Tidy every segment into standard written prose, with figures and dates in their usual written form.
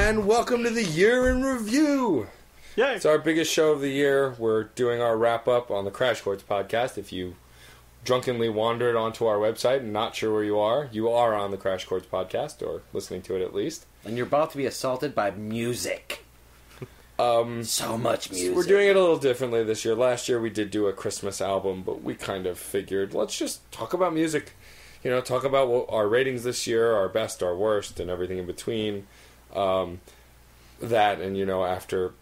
And welcome to the Year in Review. Yay. It's our biggest show of the year. We're doing our wrap-up on the Crash Chords podcast. If you drunkenly wandered onto our website and not sure where you are on the Crash Chords podcast, or listening to it at least. And you're about to be assaulted by music. So much music. We're doing it a little differently this year. Last year we did do a Christmas album, but we kind of figured, let's just talk about music. You know, talk about what our ratings this year, our best, our worst, and everything in between. That, and after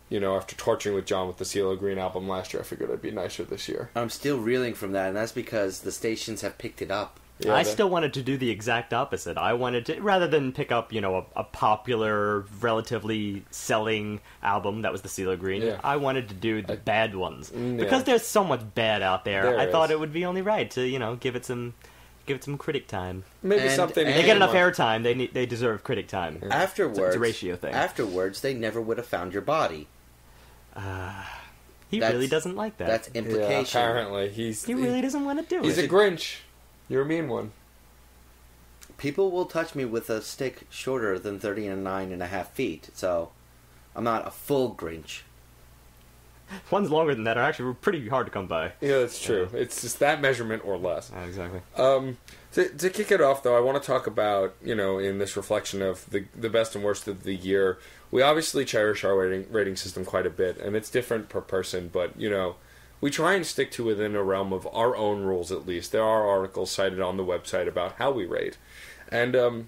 torturing with John with the CeeLo Green album last year, I figured I'd be nicer this year. I'm still reeling from that, and that's because the stations have picked it up. Yeah, I still wanted to do the exact opposite. I wanted to, rather than pick up, a popular, relatively selling album that was the CeeLo Green, I wanted to do the bad ones. Because there's so much bad out there, I thought it would be only right to, give it some critic time. Maybe something. They get enough airtime. They deserve critic time. Yeah. Afterwards, it's a ratio thing. Afterwards, they never would have found your body. He really doesn't like that. That's implication. Yeah, apparently, he really doesn't want to do it. He's a Grinch. You're a mean one. People will touch me with a stick shorter than 39.5 feet, so I'm not a full Grinch. Ones longer than that are actually pretty hard to come by. Yeah, that's true. It's just that measurement or less. Exactly. To kick it off, though, I want to talk about, in this reflection of the best and worst of the year, we obviously cherish our rating system quite a bit, and it's different per person, but, we try and stick to within a realm of our own rules, at least. There are articles cited on the website about how we rate, and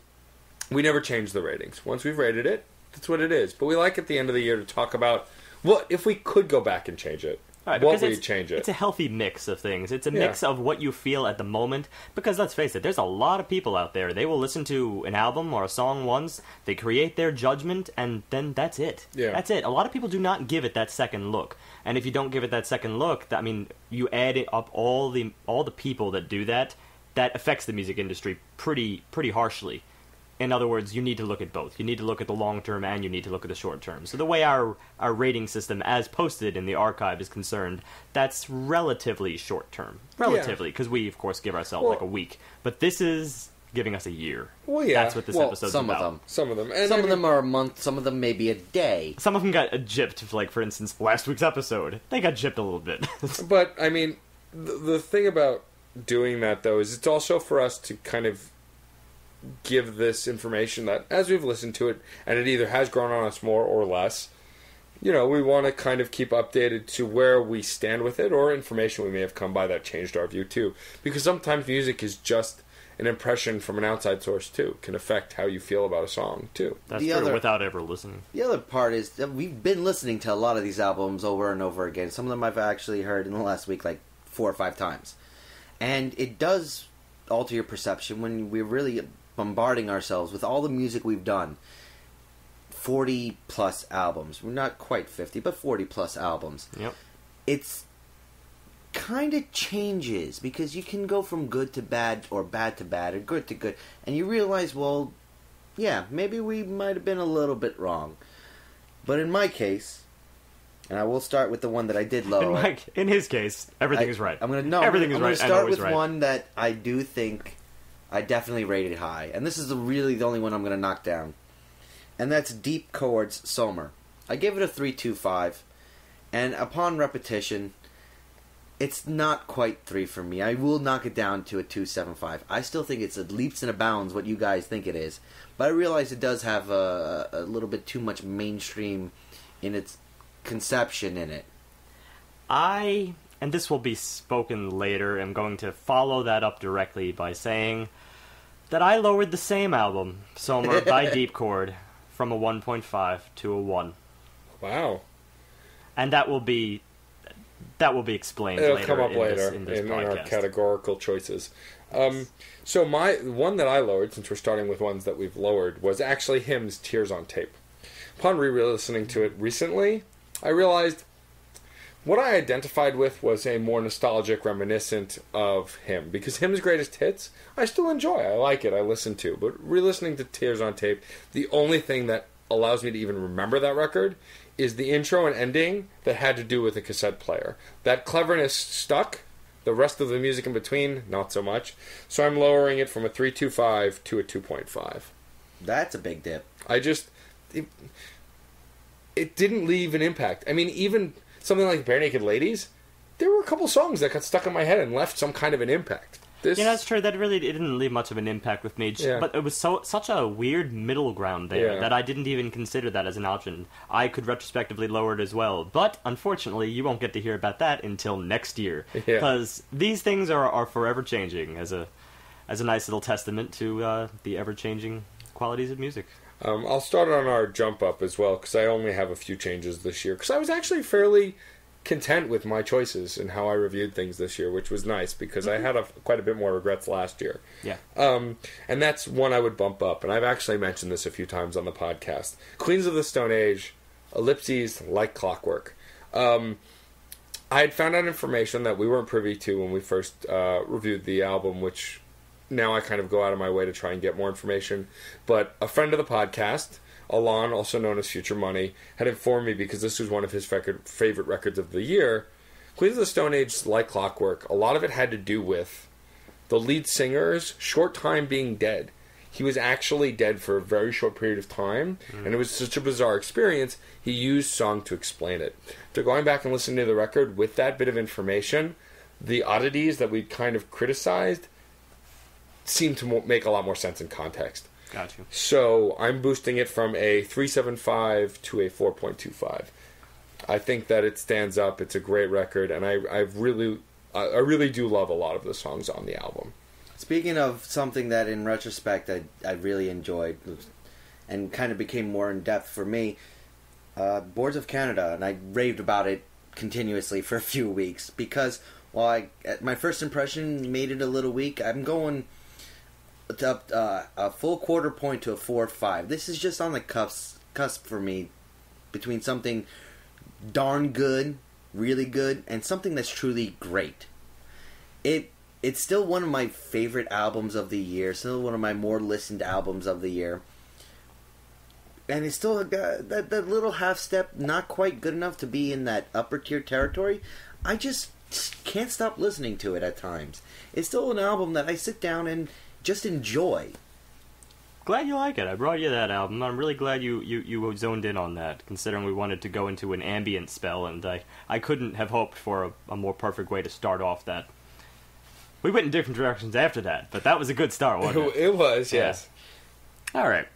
we never change the ratings. Once we've rated it, that's what it is. But we like at the end of the year to talk about, what if we could go back and change it? Right, what would change it? It's a healthy mix of things. It's a mix of what you feel at the moment. Because let's face it, there's a lot of people out there. They will listen to an album or a song once, they create their judgment, and then that's it. Yeah. That's it. A lot of people do not give it that second look. And if you don't give it that second look, you add it up all the people that do that affects the music industry pretty harshly. In other words, you need to look at both. You need to look at the long term and you need to look at the short term. So the way our rating system, as posted in the archive, is concerned, that's relatively short term. Relatively, because we, of course, give ourselves like a week. But this is giving us a year. Well, yeah. That's what this episode's about. Some of them. And some of them are a month, some of them maybe a day. Some of them got gypped, like, for instance, last week's episode. They got gypped a little bit. But, the thing about doing that, though, is it's also for us to kind of give this information that, as we've listened to it, and it either has grown on us more or less, we want to kind of keep updated to where we stand with it, or information we may have come by that changed our view, too. Because sometimes music is just an impression from an outside source, too. Can affect how you feel about a song, too. That's true, without ever listening. The other part is that we've been listening to a lot of these albums over and over again. Some of them I've actually heard in the last week, like 4 or 5 times. And it does alter your perception when we're really bombarding ourselves with all the music we've done. 40 plus albums. We're not quite 50, but 40 plus albums. Yep. It's kind of changes because you can go from good to bad, or bad to bad, or good to good, and you realize, well, yeah, maybe we might have been a little bit wrong. But in my case, and I will start with the one that I did lower. In his case, everything is right. Everything is right. I'm going to start with one that I do think I definitely rated high. And this is really the only one I'm going to knock down. And that's Deep Chords Sommer. I gave it a 3.25. And upon repetition, it's not quite 3 for me. I will knock it down to a 2.75. I still think it's a leaps and a bounds what you guys think it is. But I realize it does have a little bit too much mainstream in its conception in it. And this will be spoken later, I'm going to follow that up directly by saying that I lowered the same album, Sommer by Deep Chord, from a 1.5 to a 1. Wow. And that will be explained It'll later. Come up in later this in podcast. our categorical choices. So my one that I lowered, since we're starting with ones that we've lowered, was actually Hymn's Tears on Tape. upon re-listening to it recently, I realized what I identified with was a more nostalgic reminiscent of him. Because him's greatest hits, I still enjoy. I like it. I listen to. But re-listening to Tears on Tape, the only thing that allows me to even remember that record is the intro and ending that had to do with a cassette player. That cleverness stuck. The rest of the music in between, not so much. So I'm lowering it from a 3.25 to a 2.5. That's a big dip. It didn't leave an impact. I mean, even something like Bare Naked Ladies, there were a couple songs that got stuck in my head and left some kind of an impact. That's true. That really didn't leave much of an impact with me. Yeah. But it was such a weird middle ground there that I didn't even consider that as an option. I could retrospectively lower it as well. But, unfortunately, you won't get to hear about that until next year. Because these things are forever changing as a nice little testament to the ever-changing qualities of music. I'll start on our jump up as well, because I only have a few changes this year. Because I was actually fairly content with my choices and how I reviewed things this year, which was nice, because I had quite a bit more regrets last year. Yeah. And that's one I would bump up, and I've actually mentioned this a few times on the podcast. Queens of the Stone Age, Ellipses, Like Clockwork. I had found out information that we weren't privy to when we first reviewed the album, which now I kind of go out of my way to try and get more information. But a friend of the podcast, Alon, also known as Future Money, had informed me, because this was one of his favorite records of the year. Queens of the Stone Age, Like Clockwork, a lot of it had to do with the lead singer's short time being dead. He was actually dead for a very short period of time, and it was such a bizarre experience, he used song to explain it. So going back and listening to the record with that bit of information, the oddities that we kind of criticized seemed to make a lot more sense in context. Got you. So I'm boosting it from a 3.75 to a 4.25. I think that it stands up. It's a great record, and I really do love a lot of the songs on the album. Speaking of something that, in retrospect, I really enjoyed and kind of became more in depth for me, Boards of Canada, and I raved about it continuously for a few weeks, because while my first impression made it a little weak, I'm going up a full quarter point to a 4.5. This is just on the cusp for me between something darn good, really good, and something that's truly great. It's still one of my favorite albums of the year, still one of my more listened albums of the year. And it's still that little half step, not quite good enough to be in that upper tier territory. I just can't stop listening to it at times. It's still an album that I sit down and just enjoy. Glad you like it. I brought you that album. I'm really glad you zoned in on that, considering we wanted to go into an ambient spell, and I couldn't have hoped for a more perfect way to start off that. We went in different directions after that, but that was a good start, wasn't it? It was, yes. Yeah. All right.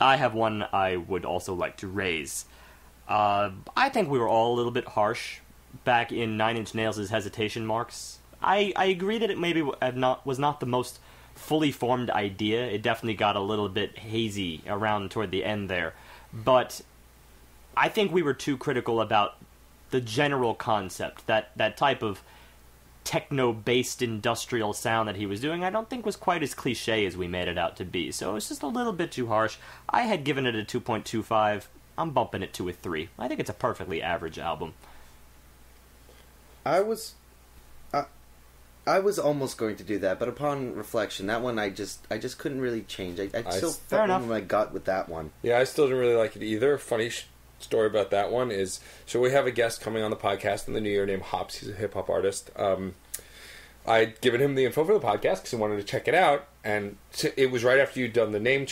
I have one I would also like to raise. I think we were all a little bit harsh back in Nine Inch Nails' hesitation marks. I agree that it maybe was not the most fully formed idea. It definitely got a little bit hazy around toward the end there. But I think we were too critical about the general concept. That type of techno-based industrial sound that he was doing, I don't think was quite as cliche as we made it out to be. So it was just a little bit too harsh. I had given it a 2.25. I'm bumping it to a 3. I think it's a perfectly average album. I was almost going to do that, but upon reflection, that one I just couldn't really change. I still felt in my gut with that one. Yeah, I still didn't really like it either. Funny story about that one is, so we have a guest coming on the podcast in the new year named Hops. He's a hip-hop artist. I'd given him the info for the podcast because he wanted to check it out, and it was right after you'd done the name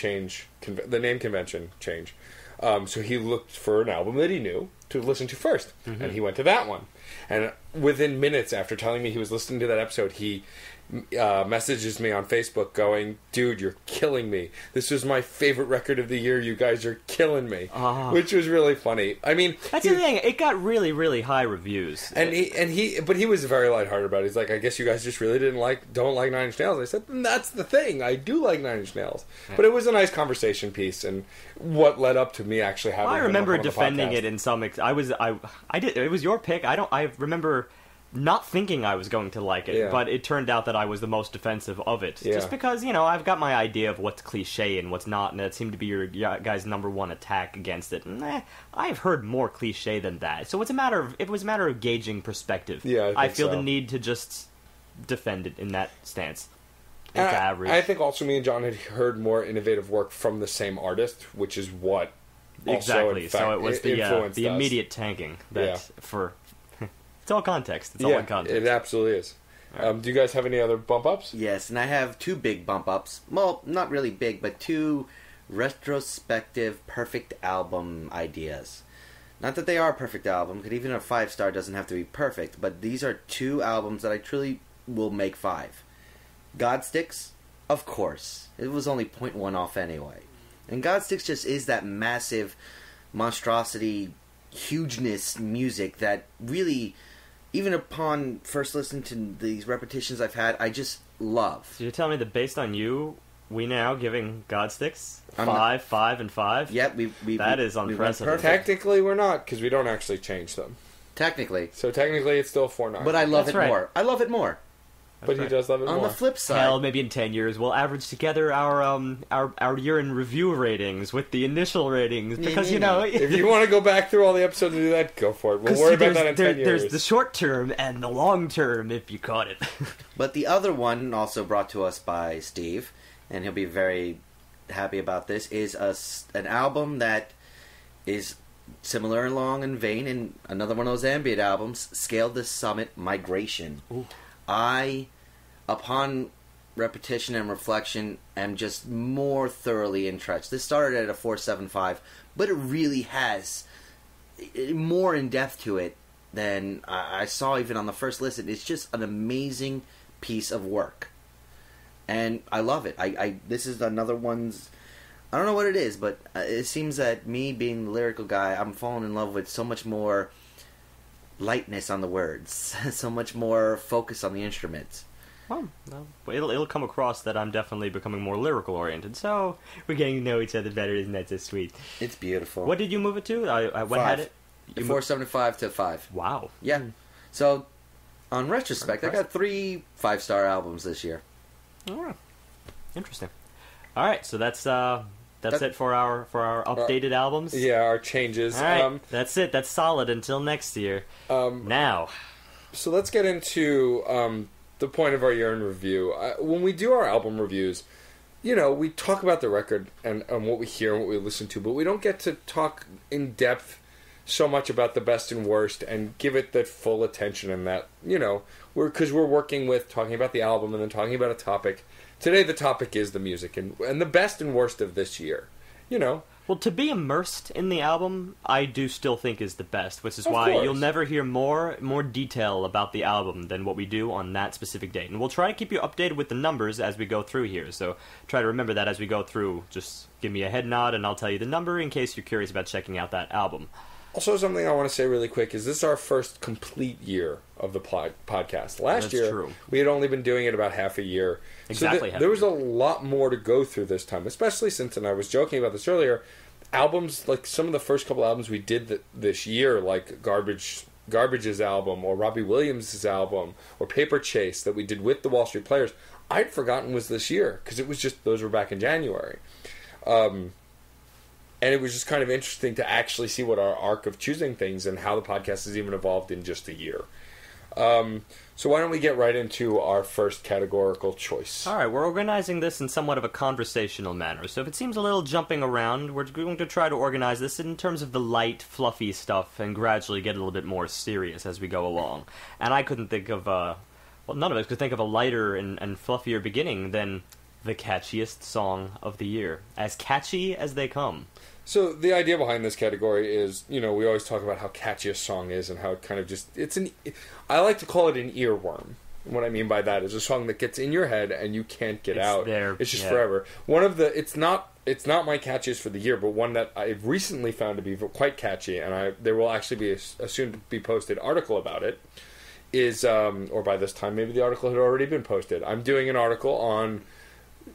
convention change. So he looked for an album that he knew to listen to first, and he went to that one. And within minutes after telling me he was listening to that episode, he messages me on Facebook going, "Dude, you're killing me. This was my favorite record of the year. You guys are killing me," which was really funny. I mean, that's the thing. It got really, really high reviews, but he was very lighthearted about it. He's like, "I guess you guys just really don't like Nine Inch Nails." I said, "That's the thing. I do like Nine Inch Nails," but it was a nice conversation piece, and what led up to me actually having. I remember defending it in some. I did. It was your pick. I remember not thinking I was going to like it, but it turned out that I was the most defensive of it. Just because, I've got my idea of what's cliche and what's not, and that seemed to be your guys' number one attack against it. And I've heard more cliche than that. So it was a matter of gauging perspective. Yeah, I feel the need to just defend it in that stance. It's average. I think also me and John had heard more innovative work from the same artist, which is what exactly. So it was the us. Immediate tanking that for it's all context. It's all in context. It absolutely is. Do you guys have any other bump ups? Yes, and I have 2 big bump ups. Well, not really big, but 2 retrospective perfect album ideas. Not that they are a perfect album, because even a 5-star doesn't have to be perfect, but these are 2 albums that I truly will make 5. Godsticks, of course. It was only 0.1 off anyway. And Godsticks just is that massive monstrosity, hugeness music that really, even upon first listening to these repetitions I've had, I just love. So you're telling me that based on you, we now giving Godsticks 5, 5, and 5? Yep, that is unprecedented. Technically, we're not, because we don't actually change them. Technically. So technically, it's still 4.9. But I love it more. I love it more. But he does love it more. On the flip side, hell, maybe in 10 years we'll average together our year in review ratings with the initial ratings, because if you want to go back through all the episodes and do that, go for it. We'll worry about that in 10 years. There's the short term and the long term, if you caught it. But the other one, also brought to us by Steve, and he'll be very happy about this, is an album that is similar and long and vein in another one of those ambient albums, Scale the Summit Migration. Ooh. I, upon repetition and reflection, am just more thoroughly entrenched. This started at a 4.75, but it really has more in depth to it than I saw even on the first listen. It's just an amazing piece of work, and I love it. This is another one's. I don't know what it is, but it seems that me being the lyrical guy, I'm falling in love with so much more lightness on the words, so much more focus on the instruments. Well, it'll come across that I'm definitely becoming more lyrical oriented. So we're getting to know each other better. Isn't that so sweet? It's beautiful. What did you move it to? When 5. had it? 4.75 to 5. Wow. Yeah. So on retrospect, I got 3 5-star albums this year. Oh, interesting. All right, so that's it for our updated albums. Yeah, our changes. All right, that's it. That's solid until next year. Now, so let's get into the point of our year in review. When we do our album reviews, we talk about the record and what we hear and what we listen to, but we don't get to talk in depth so much about the best and worst and give it the full attention and that, because we're working with talking about the album and then talking about a topic. Today the topic is the music and the best and worst of this year, Well, to be immersed in the album, I do still think is the best, which is why you'll never hear more detail about the album than what we do on that specific date. And we'll try to keep you updated with the numbers as we go through here, so try to remember that as we go through. Just give me a head nod and I'll tell you the number in case you're curious about checking out that album. Also, something I want to say really quick is this is our first complete year of the podcast. Last year, we had only been doing it about half a year. Exactly. So there was a lot more to go through this time, especially since, and I was joking about this earlier, albums, like some of the first couple albums we did this year, like Garbage's album, or Robbie Williams' album, or Paper Chase that we did with the Wall Street Players, I'd forgotten was this year, because it was just, those were back in January. And it was just kind of interesting to actually see what our arc of choosing things and how the podcast has even evolved in just a year. So why don't we get right into our first categorical choice? All right, we're organizing this in somewhat of a conversational manner. So if it seems a little jumping around, we're going to try to organize this in terms of the light, fluffy stuff and gradually get a little bit more serious as we go along. And I couldn't think of, none of us could think of a lighter and fluffier beginning than the catchiest song of the year. As catchy as they come. So the idea behind this category is, we always talk about how catchy a song is and how it kind of just, I like to call it an earworm. What I mean by that is a song that gets in your head and you can't get out. It's just forever. One of the, it's not my catchiest for the year, but one that I've recently found to be quite catchy, and there will actually be a soon to be posted article about it, is, or by this time maybe the article had already been posted. I'm doing an article on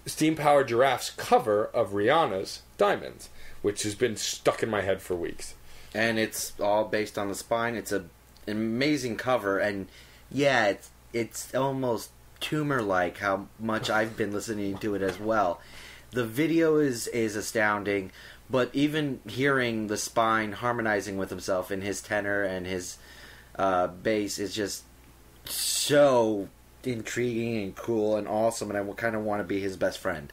Steam Powered Giraffe's cover of Rihanna's Diamonds, which has been stuck in my head for weeks. And it's all based on the spine. It's an amazing cover, and Yeah, it's almost tumor-like how much I've been listening to it as well. The video is astounding, but even hearing the Spine harmonizing with himself in his tenor and his bass is just so intriguing and cool and awesome, and I kind of want to be his best friend.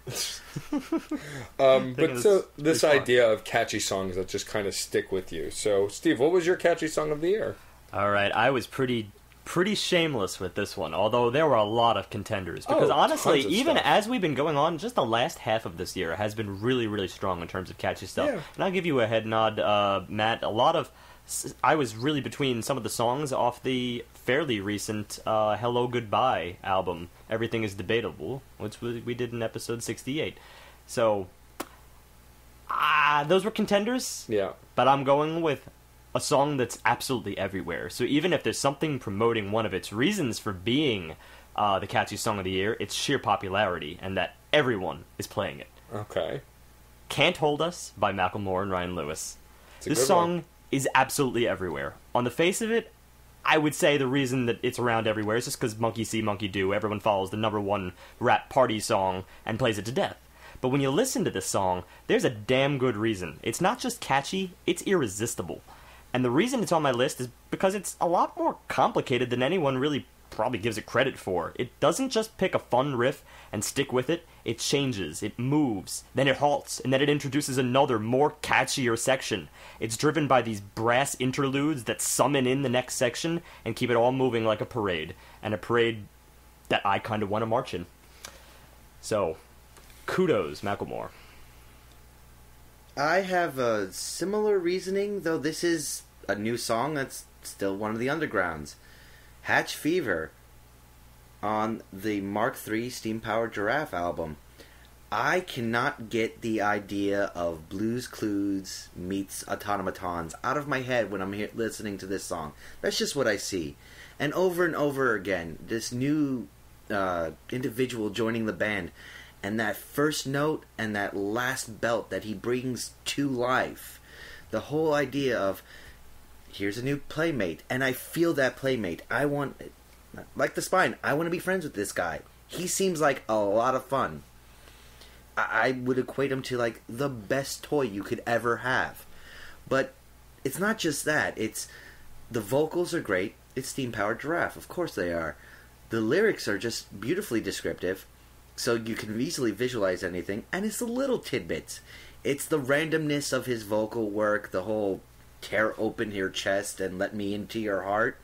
But so this idea of catchy songs that just kind of stick with you. So, Steve, what was your catchy song of the year? All right, I was pretty shameless with this one, although there were a lot of contenders. Because honestly, even as we've been going on, just the last half of this year has been really, really strong in terms of catchy stuff. Yeah. And I'll give you a head nod, Matt. I was really between some of the songs off the fairly recent Hello Goodbye album, Everything is Debatable, which we did in episode 68. So, those were contenders. Yeah. But I'm going with a song that's absolutely everywhere. So even if there's something promoting one of its reasons for being the catchy song of the year, it's sheer popularity, and that everyone is playing it. Okay. Can't Hold Us by Macklemore and Ryan Lewis. This song is absolutely everywhere. On the face of it, I would say the reason that it's around everywhere is just because Monkey See, Monkey Do. Everyone follows the #1 rap party song and plays it to death. But when you listen to this song, there's a damn good reason. It's not just catchy, it's irresistible. And the reason it's on my list is because it's a lot more complicated than anyone really probably gives it credit for. It doesn't just pick a fun riff and stick with it. It changes, it moves, then it halts, and then it introduces another, more catchier section. It's driven by these brass interludes that summon in the next section and keep it all moving like a parade. And a parade that I kind of want to march in. So, kudos, Macklemore. I have a similar reasoning, though this is a new song that's still one of the undergrounds. Hatch Fever on the Mark III Steam-Powered Giraffe album. I cannot get the idea of Blues Clues meets automatons out of my head when I'm listening to this song. That's just what I see. And over again, this new individual joining the band, and that first note and that last belt that he brings to life. The whole idea of, here's a new playmate, and I feel that playmate. I want, like the Spine, I want to be friends with this guy. He seems like a lot of fun. I would equate him to like the best toy you could ever have. But it's not just that. It's, the vocals are great. It's Steam-Powered Giraffe. Of course they are. The lyrics are just beautifully descriptive, so you can easily visualize anything, and it's the little tidbits. It's the randomness of his vocal work, the whole tear open your chest and let me into your heart.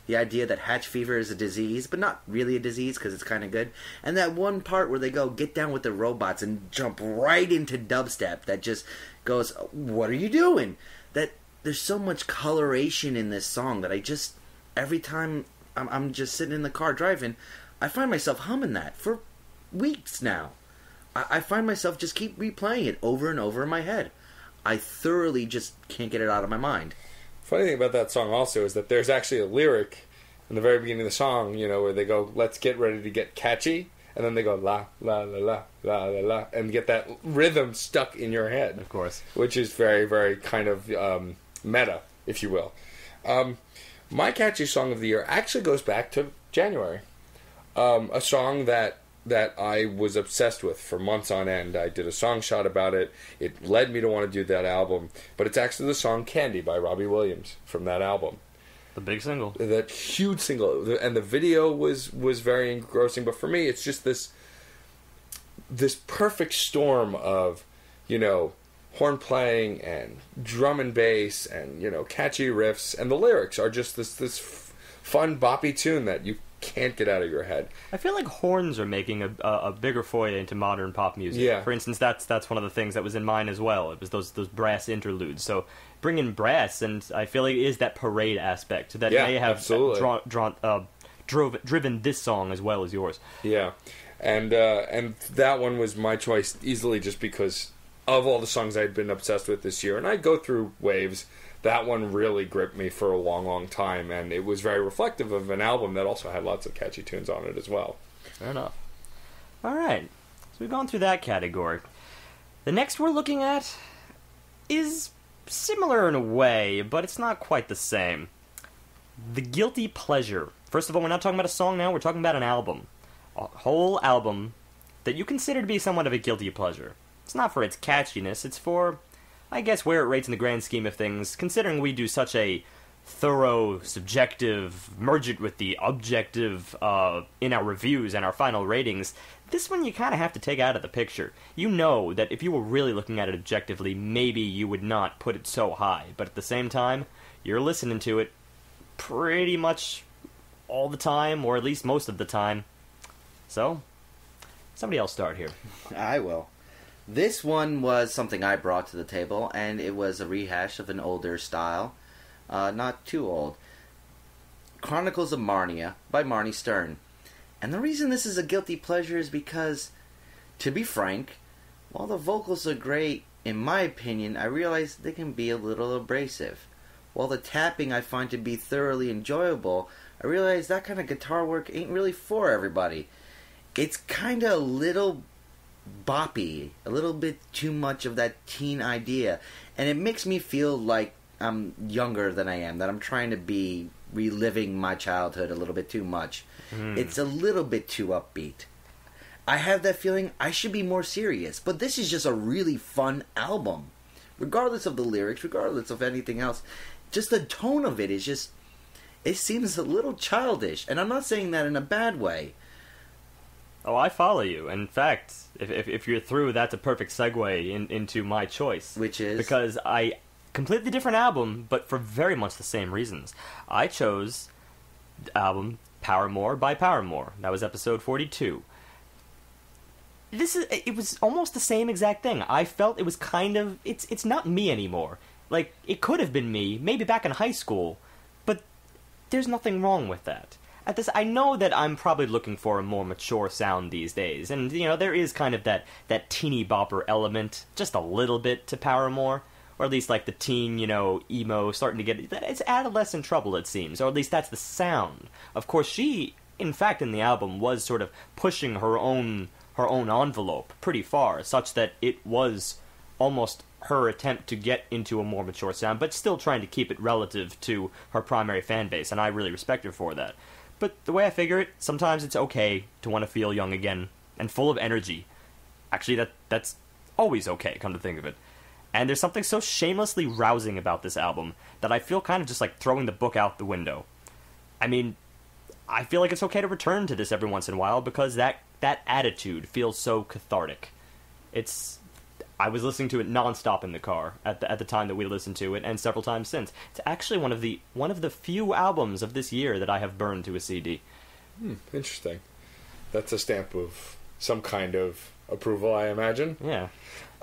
The idea that hatch fever is a disease, but not really a disease because it's kind of good. And that one part where they go, get down with the robots and jump right into dubstep that just goes, what are you doing? That there's so much coloration in this song that I just, every time I'm just sitting in the car driving, I find myself humming that for weeks now. I find myself just keep replaying it over and over in my head. I thoroughly just can't get it out of my mind. Funny thing about that song also is that there's actually a lyric in the very beginning of the song, you know, where they go, let's get ready to get catchy, and then they go la la la la la la la, and get that rhythm stuck in your head. Of course. Which is very, very kind of meta, if you will. My catchy song of the year actually goes back to January. A song that I was obsessed with for months on end. I did a song shot about it. It led me to want to do that album. But it's actually the song Candy by Robbie Williams from that album. The big single. That huge single. And the video was very engrossing. But for me, it's just this perfect storm of, you know, horn playing and drum and bass and, you know, catchy riffs. And the lyrics are just this fun boppy tune that you can't get out of your head. I feel like horns are making a bigger foray into modern pop music. Yeah. For instance, that's one of the things that was in mine as well. It was those brass interludes. So bring in brass, and I feel like it is that parade aspect that may have driven this song as well as yours. Yeah, and that one was my choice easily just because of all the songs I'd been obsessed with this year, and I go through waves. That one really gripped me for a long, long time, and it was very reflective of an album that also had lots of catchy tunes on it as well. Fair enough. All right, so we've gone through that category. The next we're looking at is similar in a way, but it's not quite the same. The Guilty Pleasure First of all, we're not talking about a song now, we're talking about an album. A whole album that you consider to be somewhat of a guilty pleasure. It's not for its catchiness, it's for, I guess, where it rates in the grand scheme of things, considering we do such a thorough, subjective, merge it with the objective in our reviews and our final ratings. This one you kind of have to take out of the picture. You know that if you were really looking at it objectively, maybe you would not put it so high, but at the same time, you're listening to it pretty much all the time, or at least most of the time. So, somebody else start here. I will. This one was something I brought to the table, and it was a rehash of an older style. Not too old. Chronicles of Marnia by Marnie Stern. And the reason this is a guilty pleasure is because, to be frank, while the vocals are great, in my opinion, I realize they can be a little abrasive. While the tapping I find to be thoroughly enjoyable, I realize that kind of guitar work ain't really for everybody. It's kind of a little boppy, a little bit too much of that teen idea, and it makes me feel like I'm younger than I am, that I'm trying to be reliving my childhood a little bit too much. It's a little bit too upbeat. I have that feeling I should be more serious, but this is just a really fun album. Regardless of the lyrics, regardless of anything else, just the tone of it is just, it seems a little childish, and I'm not saying that in a bad way. Oh, I follow you. In fact, if you're through, that's a perfect segue into my choice. Which is? Because completely different album, but for very much the same reasons. I chose the album Paramore by Paramore. That was episode 42. It was almost the same exact thing. I felt it was kind of, it's not me anymore. Like, it could have been me, maybe back in high school, but there's nothing wrong with that. I know that I'm probably looking for a more mature sound these days, and, there is kind of that teeny bopper element, just a little bit, to Paramore. Or at least like the teen, emo, starting to get... It's adolescent trouble, it seems. Or at least that's the sound. Of course, she, in fact, in the album, was sort of pushing her own envelope pretty far, such that it was almost her attempt to get into a more mature sound, but still trying to keep it relative to her primary fan base, and I really respect her for that. But the way I figure it, sometimes it's okay to want to feel young again, and full of energy. Actually, that's always okay, come to think of it. And there's something so shamelessly rousing about this album that I feel kind of just like throwing the book out the window. I mean, I feel like it's okay to return to this every once in a while because that attitude feels so cathartic. I was listening to it nonstop in the car at the time that we listened to it, and several times since. It's actually one of the few albums of this year that I have burned to a CD. Interesting. That's a stamp of some kind of approval, I imagine. Yeah.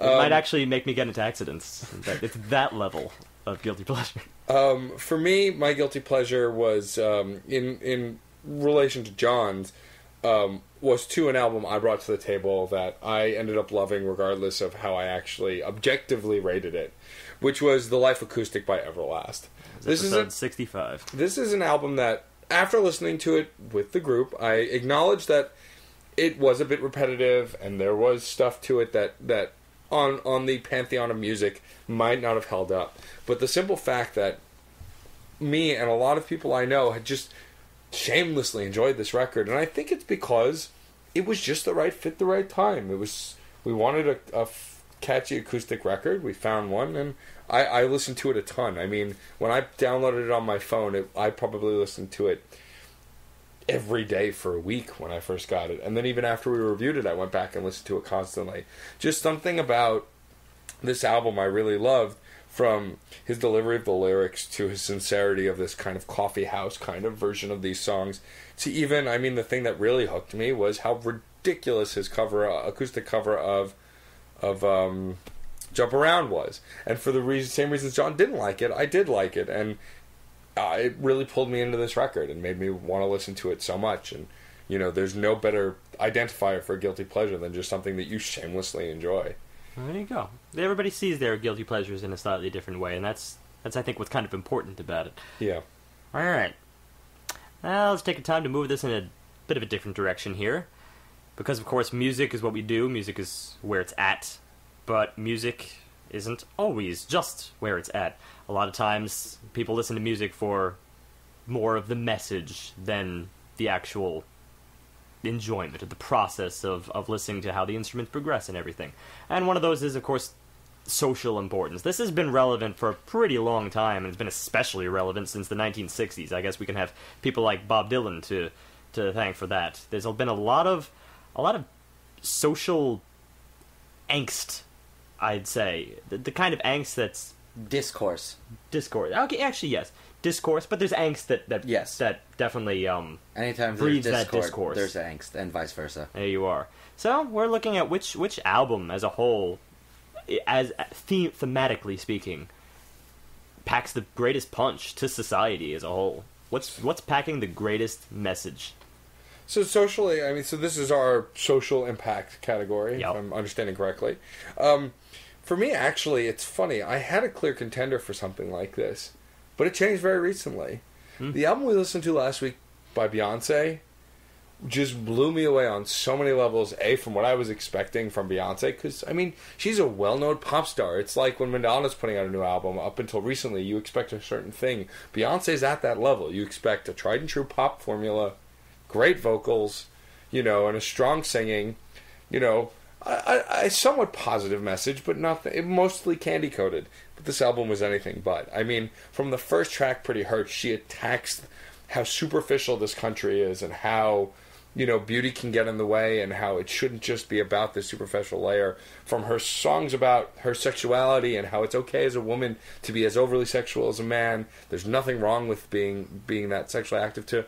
It might actually make me get into accidents. It's that level of guilty pleasure. For me, my guilty pleasure was, in relation to John's, was to an album I brought to the table that I ended up loving regardless of how I actually objectively rated it, which was The Life Acoustic by Everlast. This is episode 65. This is an album that, after listening to it with the group, I acknowledged that it was a bit repetitive, and there was stuff to it that on the pantheon of music might not have held up. But the simple fact that me and a lot of people I know had just shamelessly enjoyed this record, and I think it's because it was just the right fit, the right time. We wanted a catchy acoustic record. We found one, and I listened to it a ton. I mean, when I downloaded it on my phone, I probably listened to it every day for a week when I first got it. And then even after we reviewed it, I went back and listened to it constantly. Just something about this album I really loved, from his delivery of the lyrics to his sincerity of this kind of coffee house kind of version of these songs, to even, the thing that really hooked me was how ridiculous his acoustic cover of Jump Around was. And for the same reasons John didn't like it, I did like it, and it really pulled me into this record and made me want to listen to it so much. And, there's no better identifier for a guilty pleasure than just something that you shamelessly enjoy. Well, there you go. Everybody sees their guilty pleasures in a slightly different way, and that's I think, what's kind of important about it. Yeah. All right. Now, let's take a time to move this in a bit of a different direction here. Because, of course, music is what we do. Music is where it's at. But music isn't always just where it's at. A lot of times, people listen to music for more of the message than the actual enjoyment of the process of listening to how the instruments progress and everything. And one of those is, of course, social importance. This has been relevant for a pretty long time, and it's been especially relevant since the 1960s. I guess we can have people like Bob Dylan to thank for that. There's been a lot of social angst, I'd say. The kind of angst that's discourse. Okay, actually, yes. Discourse, but there's angst that yes, that definitely anytime breeds there's that discourse. There's angst, and vice versa. There you are. So we're looking at which album as a whole, as thematically speaking, packs the greatest punch to society as a whole. What's packing the greatest message? So socially, I mean, so this is our social impact category, yep, if I'm understanding correctly. For me, actually, it's funny. I had a clear contender for something like this, but it changed very recently. The album we listened to last week by Beyonce just blew me away on so many levels. A, from what I was expecting from Beyonce, because, I mean, she's a well-known pop star. It's like when Madonna's putting out a new album. Up until recently, you expect a certain thing. Beyonce's at that level. You expect a tried-and-true pop formula, great vocals, and a strong singing, a somewhat positive message, but mostly candy-coated. But this album was anything but. I mean, from the first track, Pretty Hurts, she attacks how superficial this country is and how, beauty can get in the way and how it shouldn't just be about this superficial layer. From her songs about her sexuality and how it's okay as a woman to be as overly sexual as a man. There's nothing wrong with being that sexually active, to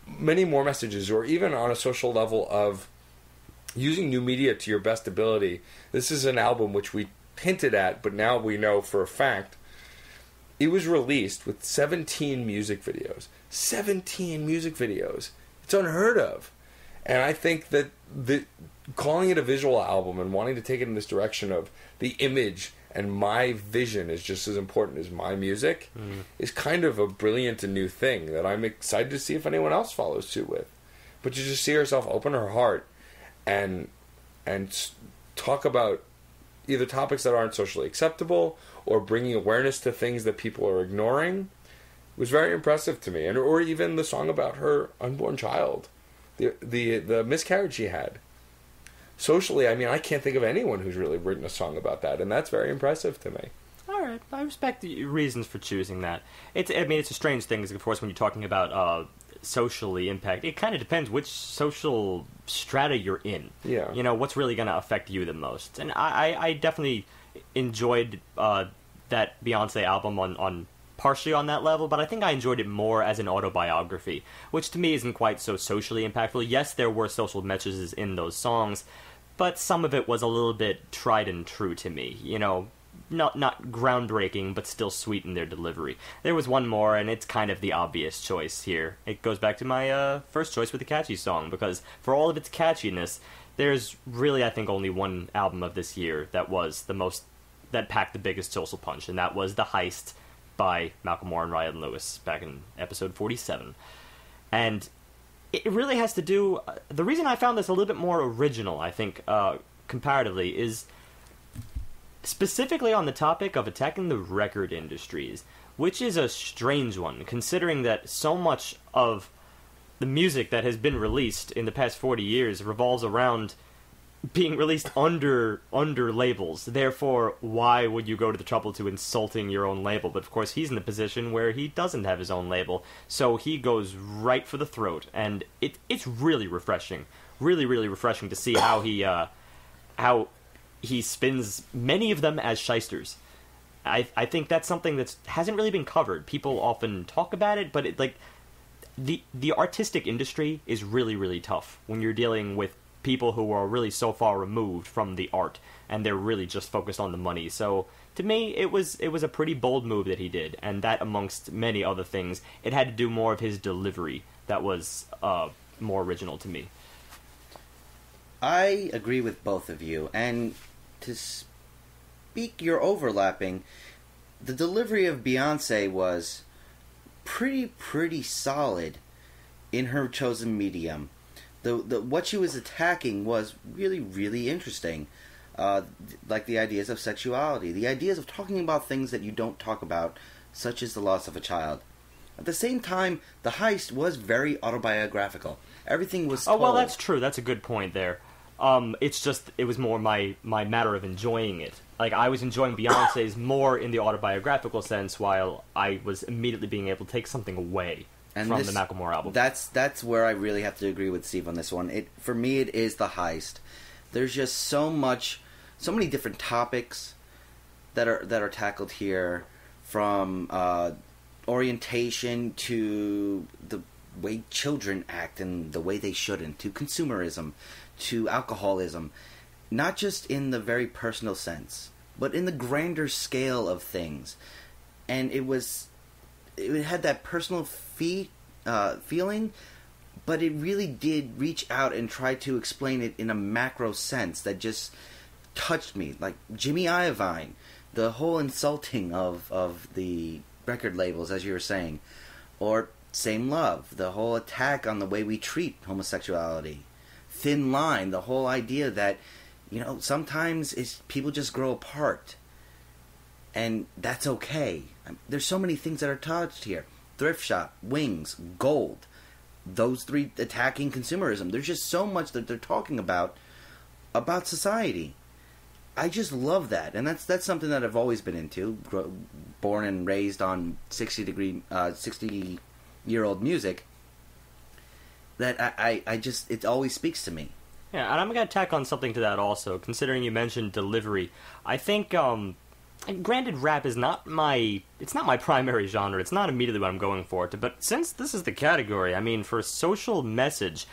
many more messages, or even on a social level of using new media to your best ability. This is an album which we hinted at, but now we know for a fact. It was released with 17 music videos. 17 music videos. It's unheard of. And I think that calling it a visual album and wanting to take it in this direction of the image and my vision is just as important as my music is kind of a brilliant and new thing that I'm excited to see if anyone else follows suit with. But to just see herself open her heart and talk about either topics that aren't socially acceptable or bringing awareness to things that people are ignoring was very impressive to me. Or even the song about her unborn child, the miscarriage she had. Socially, I mean, I can't think of anyone who's really written a song about that, and that's very impressive to me. All right, I respect the reasons for choosing that. It's a strange thing, of course, when you're talking about socially impact. It kind of depends which social strata you're in. Yeah. What's really going to affect you the most. And I definitely enjoyed that Beyonce album on partially on that level, but I think I enjoyed it more as an autobiography, which to me isn't quite so socially impactful. Yes, there were social messages in those songs, but some of it was a little bit tried and true to me. Not groundbreaking, but still sweet in their delivery. There was one more, and it's kind of the obvious choice here. It goes back to my first choice with the catchy song, because for all of its catchiness, there's really, I think, only one album of this year that packed the biggest social punch, and that was The Heist by Malcolm Moore and Ryan Lewis back in episode 47. And it really has to do... the reason I found this a little bit more original, I think, comparatively, is specifically on the topic of attacking the record industries, which is a strange one, considering that so much of the music that has been released in the past 40 years revolves around being released under labels. Therefore, why would you go to the trouble to insulting your own label? But of course, he's in the position where he doesn't have his own label, so he goes right for the throat, and it's really refreshing. Really, really refreshing to see how he spins many of them as shysters. I think that's something that hasn't really been covered. People often talk about it, but the artistic industry is really, really tough when you're dealing with people who are really so far removed from the art, and they're really just focused on the money. So to me, it was a pretty bold move that he did, and that amongst many other things, it had to do more of his delivery that was more original to me. I agree with both of you, and to speak your overlapping, the delivery of Beyonce was pretty solid in her chosen medium. What she was attacking was really, really interesting. Like the ideas of sexuality, the ideas of talking about things that you don't talk about, such as the loss of a child. At the same time, The Heist was very autobiographical. Everything was told. Oh, well, that's true. That's a good point there. It's just, it was more my matter of enjoying it. Like, I was enjoying Beyonce's more in the autobiographical sense, while I was immediately being able to take something away from the Macklemore album. That's where I really have to agree with Steve on this one. For me, it is The Heist. There's just so many different topics that are tackled here, from orientation to the way children act and the way they shouldn't, to consumerism, to alcoholism, not just in the very personal sense, but in the grander scale of things. And it had that personal feeling, but it really did reach out and try to explain it in a macro sense that just touched me. Like Jimmy Iovine, the whole insulting of the record labels, as you were saying, or Same Love, the whole attack on the way we treat homosexuality. Thin Line, the whole idea that, sometimes people just grow apart, and that's okay. There's so many things that are touched here. Thrift Shop, Wings, Gold, those three attacking consumerism. There's just so much that they're talking about society. I just love that, and that's something that I've always been into. Born and raised on 60-year-old music. That it always speaks to me. Yeah, and I'm going to tack on something to that also, considering you mentioned delivery. I think, granted, rap is not my primary genre. It's not immediately what I'm going for. But since this is the category, I mean, for social message,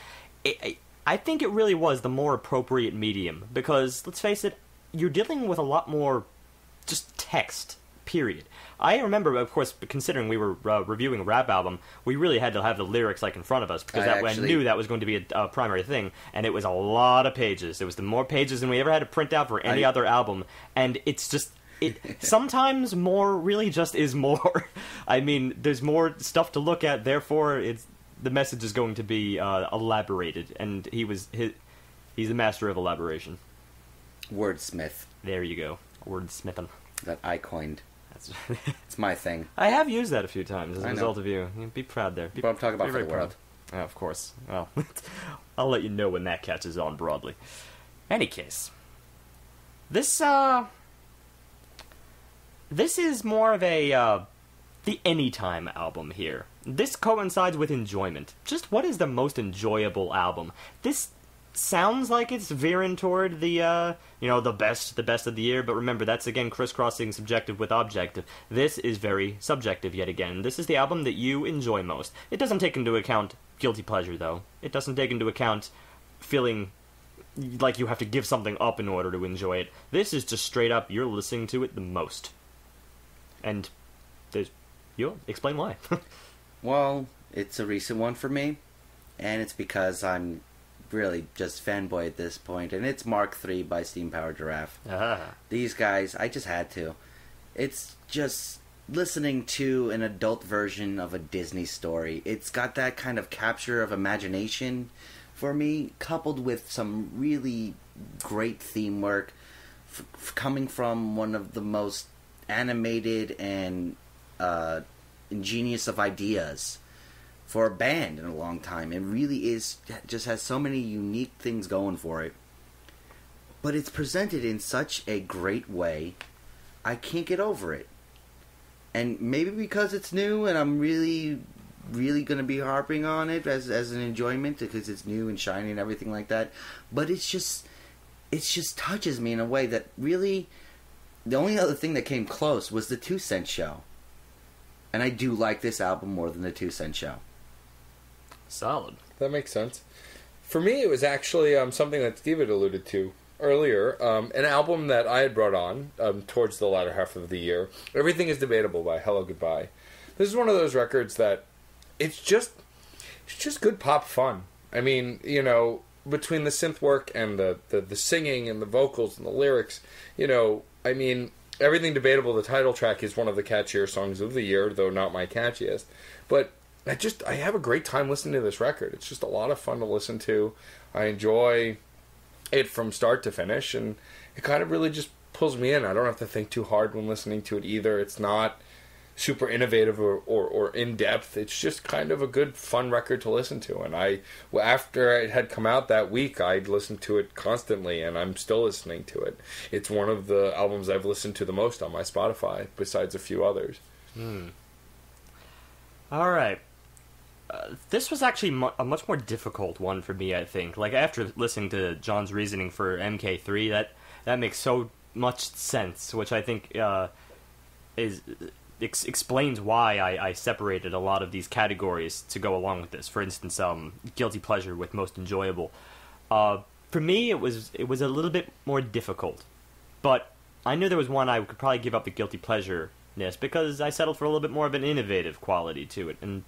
I think it really was the more appropriate medium. Because, let's face it, you're dealing with a lot more just text, period. I remember, of course, considering we were reviewing a rap album, we really had to have the lyrics in front of us, because I knew that was going to be a primary thing, and it was a lot of pages. It was more pages than we ever had to print out for any other album, and it's just... sometimes more really just is more. I mean, there's more stuff to look at, therefore the message is going to be elaborated, and he's the master of elaboration. Wordsmith. There you go. Wordsmithing. That I coined. It's my thing. I have used that a few times as a result of you. Be proud there. But I'm talking about for the world. Oh, of course. Well, I'll let you know when that catches on broadly. Any case, this is more of the Anytime album here. This coincides with enjoyment. Just what is the most enjoyable album? This sounds like it's veering toward the best of the year, but remember, that's again crisscrossing subjective with objective. This is very subjective yet again. This is the album that you enjoy most. It doesn't take into account guilty pleasure, though. It doesn't take into account feeling like you have to give something up in order to enjoy it. This is just straight up, you're listening to it the most. And you'll explain why. Well, it's a recent one for me, and it's because I'm really just fanboy at this point, and it's Mark III by Steam Powered Giraffe. These guys, I just had to. It's just listening to an adult version of a Disney story. It's got that kind of capture of imagination for me, coupled with some really great theme work coming from one of the most animated and ingenious of ideas for a band in a long time. It really just has so many unique things going for it. But it's presented in such a great way, I can't get over it. And maybe because it's new and I'm really, really going to be harping on it as an enjoyment because it's new and shiny and everything like that. But it just touches me in a way that really, the only other thing that came close was the 2 Cent Show. And I do like this album more than the 2 Cent Show. Solid. That makes sense. For me, it was actually something that Steve had alluded to earlier. An album that I had brought on towards the latter half of the year. Everything is Debatable by Hello Goodbye. This is one of those records that it's just good pop fun. I mean, between the synth work and the singing and the vocals and the lyrics, I mean, Everything Debatable, the title track, is one of the catchier songs of the year, though not my catchiest. But I have a great time listening to this record. It's just a lot of fun to listen to. I enjoy it from start to finish, and it kind of really just pulls me in. I don't have to think too hard when listening to it either. It's not super innovative or in-depth. It's just kind of a good, fun record to listen to. And after it had come out that week, I'd listened to it constantly, and I'm still listening to it. It's one of the albums I've listened to the most on my Spotify, besides a few others. All right. This was actually a much more difficult one for me, I think. Like, after listening to John's reasoning for MK3, that makes so much sense, which I think explains why I separated a lot of these categories to go along with this. For instance, guilty pleasure with most enjoyable. For me, it was a little bit more difficult, but I knew there was one I could probably give up the guilty pleasure-ness because I settled for a little bit more of an innovative quality to it, and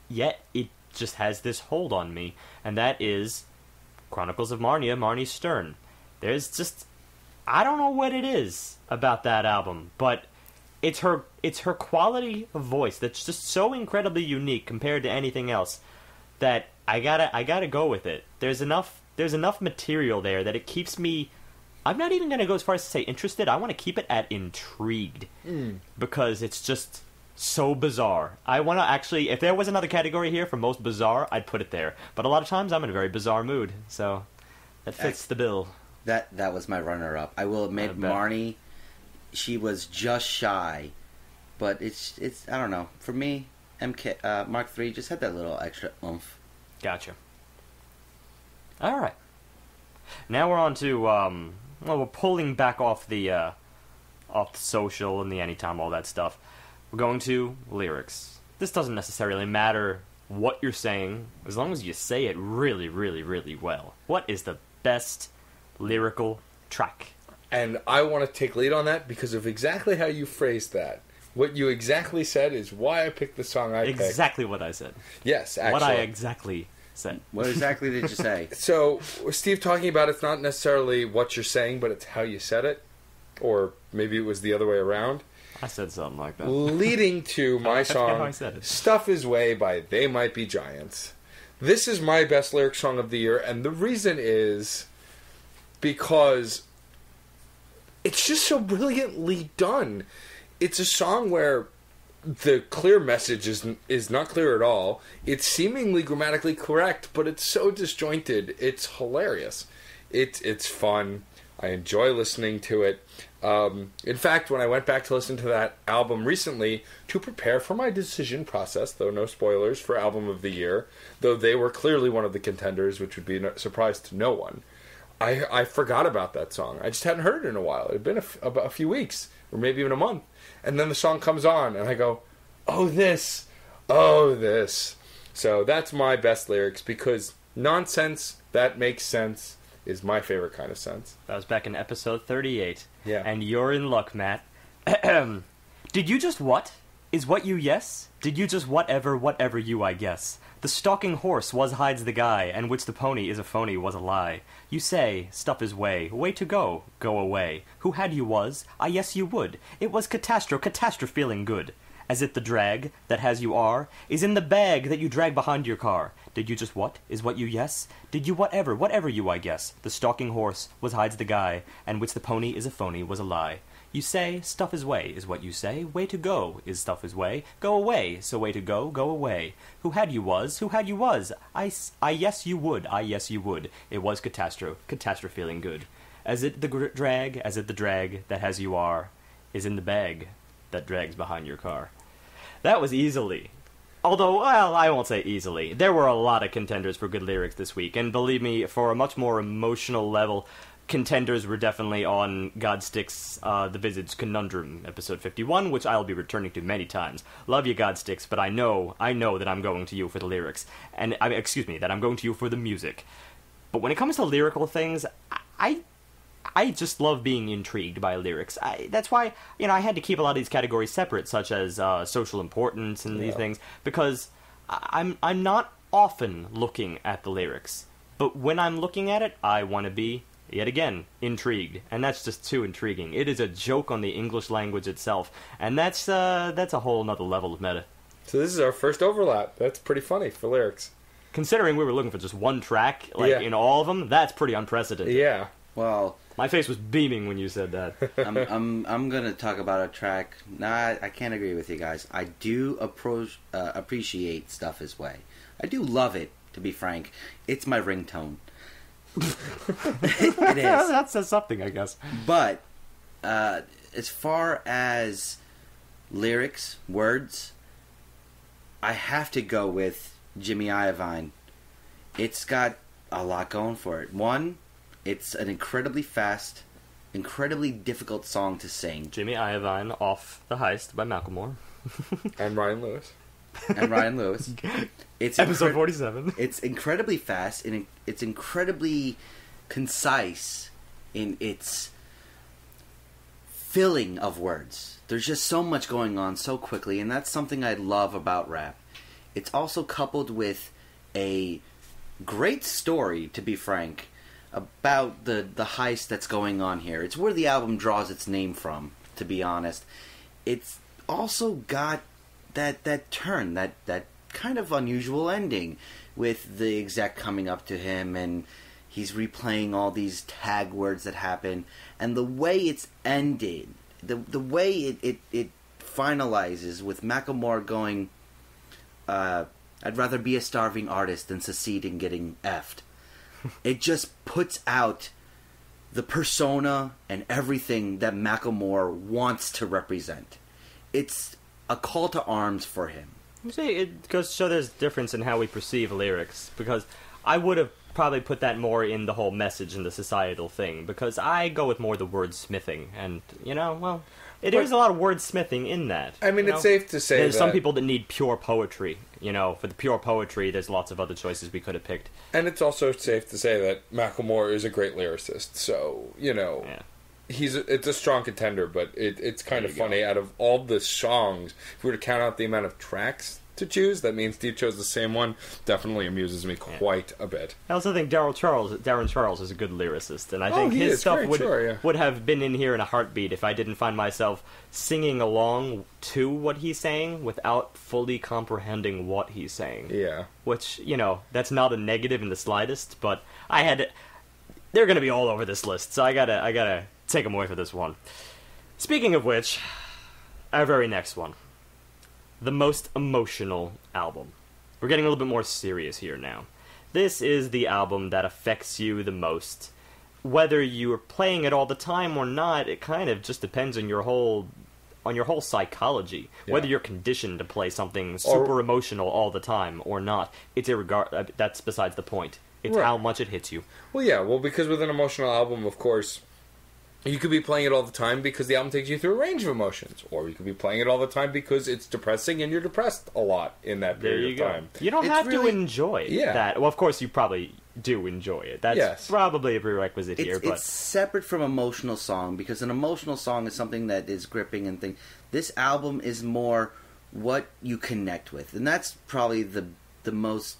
yet it just has this hold on me, and that is Chronicles of Marnia, Marnie Stern. There's just, I don't know what it is about that album, but it's her quality of voice that's just so incredibly unique compared to anything else that I gotta go with it. There's enough material there that it keeps me. I'm not even gonna go as far as to say interested. I want to keep it at intrigued because it's just so bizarre. I want to actually, if there was another category here for most bizarre, I'd put it there. But a lot of times I'm in a very bizarre mood, so that fits the bill. That was my runner-up. I will admit, Marnie, she was just shy, but it's I don't know. For me, Mark III just had that little extra oomph. Gotcha. All right. Now we're on to we're pulling back off the social and the anytime, all that stuff. We're going to lyrics. This doesn't necessarily matter what you're saying, as long as you say it really, really, really well. What is the best lyrical track? And I want to take lead on that because of exactly how you phrased that. What you exactly said is why I picked the song I picked. Exactly what I said. Yes, actually. What I exactly said. What exactly did you say? So, Steve talking about it's not necessarily what you're saying, but it's how you said it. Or maybe it was the other way around. I said something like that. Leading to my song, Stuff Is Way by They Might Be Giants. This is my best lyric song of the year, and the reason is because it's just so brilliantly done. It's a song where the clear message is not clear at all. It's seemingly grammatically correct, but it's so disjointed. It's hilarious. It's fun. I enjoy listening to it. In fact, when I went back to listen to that album recently to prepare for my decision process, though no spoilers for Album of the Year, though they were clearly one of the contenders, which would be a surprise to no one, I forgot about that song. I just hadn't heard it in a while. It had been about a few weeks, or maybe even a month. And then the song comes on, and I go, oh, this. So that's my best lyrics, because nonsense that makes sense is my favorite kind of sense. That was back in episode 38. Yeah. And you're in luck, Matt. Did you just what? Is what you yes? Did you just whatever you I guess? The stalking horse was hides the guy, and which the pony is a phony was a lie. You say, stuff is way to go away. Who had you was, I yes you would. It was catastro feeling good. As if the drag that has you are is in the bag that you drag behind your car. Did you just what? Is what you yes? Did you whatever you I guess? The stalking horse was hides the guy, and which the pony is a phony was a lie. You say, stuff is way is what you say. Way to go is stuff is way. Go away, so way to go away. Who had you was? I yes you would. It was catastro feeling good. As it the drag that has you are is in the bag that drags behind your car. That was easily. Although, well, I won't say easily. There were a lot of contenders for good lyrics this week, and believe me, for a much more emotional level, contenders were definitely on Godstick's The Visage Conundrum, episode 51, which I'll be returning to many times. Love you, Godsticks, but I know that I'm going to you for the lyrics. And, that I'm going to you for the music. But when it comes to lyrical things, I just love being intrigued by lyrics. That's why, I had to keep a lot of these categories separate, such as social importance and these things, because I'm not often looking at the lyrics. But when I'm looking at it, I want to be, yet again, intrigued. And that's just too intriguing. It is a joke on the English language itself. And that's a whole nother level of meta. So this is our first overlap. That's pretty funny for lyrics. Considering we were looking for just one track, in all of them, that's pretty unprecedented. Yeah. Well, My face was beaming when you said that. I'm gonna talk about a track. Nah, I can't agree with you guys. I do appreciate Stuff His Way. I do love it, to be frank. It's my ringtone. It is. That says something, I guess. But as far as lyrics, words, I have to go with Jimmy Iovine. It's got a lot going for it. One, it's an incredibly fast, incredibly difficult song to sing. Jimmy Iovine, Off the Heist by Macklemore. And Ryan Lewis. It's Episode 47. It's incredibly fast, and it's incredibly concise in its filling of words. There's just so much going on so quickly, and that's something I love about rap. It's also coupled with a great story, to be frank, about the heist that's going on here. It's where the album draws its name from, to be honest. It's also got that turn, that kind of unusual ending with the exec coming up to him and he's replaying all these tag words that happen, and the way it's ended, the way it finalizes with Macklemore going, I'd rather be a starving artist than succeed in getting effed. It just puts out the persona and everything that Macklemore wants to represent. It's a call to arms for him. You see, it goes to show there's a difference in how we perceive lyrics, because I would have probably put that more in the whole message and the societal thing, because I go with more the wordsmithing, and, there's a lot of wordsmithing in that. I mean, it's safe to say there's some people that need pure poetry, for the pure poetry, there's lots of other choices we could have picked. And it's also safe to say that Macklemore is a great lyricist, so, Yeah. It's a strong contender, but it's kind of funny. Out of all the songs, if we were to count out the amount of tracks to choose, that means Steve chose the same one. Definitely amuses me quite a bit. I also think Darren Charles is a good lyricist, and I think his stuff would have been in here in a heartbeat if I didn't find myself singing along to what he's saying without fully comprehending what he's saying. Yeah. Which, that's not a negative in the slightest, but they're going to be all over this list, so I gotta take them away for this one. Speaking of which, our very next one. The most emotional album. We're getting a little bit more serious here now. This is the album that affects you the most. Whether you are playing it all the time or not, it kind of just depends on your whole psychology. Yeah. Whether you're conditioned to play something super emotional all the time or not. That's besides the point. It's how much it hits you. Well, because with an emotional album, of course, you could be playing it all the time because the album takes you through a range of emotions. Or you could be playing it all the time because it's depressing and you're depressed a lot in that period of time. You don't have to enjoy that. Well, of course, you probably do enjoy it. That's probably a prerequisite here. But it's separate from emotional song, because an emotional song is something that is gripping and thing. This album is more what you connect with. And that's probably the most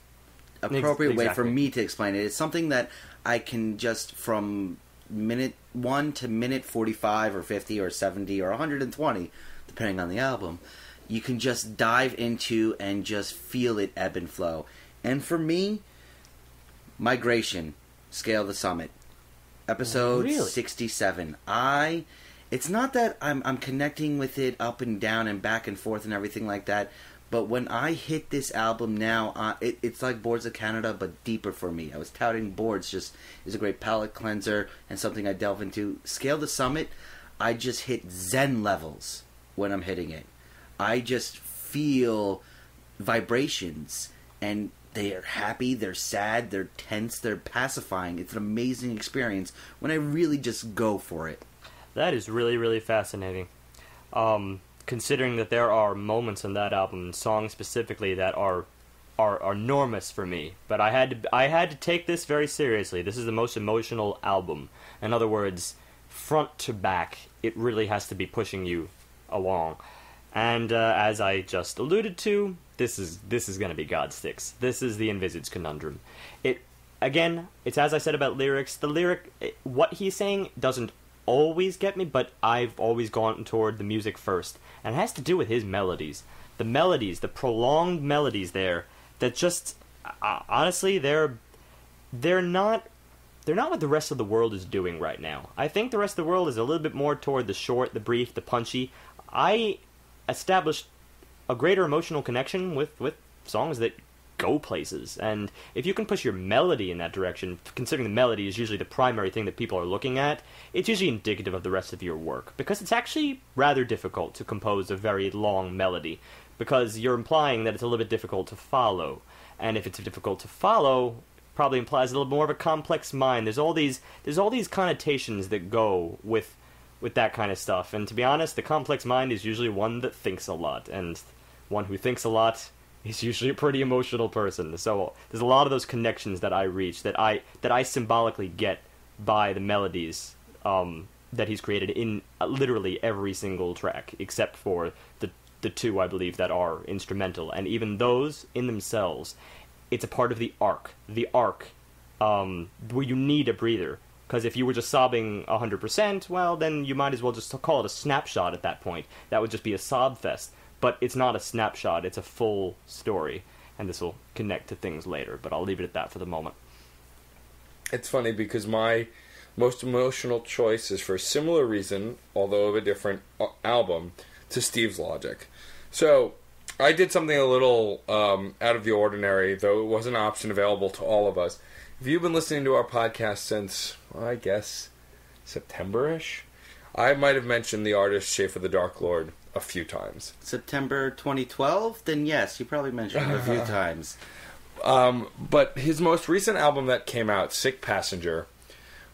appropriate way for me to explain it. It's something that I can just, from minute 1 to minute 45 or 50 or 70 or 120, depending on the album, you can just dive into and just feel it ebb and flow. And for me, Migration, Scale the Summit, episode 67. It's not that I'm connecting with it up and down and back and forth and everything like that, but when I hit this album now, it's like Boards of Canada, but deeper for me. I was touting Boards just is a great palate cleanser and something I delve into. Scale the Summit, I just hit Zen levels when I'm hitting it. I just feel vibrations, and they are happy, they're sad, they're tense, they're pacifying. It's an amazing experience when I really just go for it. That is really, really fascinating. Considering that there are moments in that album, songs specifically, that are enormous for me. But I had to take this very seriously. This is the most emotional album. In other words, front to back, it really has to be pushing you along. And as I just alluded to, this is going to be Godsticks. This is the Envisaged Conundrum. It's as I said about lyrics. What he's saying doesn't always get me, but I've always gone toward the music first, and it has to do with his melodies. The prolonged melodies there, that just honestly, they're not they're not what the rest of the world is doing right now. I think the rest of the world is a little bit more toward the short, the brief, the punchy. I established a greater emotional connection with songs that go places, and if you can push your melody in that direction, considering the melody is usually the primary thing that people are looking at, it's usually indicative of the rest of your work, because it's actually rather difficult to compose a very long melody, because you're implying that it's a little bit difficult to follow, and if it's difficult to follow, probably implies a little more of a complex mind. There's all these connotations that go with that kind of stuff, and to be honest, the complex mind is usually one that thinks a lot, and one who thinks a lot he's usually a pretty emotional person. So there's a lot of those connections that I reach, that I symbolically get by the melodies that he's created in literally every single track, except for the two, I believe, that are instrumental. And even those, in themselves, it's a part of the arc. The arc, where you need a breather. Because if you were just sobbing 100%, well, then you might as well just call it a snapshot at that point. That would just be a sob fest. But it's not a snapshot, it's a full story. And this will connect to things later, but I'll leave it at that for the moment. It's funny because my most emotional choice is for a similar reason, although of a different album, to Steve's Logic. So, I did something a little out of the ordinary, though it was an option available to all of us. If you've been listening to our podcast since, well, I guess, September-ish, I might have mentioned the artist Schaefer the Dark Lord a few times. September 2012? Then yes, you probably mentioned it a few times. But his most recent album that came out, Sick Passenger,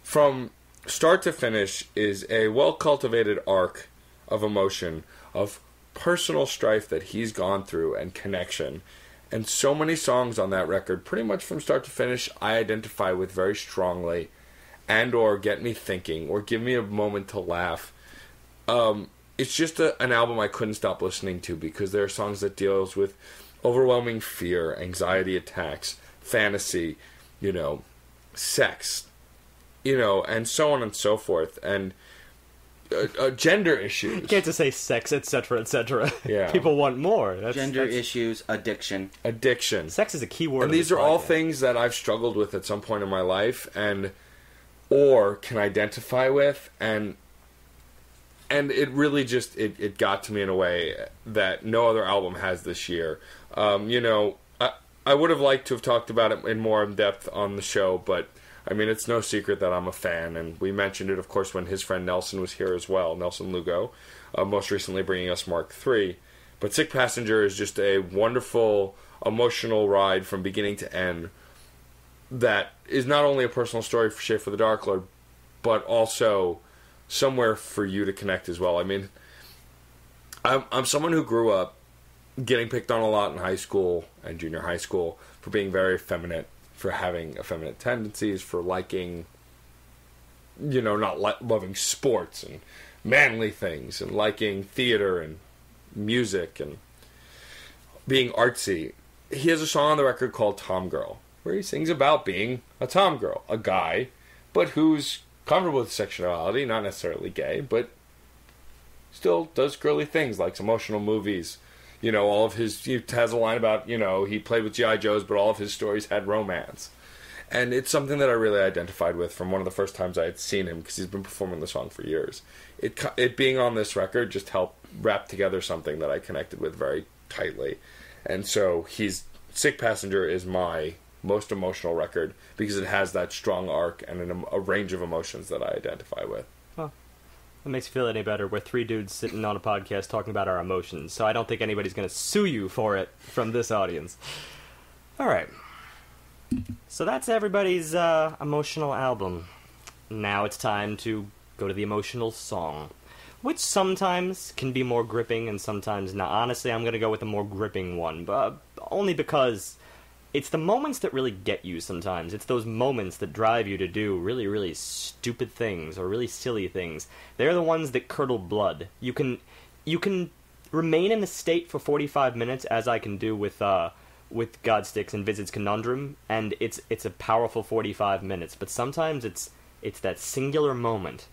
from start to finish is a well-cultivated arc of emotion, of personal strife that he's gone through and connection. And so many songs on that record, pretty much from start to finish, I identify with very strongly and or get me thinking or give me a moment to laugh. It's just an album I couldn't stop listening to because there are songs that deals with overwhelming fear, anxiety attacks, fantasy, sex, and so on and so forth, and gender issues. You can't just say sex, etc., etc. Yeah. People want more. Gender issues, addiction. Sex is a key word. And these are all things that I've struggled with at some point in my life, or can identify with, and it really just, it got to me in a way that no other album has this year. I would have liked to have talked about it in more depth on the show, but, I mean, it's no secret that I'm a fan, and we mentioned it, of course, when his friend Nelson was here as well, Nelson Lugo, most recently bringing us Mark III. But Sick Passenger is just a wonderful, emotional ride from beginning to end that is not only a personal story for Schaefer the Dark Lord, but also somewhere for you to connect as well. I mean, I'm someone who grew up getting picked on a lot in high school and junior high school for being very effeminate, for having effeminate tendencies, for liking, not loving sports and manly things, and liking theater and music and being artsy. He has a song on the record called Tom Girl, where he sings about being a tom girl, a guy, but who's comfortable with sexuality, not necessarily gay, but still does girly things, likes emotional movies. All of he has a line about, he played with G.I. Joes, but all of his stories had romance. And it's something that I really identified with from one of the first times I had seen him, because he's been performing the song for years. It being on this record just helped wrap together something that I connected with very tightly. And so Sick Passenger is my most emotional record because it has that strong arc and a range of emotions that I identify with. Well, that makes you feel any better. We're three dudes sitting on a podcast talking about our emotions, so I don't think anybody's going to sue you for it from this audience. All right. So that's everybody's emotional album. Now it's time to go to the emotional song, which sometimes can be more gripping and sometimes not. Honestly, I'm going to go with a more gripping one, but only because it's the moments that really get you sometimes. It's those moments that drive you to do really, really stupid things or really silly things. They're the ones that curdle blood. You can remain in the state for 45 minutes, as I can do with Godsticks and Visit's Conundrum, and it's a powerful 45 minutes. But sometimes it's that singular moment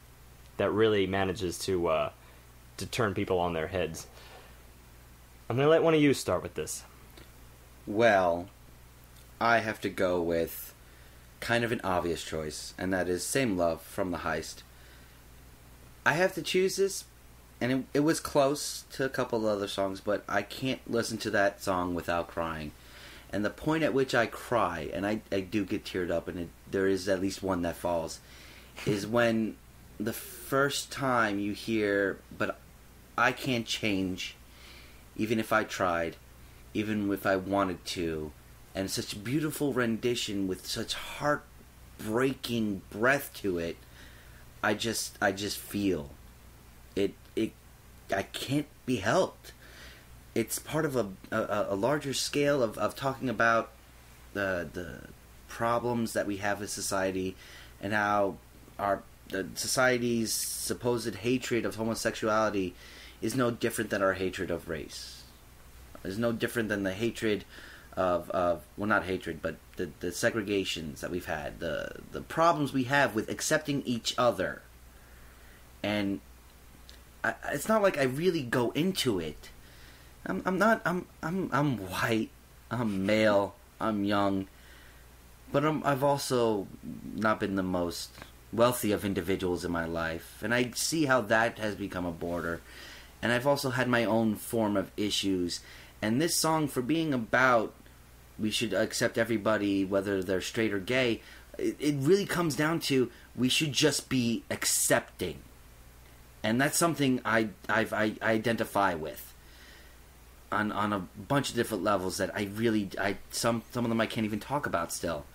that really manages to turn people on their heads. I'm going to let one of you start with this. Well, I have to go with kind of an obvious choice, and that is Same Love from The Heist. I have to choose this, and it was close to a couple of other songs, but I can't listen to that song without crying. And the point at which I cry, and I do get teared up, and there is at least one that falls, is when the first time you hear, but I can't change, even if I tried, even if I wanted to, and such a beautiful rendition with such heartbreaking breath to it, I just feel it. I can't be helped. It's part of a larger scale of talking about the problems that we have as society, and how the society's supposed hatred of homosexuality is no different than our hatred of race. It's no different than the hatred of well, not hatred, but the segregations that we've had, the problems we have with accepting each other. And it's not like I really go into it. I'm white, I'm male, I'm young, but I've also not been the most wealthy of individuals in my life, and I see how that has become a border. And I've also had my own form of issues. And this song, for being about we should accept everybody, whether they're straight or gay, it really comes down to we should just be accepting. And that's something I identify with on a bunch of different levels that some of them I can't even talk about still.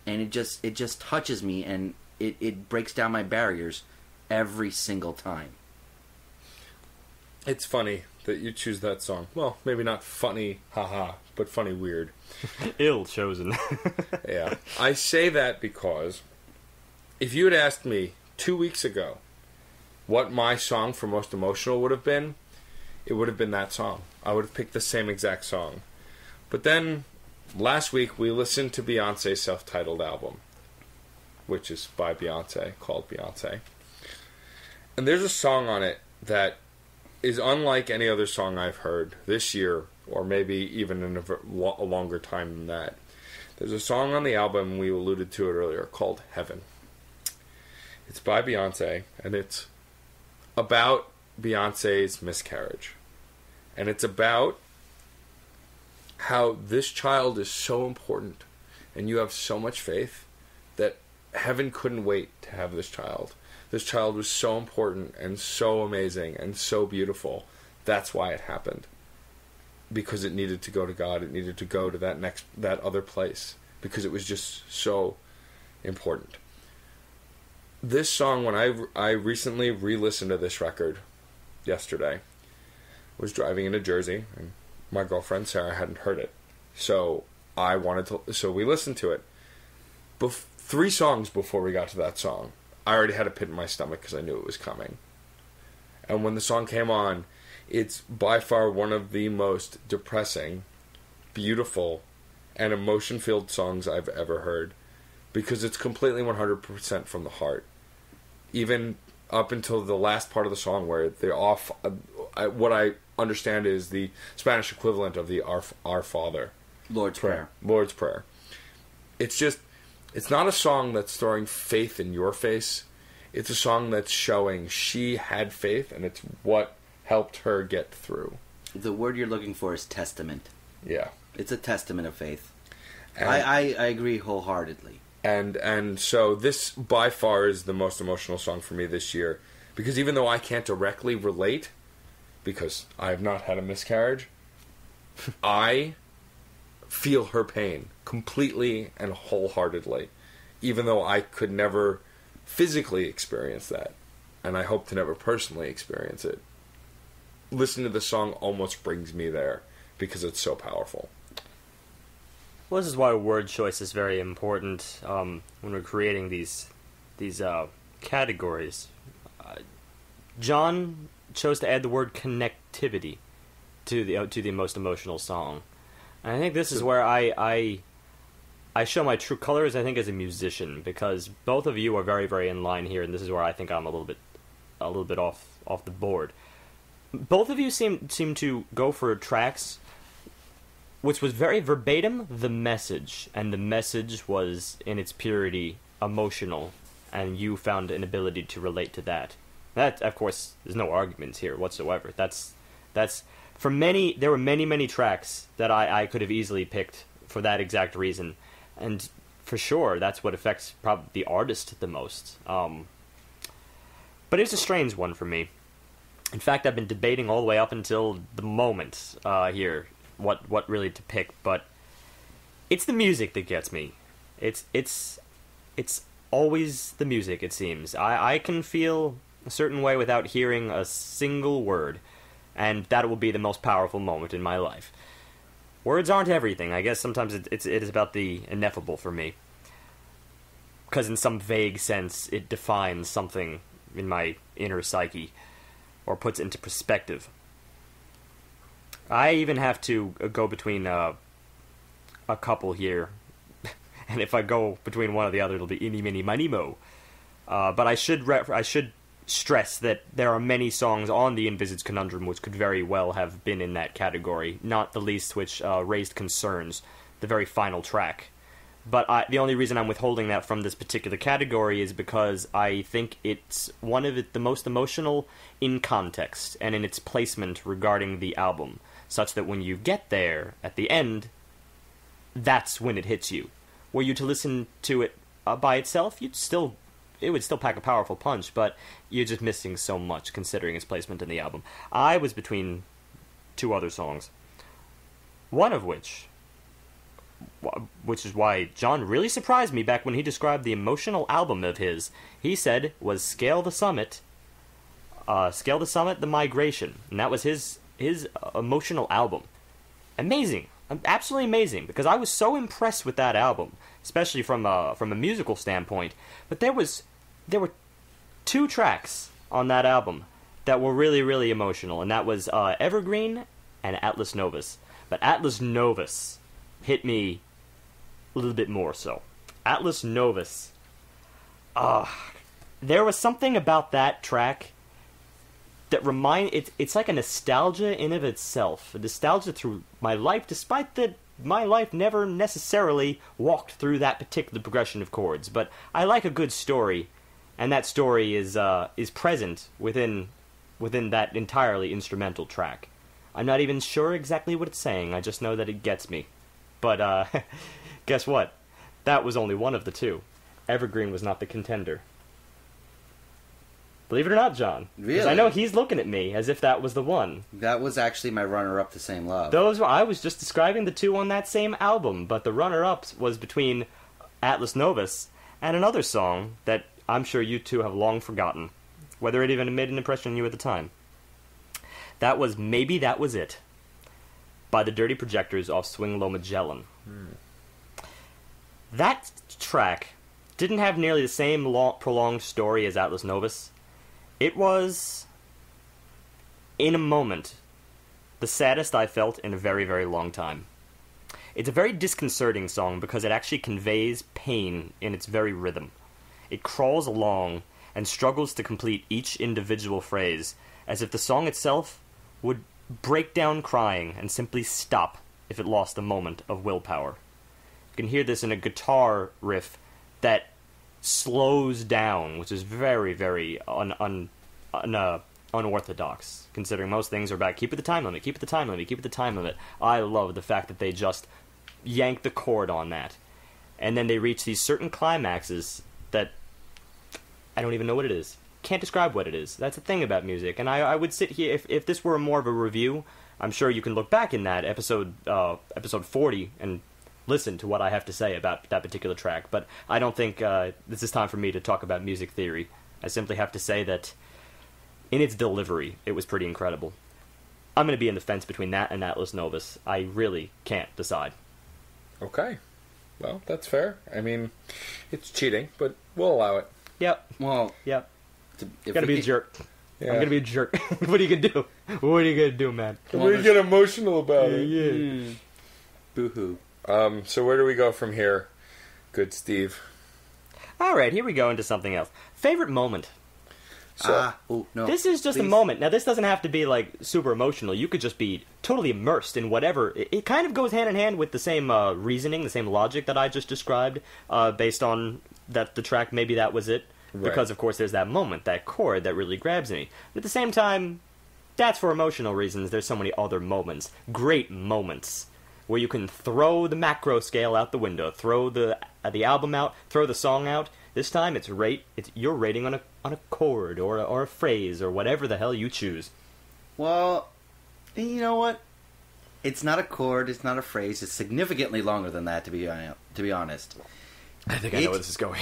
And it just touches me, and it breaks down my barriers every single time. It's funny that you choose that song. Well, maybe not funny, haha, but funny weird. Ill chosen. Yeah. I say that because if you had asked me 2 weeks ago what my song for most emotional would have been, it would have been that song. I would have picked the same exact song. But then, last week, we listened to Beyonce's self-titled album, which is by Beyonce, called Beyonce. And there's a song on it that is unlike any other song I've heard this year, or maybe even in a longer time than that. There's a song on the album, we alluded to it earlier, called Heaven. It's by Beyonce, and it's about Beyonce's miscarriage. And it's about how this child is so important, and you have so much faith, that heaven couldn't wait to have this child. This child was so important and so amazing and so beautiful. That's why it happened. Because it needed to go to God. It needed to go to that other place. Because it was just so important. This song, when I recently re-listened to this record yesterday, was driving into Jersey, and my girlfriend Sarah hadn't heard it. So we listened to it. 3 songs before we got to that song, I already had a pit in my stomach because I knew it was coming. And when the song came on, it's by far one of the most depressing, beautiful, and emotion-filled songs I've ever heard, because it's completely 100% from the heart. Even up until the last part of the song where they're off, what I understand is the Spanish equivalent of the Our Father. Lord's Prayer. Lord's Prayer. It's not a song that's throwing faith in your face. It's a song that's showing she had faith, and it's what helped her get through. The word you're looking for is testament. Yeah. It's a testament of faith. I agree wholeheartedly. And so this, by far, is the most emotional song for me this year. Because even though I can't directly relate, because I have not had a miscarriage, I feel her pain completely and wholeheartedly, even though I could never physically experience that, and I hope to never personally experience it. Listening to the song almost brings me there because it's so powerful. Well, this is why word choice is very important when we're creating these categories. John chose to add the word connectivity to the most emotional song. And I think this is where I show my true colors, I think, as a musician, because both of you are very, very in line here, and this is where I think I'm a little bit off the board. Both of you seem to go for tracks which was very verbatim, the message. And the message was, in its purity, emotional. And you found an ability to relate to that. That, of course, there's no arguments here whatsoever. That's for many, there were many tracks that I could have easily picked for that exact reason. And for sure, that's what affects probably the artist the most. But it's a strange one for me. In fact, I've been debating all the way up until the moment here what really to pick, but it's the music that gets me. It's always the music, it seems. I can feel a certain way without hearing a single word, and that will be the most powerful moment in my life. Words aren't everything. I guess sometimes it is about the ineffable for me, because in some vague sense it defines something in my inner psyche, or puts it into perspective. I even have to go between a couple here, and if I go between one or the other, it'll be eeny, miny, miny, mo. But I should stress that there are many songs on the Envisaged Conundrum which could very well have been in that category, not the least which raised concerns, the very final track. But the only reason I'm withholding that from this particular category is because I think it's one of the most emotional in context and in its placement regarding the album, such that when you get there at the end, that's when it hits you. Were you to listen to it by itself, it would still pack a powerful punch, but you're just missing so much considering its placement in the album. I was between two other songs, one of which is why John really surprised me back when he described the emotional album of his. He said was Scale the Summit, The Migration, and that was his emotional album. Amazing, absolutely amazing, because I was so impressed with that album, especially from a musical standpoint. But there were two tracks on that album that were really, really emotional, and that was Evergreen and Atlas Novus. But Atlas Novus hit me a little bit more so. Atlas Novus. There was something about that track that it's like a nostalgia in of itself. A nostalgia through my life, despite that my life never necessarily walked through that particular progression of chords. But I like a good story, and that story is present within that entirely instrumental track. I'm not even sure exactly what it's saying, I just know that it gets me. But, guess what? That was only one of the two. Evergreen was not the contender. Believe it or not, John. Really? Because I know he's looking at me as if that was the one. That was actually my runner-up to Same Love. I was just describing the two on that same album, but the runner-up was between Atlas Novus and another song that I'm sure you two have long forgotten, whether it even made an impression on you at the time. That was Maybe That Was It, by the Dirty Projectors off Swing Low Magellan. That track didn't have nearly the same prolonged story as Atlas Novus. It was, in a moment, the saddest I felt in a very, very long time. It's a very disconcerting song because it actually conveys pain in its very rhythm. It crawls along and struggles to complete each individual phrase, as if the song itself would break down crying and simply stop if it lost a moment of willpower. You can hear this in a guitar riff that slows down, which is very, very unorthodox, considering most things are about keep it the time limit, keep it the time limit, keep it the time limit. I love the fact that they just yank the cord on that. And then they reach these certain climaxes that I don't even know what it is. Can't describe what it is. That's the thing about music. And I would sit here, if this were more of a review, I'm sure you can look back in that episode 40 and listen to what I have to say about that particular track. But I don't think this is time for me to talk about music theory. I simply have to say that in its delivery, it was pretty incredible. I'm going to be in the fence between that and Atlas Novus. I really can't decide. Okay. Well, that's fair. I mean, it's cheating, but we'll allow it. Yep. Well, yep. Gotta be a jerk. Yeah. I'm gonna be a jerk. What are you gonna do? What are you gonna do, man? We get emotional about it. Yeah. Boo-hoo. So where do we go from here? Good Steve. Alright, here we go into something else. Favorite moment? So, no. This is just a moment. Now, this doesn't have to be, like, super emotional. You could just be totally immersed in whatever. It kind of goes hand in hand with the same reasoning, the same logic that I just described, based on that the track, maybe that was it. Right. Because, of course, there's that moment, that chord that really grabs me. But at the same time, that's for emotional reasons. There's so many other moments, great moments, where you can throw the macro scale out the window, throw the album out, throw the song out. This time, you're rating on a chord or a phrase or whatever the hell you choose. Well, you know what? It's not a chord. It's not a phrase. It's significantly longer than that. To be honest, I think I know where this is going.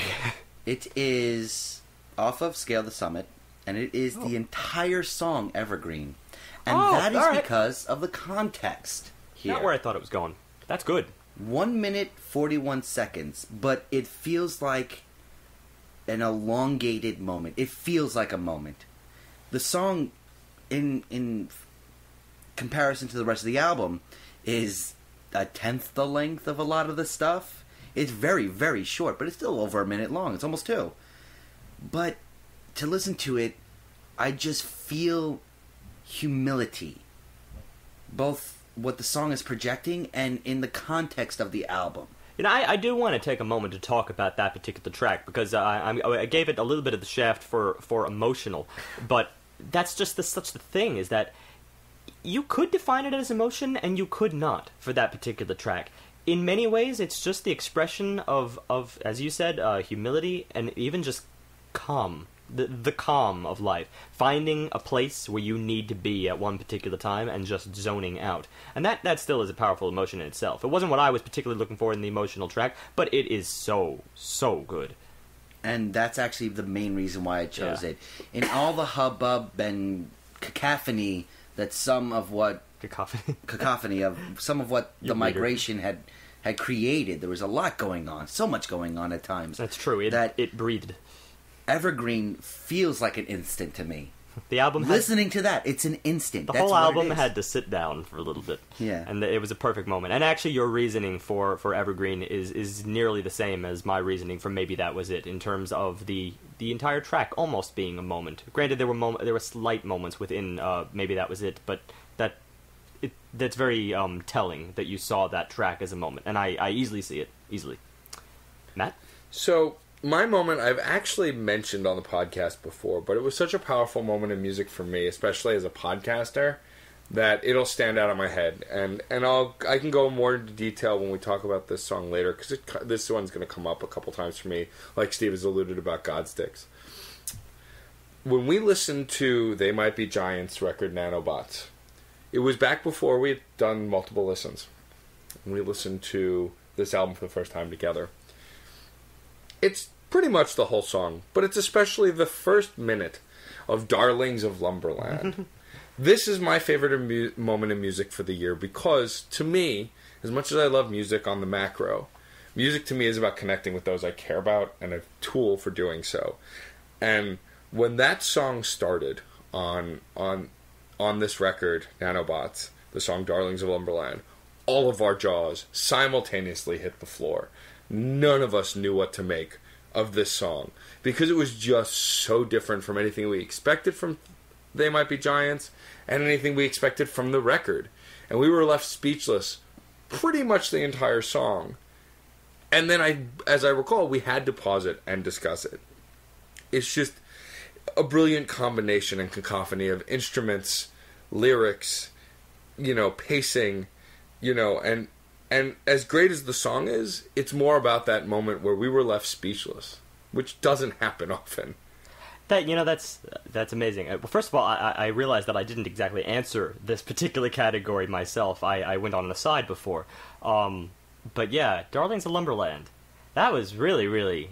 It is off of Scale the Summit, and it is the entire song Evergreen, and that is because of the context here. Not where I thought it was going. That's good. 1 minute 41 seconds, but it feels like an elongated moment. It feels like a moment. The song, in comparison to the rest of the album, is a tenth the length of a lot of the stuff. It's very, very short, but it's still over a minute long. It's almost 2. But to listen to it, I just feel humility. Both what the song is projecting and in the context of the album. You know, I do want to take a moment to talk about that particular track, because I gave it a little bit of the shaft for emotional, but that's just such the thing, is that you could define it as emotion, and you could not for that particular track. In many ways, it's just the expression of as you said, humility, and even just calm. The calm of life. Finding a place where you need to be at one particular time and just zoning out. And that still is a powerful emotion in itself. It wasn't what I was particularly looking for in the emotional track, but it is so, so good. And that's actually the main reason why I chose it. In all the hubbub and cacophony that some of what... Cacophony of some of what the migration had created, there was a lot going on. So much going on at times. That's true. It breathed. Evergreen feels like an instant to me. The album listening to that, it's an instant. The whole album had to sit down for a little bit. Yeah. And it was a perfect moment. And actually your reasoning for Evergreen is nearly the same as my reasoning for Maybe That Was It, in terms of the entire track almost being a moment. Granted, there were slight moments within Maybe That Was It, but that's very telling that you saw that track as a moment. And I easily see it. Easily. Matt? So... my moment I've actually mentioned on the podcast before, but it was such a powerful moment in music for me, especially as a podcaster, that it'll stand out in my head. And I can go more into detail when we talk about this song later, because this one's going to come up a couple times for me, like Steve has alluded about Godsticks. When we listened to They Might Be Giants record Nanobots, it was back before we had done multiple listens. When we listened to this album for the first time together. It's pretty much the whole song, but it's especially the first minute of Darlings of Lumberland. This is my favorite moment in music for the year, because, to me, as much as I love music on the macro, music to me is about connecting with those I care about, and a tool for doing so. And when that song started on this record, Nanobots, the song Darlings of Lumberland, all of our jaws simultaneously hit the floor. None of us knew what to make of this song, because it was just so different from anything we expected from They Might Be Giants and anything we expected from the record. And we were left speechless pretty much the entire song. And then, as I recall, we had to pause it and discuss it. It's just a brilliant combination and cacophony of instruments, lyrics, pacing, and as great as the song is, it's more about that moment where we were left speechless, which doesn't happen often. That's amazing. Well, first of all, I realized that I didn't exactly answer this particular category myself. I went on an aside before. But yeah, Darlings of Lumberland. That was really, really...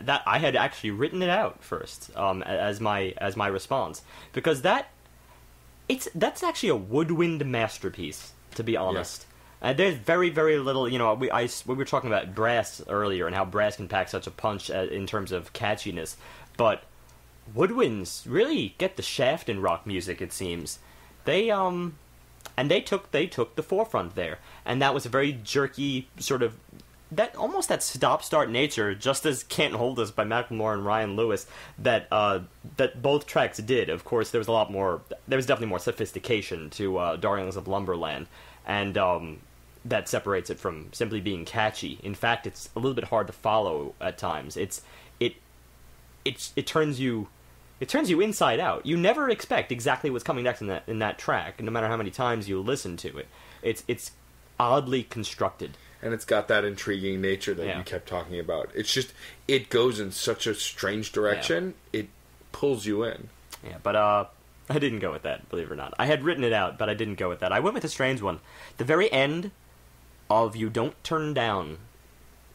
that I had actually written it out first as my response. Because that's actually a woodwind masterpiece, to be honest. Yeah. There's very, very little, we were talking about brass earlier and how brass can pack such a punch in terms of catchiness, but woodwinds really get the shaft in rock music, it seems. They took the forefront there, and that was a very jerky sort of that stop-start nature, just as Can't Hold Us by Macklemore and Ryan Lewis, that both tracks did. Of course, there was definitely more sophistication to Darlings of Lumberland, and that separates it from simply being catchy. In fact, it's a little bit hard to follow at times. It turns you inside out. You never expect exactly what's coming next in that track, no matter how many times you listen to it. It's oddly constructed. And it's got that intriguing nature that you kept talking about. It's just, it goes in such a strange direction, it pulls you in. Yeah, but I didn't go with that, believe it or not. I had written it out, but I didn't go with that. I went with a strange one. The very end of You Don't Turn Down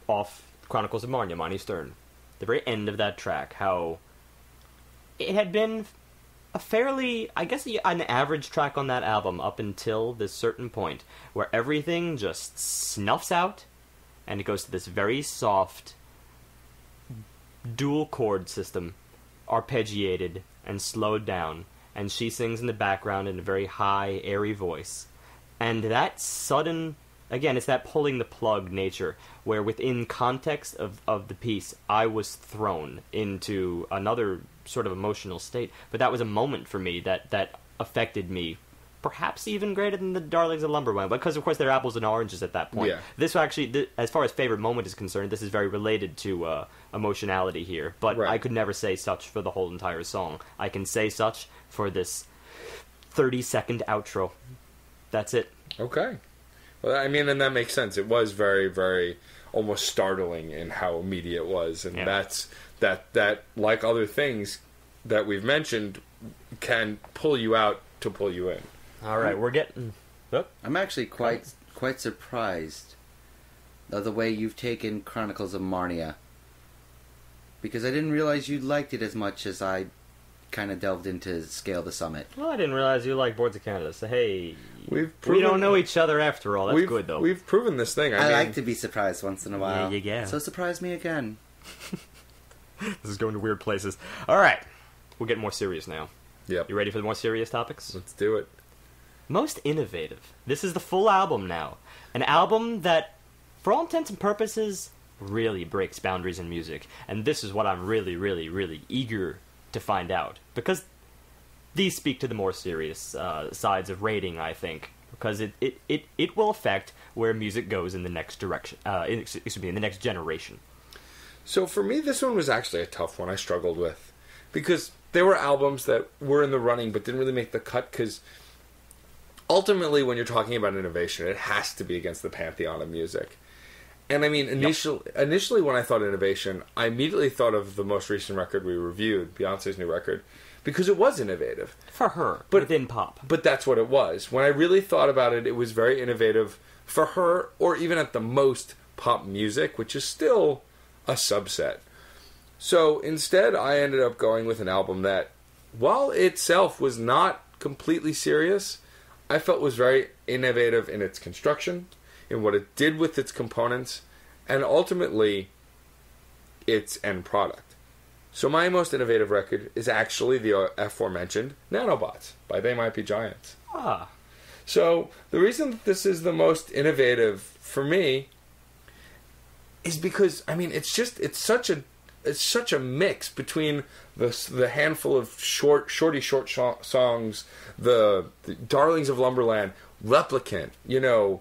off Chronicles of Marnia, Monty Stern. The very end of that track, how it had been a fairly, I guess, an average track on that album up until this certain point where everything just snuffs out and it goes to this very soft dual chord system, arpeggiated and slowed down, and she sings in the background in a very high, airy voice. And that sudden, again, it's that pulling the plug nature, where within context of the piece, I was thrown into another sort of emotional state. But that was a moment for me that affected me, perhaps even greater than the Darlings of Lumberland, because of course they're apples and oranges at that point. Yeah. This actually, as far as favorite moment is concerned, this is very related to emotionality here. But I could never say such for the whole entire song. I can say such for this 30-second outro. That's it. Okay. Well, I mean, and that makes sense. It was very, very almost startling in how immediate it was, and that's that like other things that we've mentioned can pull you out to pull you in. All right, we're getting. Oh. I'm actually quite surprised of the way you've taken Chronicles of Marnia, because I didn't realize you liked it as much as I kind of delved into Scale the Summit. Well, I didn't realize you liked Boards of Canada, so hey, we don't know each other after all. That's good, though. We've proven this thing. I like to be surprised once in a while. Yeah, you go. So surprise me again. This is going to weird places. All right, we'll get more serious now. Yep. You ready for the more serious topics? Let's do it. Most innovative. This is the full album now. An album that, for all intents and purposes, really breaks boundaries in music. And this is what I'm really, really, really eager to find out. Because these speak to the more serious sides of rating, I think. Because it will affect where music goes in the next direction. In the next generation. So for me, this one was actually a tough one I struggled with. Because there were albums that were in the running but didn't really make the cut, because ultimately when you're talking about innovation, it has to be against the pantheon of music. And I mean, initially when I thought innovation, I immediately thought of the most recent record we reviewed, Beyonce's new record, because it was innovative. For her, but within pop. But that's what it was. When I really thought about it, it was very innovative for her, or even at the most, pop music, which is still a subset. So instead, I ended up going with an album that, while itself was not completely serious, I felt was very innovative in its construction, in what it did with its components, and ultimately, its end product. So my most innovative record is actually the aforementioned Nanobots by They Might Be Giants. Ah. So the reason that this is the most innovative for me is because, I mean, it's such a mix between the handful of short songs, the Darlings of Lumberland, Replicant, the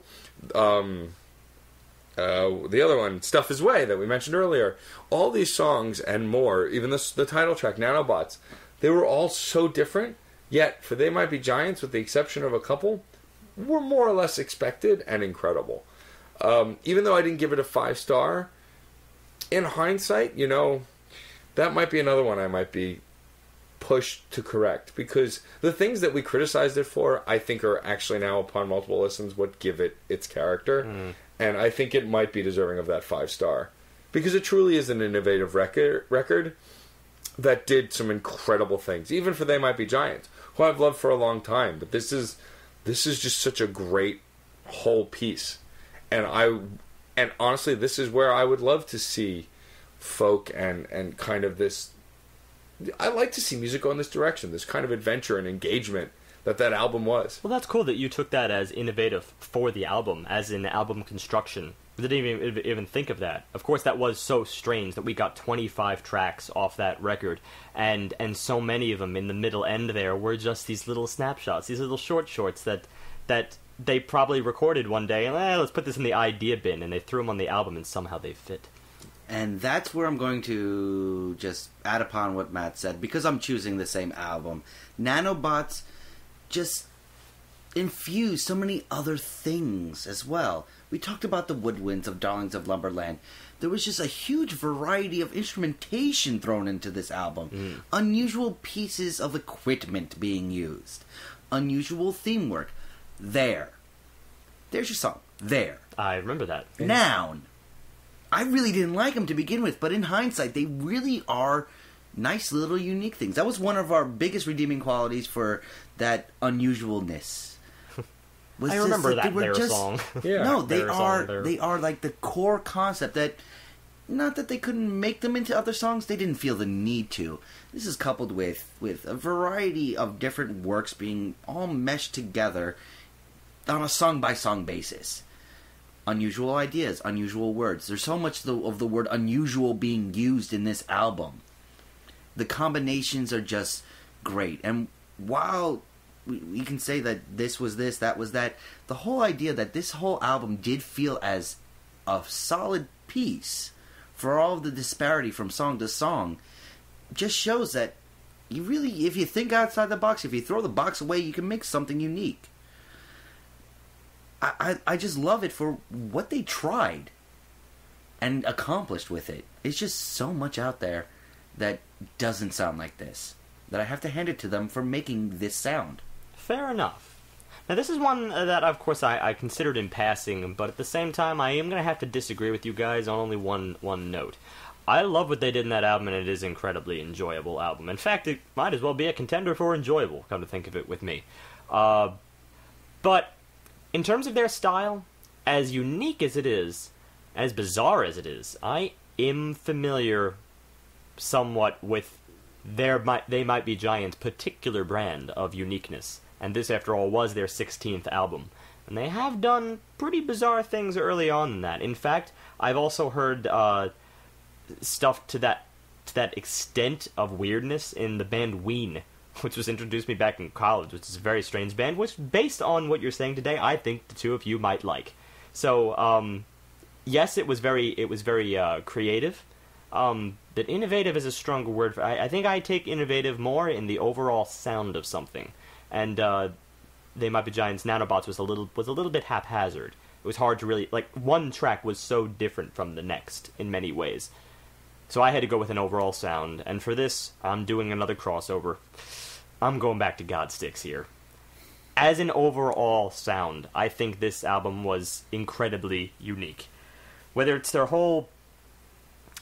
other one, Stuff Is Way, that we mentioned earlier. All these songs and more, even the title track, Nanobots, they were all so different, yet for They Might Be Giants, with the exception of a couple, were more or less expected and incredible. Even though I didn't give it a 5-star, in hindsight, that might be another one I might be pushed to correct, because the things that we criticized it for, I think, are actually now, upon multiple listens, what give it its character. And I think it might be deserving of that 5-star, because it truly is an innovative record that did some incredible things, even for They Might Be Giants, who I've loved for a long time. But this is just such a great whole piece, and honestly, this is where I would love to see folk and kind of this. I like to see music go in this direction, this kind of adventure and engagement that album was. Well, that's cool that you took that as innovative for the album, as in album construction. I didn't even think of that. Of course, that was so strange that we got 25 tracks off that record, and so many of them in the middle end there were just these little snapshots, these little shorts that they probably recorded one day, and let's put this in the idea bin, and they threw them on the album, and somehow they fit. And that's where I'm going to just add upon what Matt said, because I'm choosing the same album. Nanobots just infuse so many other things as well. We talked about the woodwinds of Darlings of Lumberland. There was just a huge variety of instrumentation thrown into this album. Unusual pieces of equipment being used. Unusual theme work. There's your song. There. I remember that. Noun. I really didn't like them to begin with, but in hindsight, they really are nice little unique things. That was one of our biggest redeeming qualities for that unusualness. I remember that their song. Yeah, no, they are like the core concept that, not that they couldn't make them into other songs, they didn't feel the need to. This is coupled with a variety of different works being all meshed together on a song-by-song basis. Unusual ideas, unusual words. There's so much of the word unusual being used in this album. The combinations are just great. And while we can say that this was this, that was that, the whole idea that this whole album did feel as a solid piece for all of the disparity from song to song just shows that you really, if you think outside the box, if you throw the box away, you can make something unique. I just love it for what they tried and accomplished with it. It's just so much out there that doesn't sound like this, that I have to hand it to them for making this sound. Fair enough. Now, this is one that, of course, I considered in passing, but at the same time, I am going to have to disagree with you guys on only one note. I love what they did in that album, and it is an incredibly enjoyable album. In fact, it might as well be a contender for enjoyable, come to think of it with me. But in terms of their style, as unique as it is, as bizarre as it is, I am familiar somewhat with They Might Be Giants' particular brand of uniqueness. And this, after all, was their 16th album. And they have done pretty bizarre things early on in that. In fact, I've also heard stuff to that extent of weirdness in the band Ween, which was introduced me back in college, which is a very strange band, which, based on what you're saying today, I think the two of you might like. So, yes, it was very creative. But innovative is a stronger word. I think I take innovative more in the overall sound of something. And They Might Be Giants' Nanobots was a little bit haphazard. It was hard to really, one track was so different from the next in many ways. So I had to go with an overall sound, and for this, I'm doing another crossover. I'm going back to Godsticks here. As an overall sound, I think this album was incredibly unique. Whether it's their whole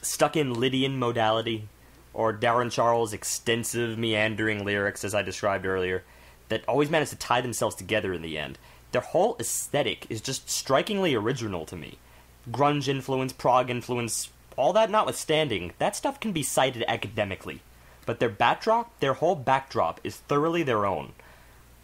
stuck-in Lydian modality, or Darren Charles' extensive meandering lyrics, as I described earlier, that always managed to tie themselves together in the end. Their whole aesthetic is just strikingly original to me. Grunge influence, prog influence, all that notwithstanding, that stuff can be cited academically. But their whole backdrop is thoroughly their own.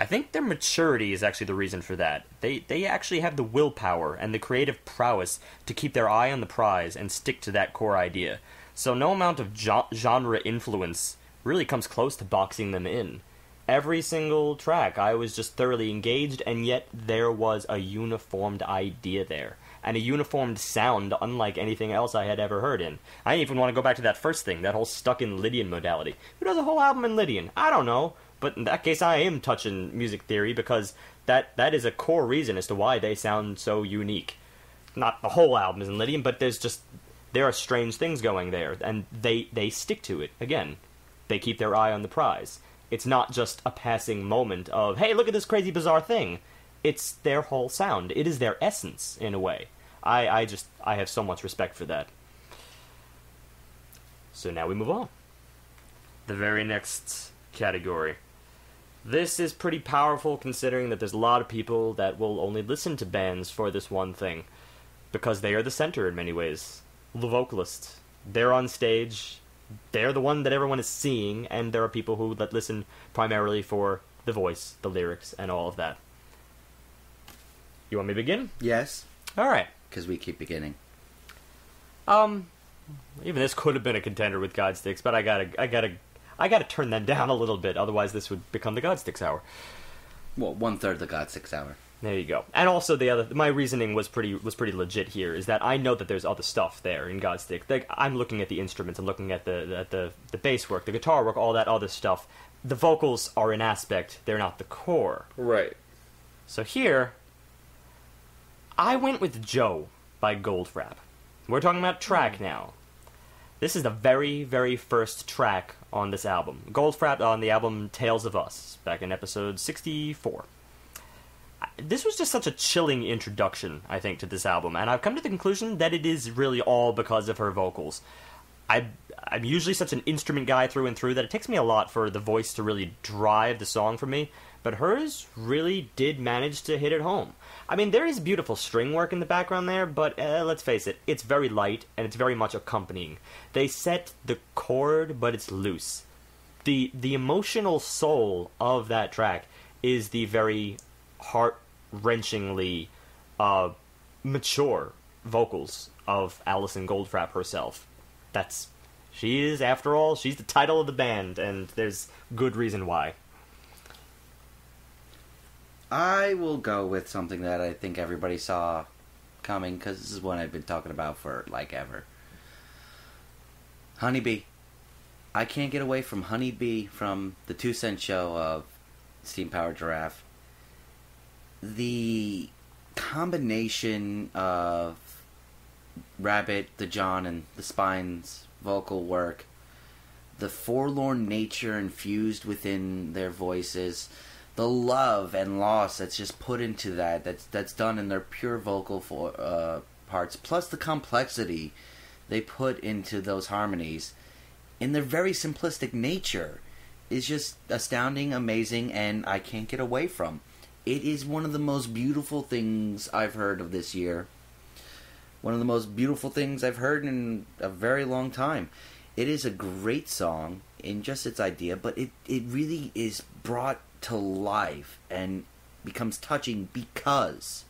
I think their maturity is actually the reason for that. They actually have the willpower and the creative prowess to keep their eye on the prize and stick to that core idea. So no amount of genre influence really comes close to boxing them in. Every single track, I was just thoroughly engaged, and yet there was a uniformed idea there. And a uniformed sound unlike anything else I had ever heard in. I even want to go back to that first thing, that whole stuck-in Lydian modality. Who does a whole album in Lydian? I don't know. But in that case, I am touching music theory, because that is a core reason as to why they sound so unique. Not the whole album is in Lydian, but there are strange things going there, and they stick to it. Again, they keep their eye on the prize. It's not just a passing moment of, hey, look at this crazy, bizarre thing. It's their whole sound. It is their essence, in a way. I have so much respect for that. So now we move on. The very next category. This is pretty powerful, considering that there's a lot of people that will only listen to bands for this one thing, because they are the center in many ways. The vocalists. They're on stage. They're the one that everyone is seeing, and there are people who listen primarily for the voice, the lyrics, and all of that. You want me to begin? Yes. All right. Because we keep beginning. Even this could have been a contender with Godsticks, but I gotta turn them down a little bit. Otherwise, this would become the Godsticks hour. Well, 1/3 the God 6 hour. There you go. And also my reasoning was pretty legit here. Is that I know that there's other stuff there in Godstick. Like, I'm looking at the instruments. I'm looking at the bass work, the guitar work, all that other stuff. The vocals are an aspect. They're not the core. Right. So here, I went with Joe by Goldfrapp. We're talking about track now. This is the very, very first track on this album. Goldfrapp on the album Tales of Us, back in episode 64. This was just such a chilling introduction, I think, to this album, and I've come to the conclusion that it is really all because of her vocals. I'm usually such an instrument guy through and through that it takes me a lot for the voice to really drive the song for me, but hers really did manage to hit it home. I mean, there is beautiful string work in the background there, but let's face it, it's very light, and it's very much accompanying. They set the chord, but it's loose. The emotional soul of that track is the very heart-wrenchingly mature vocals of Alison Goldfrapp herself. She is, after all, she's the title of the band, and there's good reason why. I will go with something that I think everybody saw coming, because this is one I've been talking about for, like, ever. Honeybee. I can't get away from Honeybee from the 2 Cent Show of Steam Powered Giraffe. The combination of Rabbit, the John, and the Spine's vocal work, the forlorn nature infused within their voices, the love and loss that's just put into that's done in their pure vocal parts, plus the complexity they put into those harmonies in their very simplistic nature is just astounding, amazing, and I can't get away from. It is one of the most beautiful things I've heard of this year. One of the most beautiful things I've heard in a very long time. It is a great song in just its idea, but it really is brought to life and becomes touching because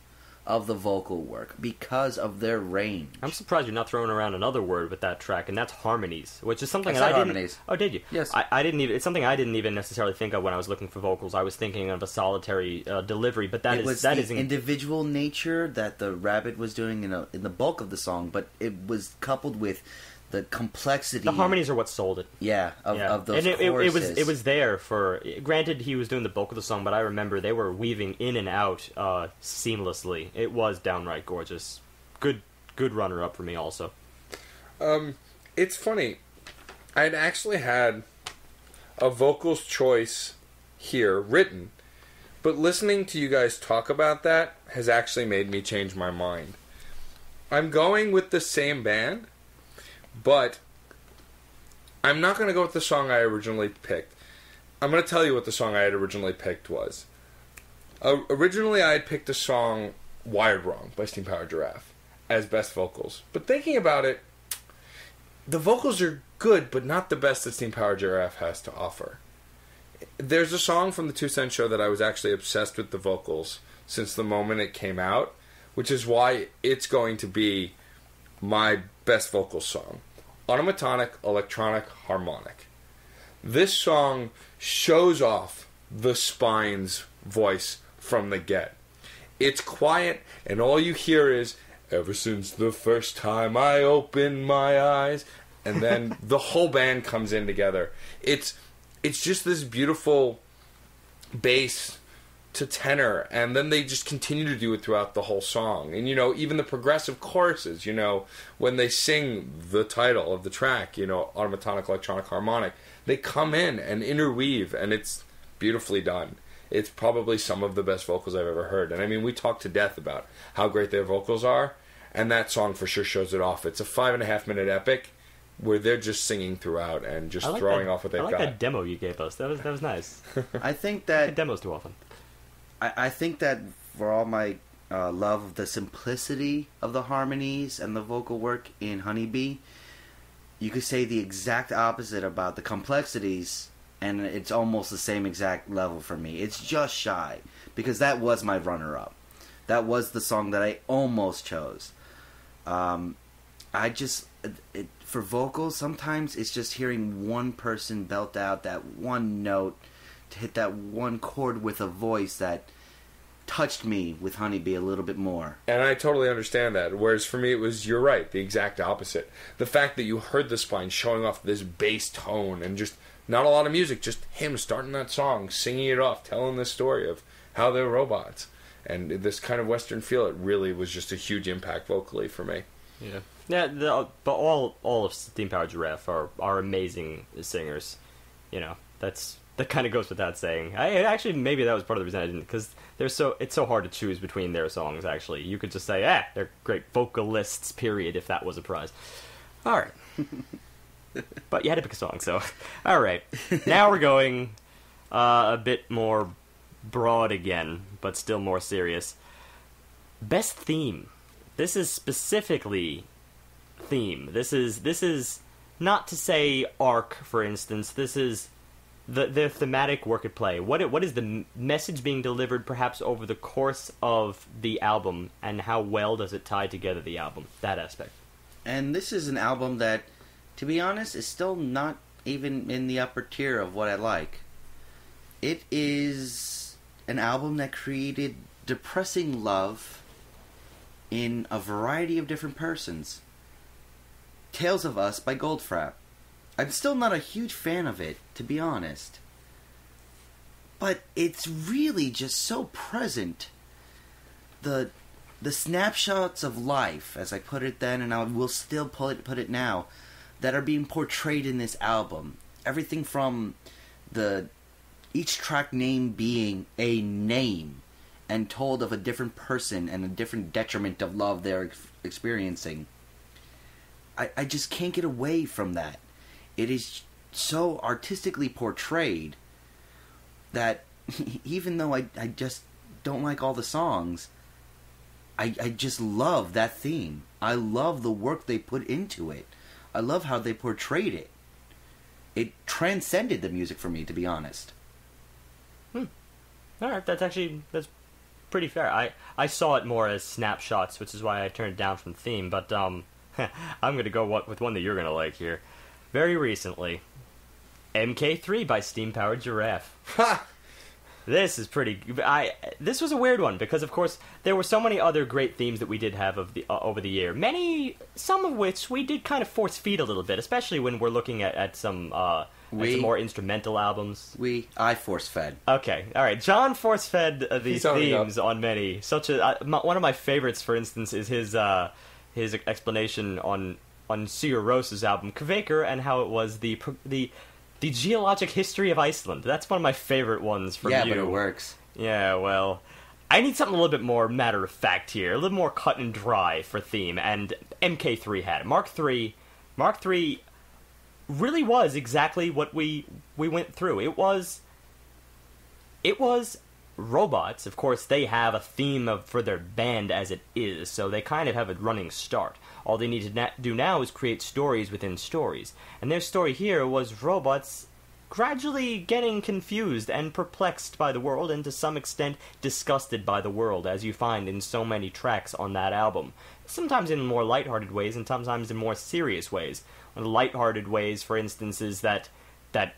of the vocal work, because of their range. I'm surprised you're not throwing around another word with that track, and that's harmonies, which is something I that said I didn't... harmonies. Oh, did you? Yes. I didn't even... It's something I didn't even necessarily think of when I was looking for vocals. I was thinking of a solitary delivery, but that is individual nature that the Rabbit was doing in the bulk of the song, but it was coupled with the complexity. The harmonies are what sold it. Yeah, of those and choruses. it was there for... Granted, he was doing the bulk of the song, but I remember they were weaving in and out seamlessly. It was downright gorgeous. Good runner-up for me also. It's funny. I'd actually had a vocals choice here written, but listening to you guys talk about that has actually made me change my mind. I'm going with the same band, but I'm not going to go with the song I originally picked. I'm going to tell you what the song I had originally picked was. Originally, I had picked a song, Wired Wrong, by Steam Powered Giraffe, as best vocals. But thinking about it, the vocals are good, but not the best that Steam Powered Giraffe has to offer. There's a song from the 2 Cent Show that I was actually obsessed with the vocals since the moment it came out, which is why it's going to be my best vocal song. Automatonic, electronic, harmonic. This song shows off the Spine's voice from the get. It's quiet, and all you hear is, ever since the first time I opened my eyes, and then the whole band comes in together. It's just this beautiful bass to tenor, and then they just continue to do it throughout the whole song. And, even the progressive choruses, when they sing the title of the track, automatonic, electronic, harmonic, they come in and interweave, and it's beautifully done. It's probably some of the best vocals I've ever heard. And, I mean, we talk to death about how great their vocals are, and that song for sure shows it off. It's a 5.5-minute epic where they're just singing throughout and just throwing off what they've got. I like that demo you gave us. That was nice. I think that... demos too often. I think that for all my love of the simplicity of the harmonies and the vocal work in Honeybee, you could say the exact opposite about the complexities and it's almost the same exact level for me. It's just shy, because that was my runner-up. That was the song that I almost chose. For vocals, sometimes it's just hearing one person belt out that one note to hit that one chord with a voice that touched me with Honeybee a little bit more. And I totally understand that. Whereas for me, it was, you're right, the exact opposite. The fact that you heard the spine showing off this bass tone and just not a lot of music, just him starting that song, singing it off, telling the story of how they're robots. And this kind of Western feel, it really was just a huge impact vocally for me. Yeah. Yeah, but all of Steam Powered Giraffe are amazing singers. You know, that kind of goes without saying. Actually, maybe that was part of the reason I didn't, because it's so hard to choose between their songs. Actually, you could just say, they're great vocalists. Period. If that was a prize. All right. But you had to pick a song, so all right. Now we're going a bit more broad again, but still more serious. Best theme. This is specifically theme. This is not to say arc, for instance. This is the thematic work at play. What is the message being delivered, perhaps over the course of the album, and how well does it tie together the album? That aspect. And this is an album that, to be honest, is still not even in the upper tier of what I like. It is an album that created depressing love in a variety of different persons. Tales of Us by Goldfrapp. I'm still not a huge fan of it, to be honest. But it's really just so present. The snapshots of life, as I put it then, and I will still put it now, that are being portrayed in this album. Everything from each track name being a name and told of a different person and a different detriment of love they're experiencing. I just can't get away from that. It is so artistically portrayed that even though I just don't like all the songs, I just love that theme. I love the work they put into it. I love how they portrayed it. It transcended the music for me, to be honest. Alright, that's pretty fair. I saw it more as snapshots, which is why I turned it down from theme, but I'm going to go with one that you're going to like here. Very recently, MK3 by Steam Powered Giraffe. Ha! This is pretty... This was a weird one, because, of course, there were so many other great themes that we did have over the year. Some of which we did kind of force-feed a little bit, especially when we're looking at some more instrumental albums. I force-fed. Okay, alright. John force-fed these themes on many. One of my favorites, for instance, is his explanation on Sigur Rós's album Kveikir, and how it was the geologic history of Iceland. That's one of my favorite ones from you. Yeah, but it works. Yeah, well, I need something a little bit more matter-of-fact here, a little more cut and dry for theme, and MK3 had it. Mark III really was exactly what we went through. It was robots. Of course, they have a theme for their band as it is, so they kind of have a running start. All they need to do now is create stories within stories. And their story here was robots gradually getting confused and perplexed by the world, and to some extent disgusted by the world, as you find in so many tracks on that album. Sometimes in more lighthearted ways, and sometimes in more serious ways. One of the lighthearted ways, for instance, is that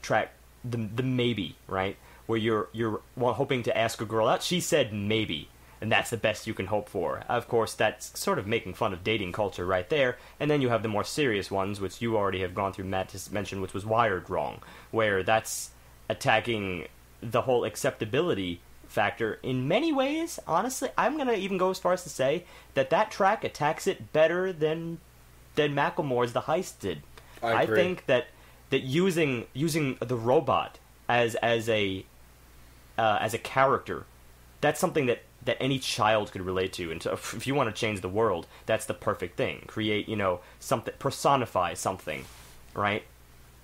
track, the Maybe, right? Where you're hoping to ask a girl out. She said maybe. And that's the best you can hope for. Of course, that's sort of making fun of dating culture right there. And then you have the more serious ones, which you already have gone through, Matt, to mention, which was Wired Wrong, where that's attacking the whole acceptability factor in many ways. Honestly, I'm going to even go as far as to say that track attacks it better than Macklemore's The Heist did. I agree. I think that using the robot as a character, that's something that any child could relate to. And if you want to change the world, that's the perfect thing. Create, something, personify something, right?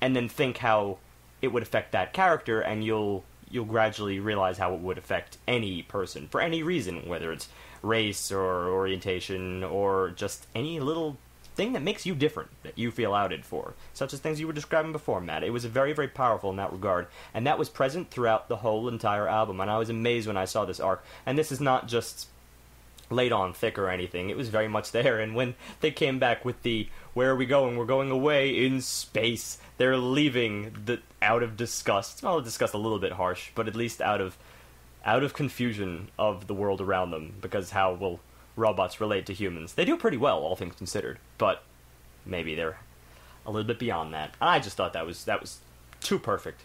And then think how it would affect that character, and you'll gradually realize how it would affect any person for any reason, whether it's race or orientation or just any little thing that makes you different, that you feel outed for. Such as things you were describing before, Matt. It was very, very powerful in that regard. And that was present throughout the whole entire album. And I was amazed when I saw this arc. And this is not just laid on thick or anything. It was very much there. And when they came back with the, where are we going? We're going away in space. They're leaving out of disgust. Well, disgust a little bit harsh, but at least out of confusion of the world around them. Because how will robots relate to humans? They do pretty well, all things considered, but maybe they're a little bit beyond that. I just thought that was too perfect.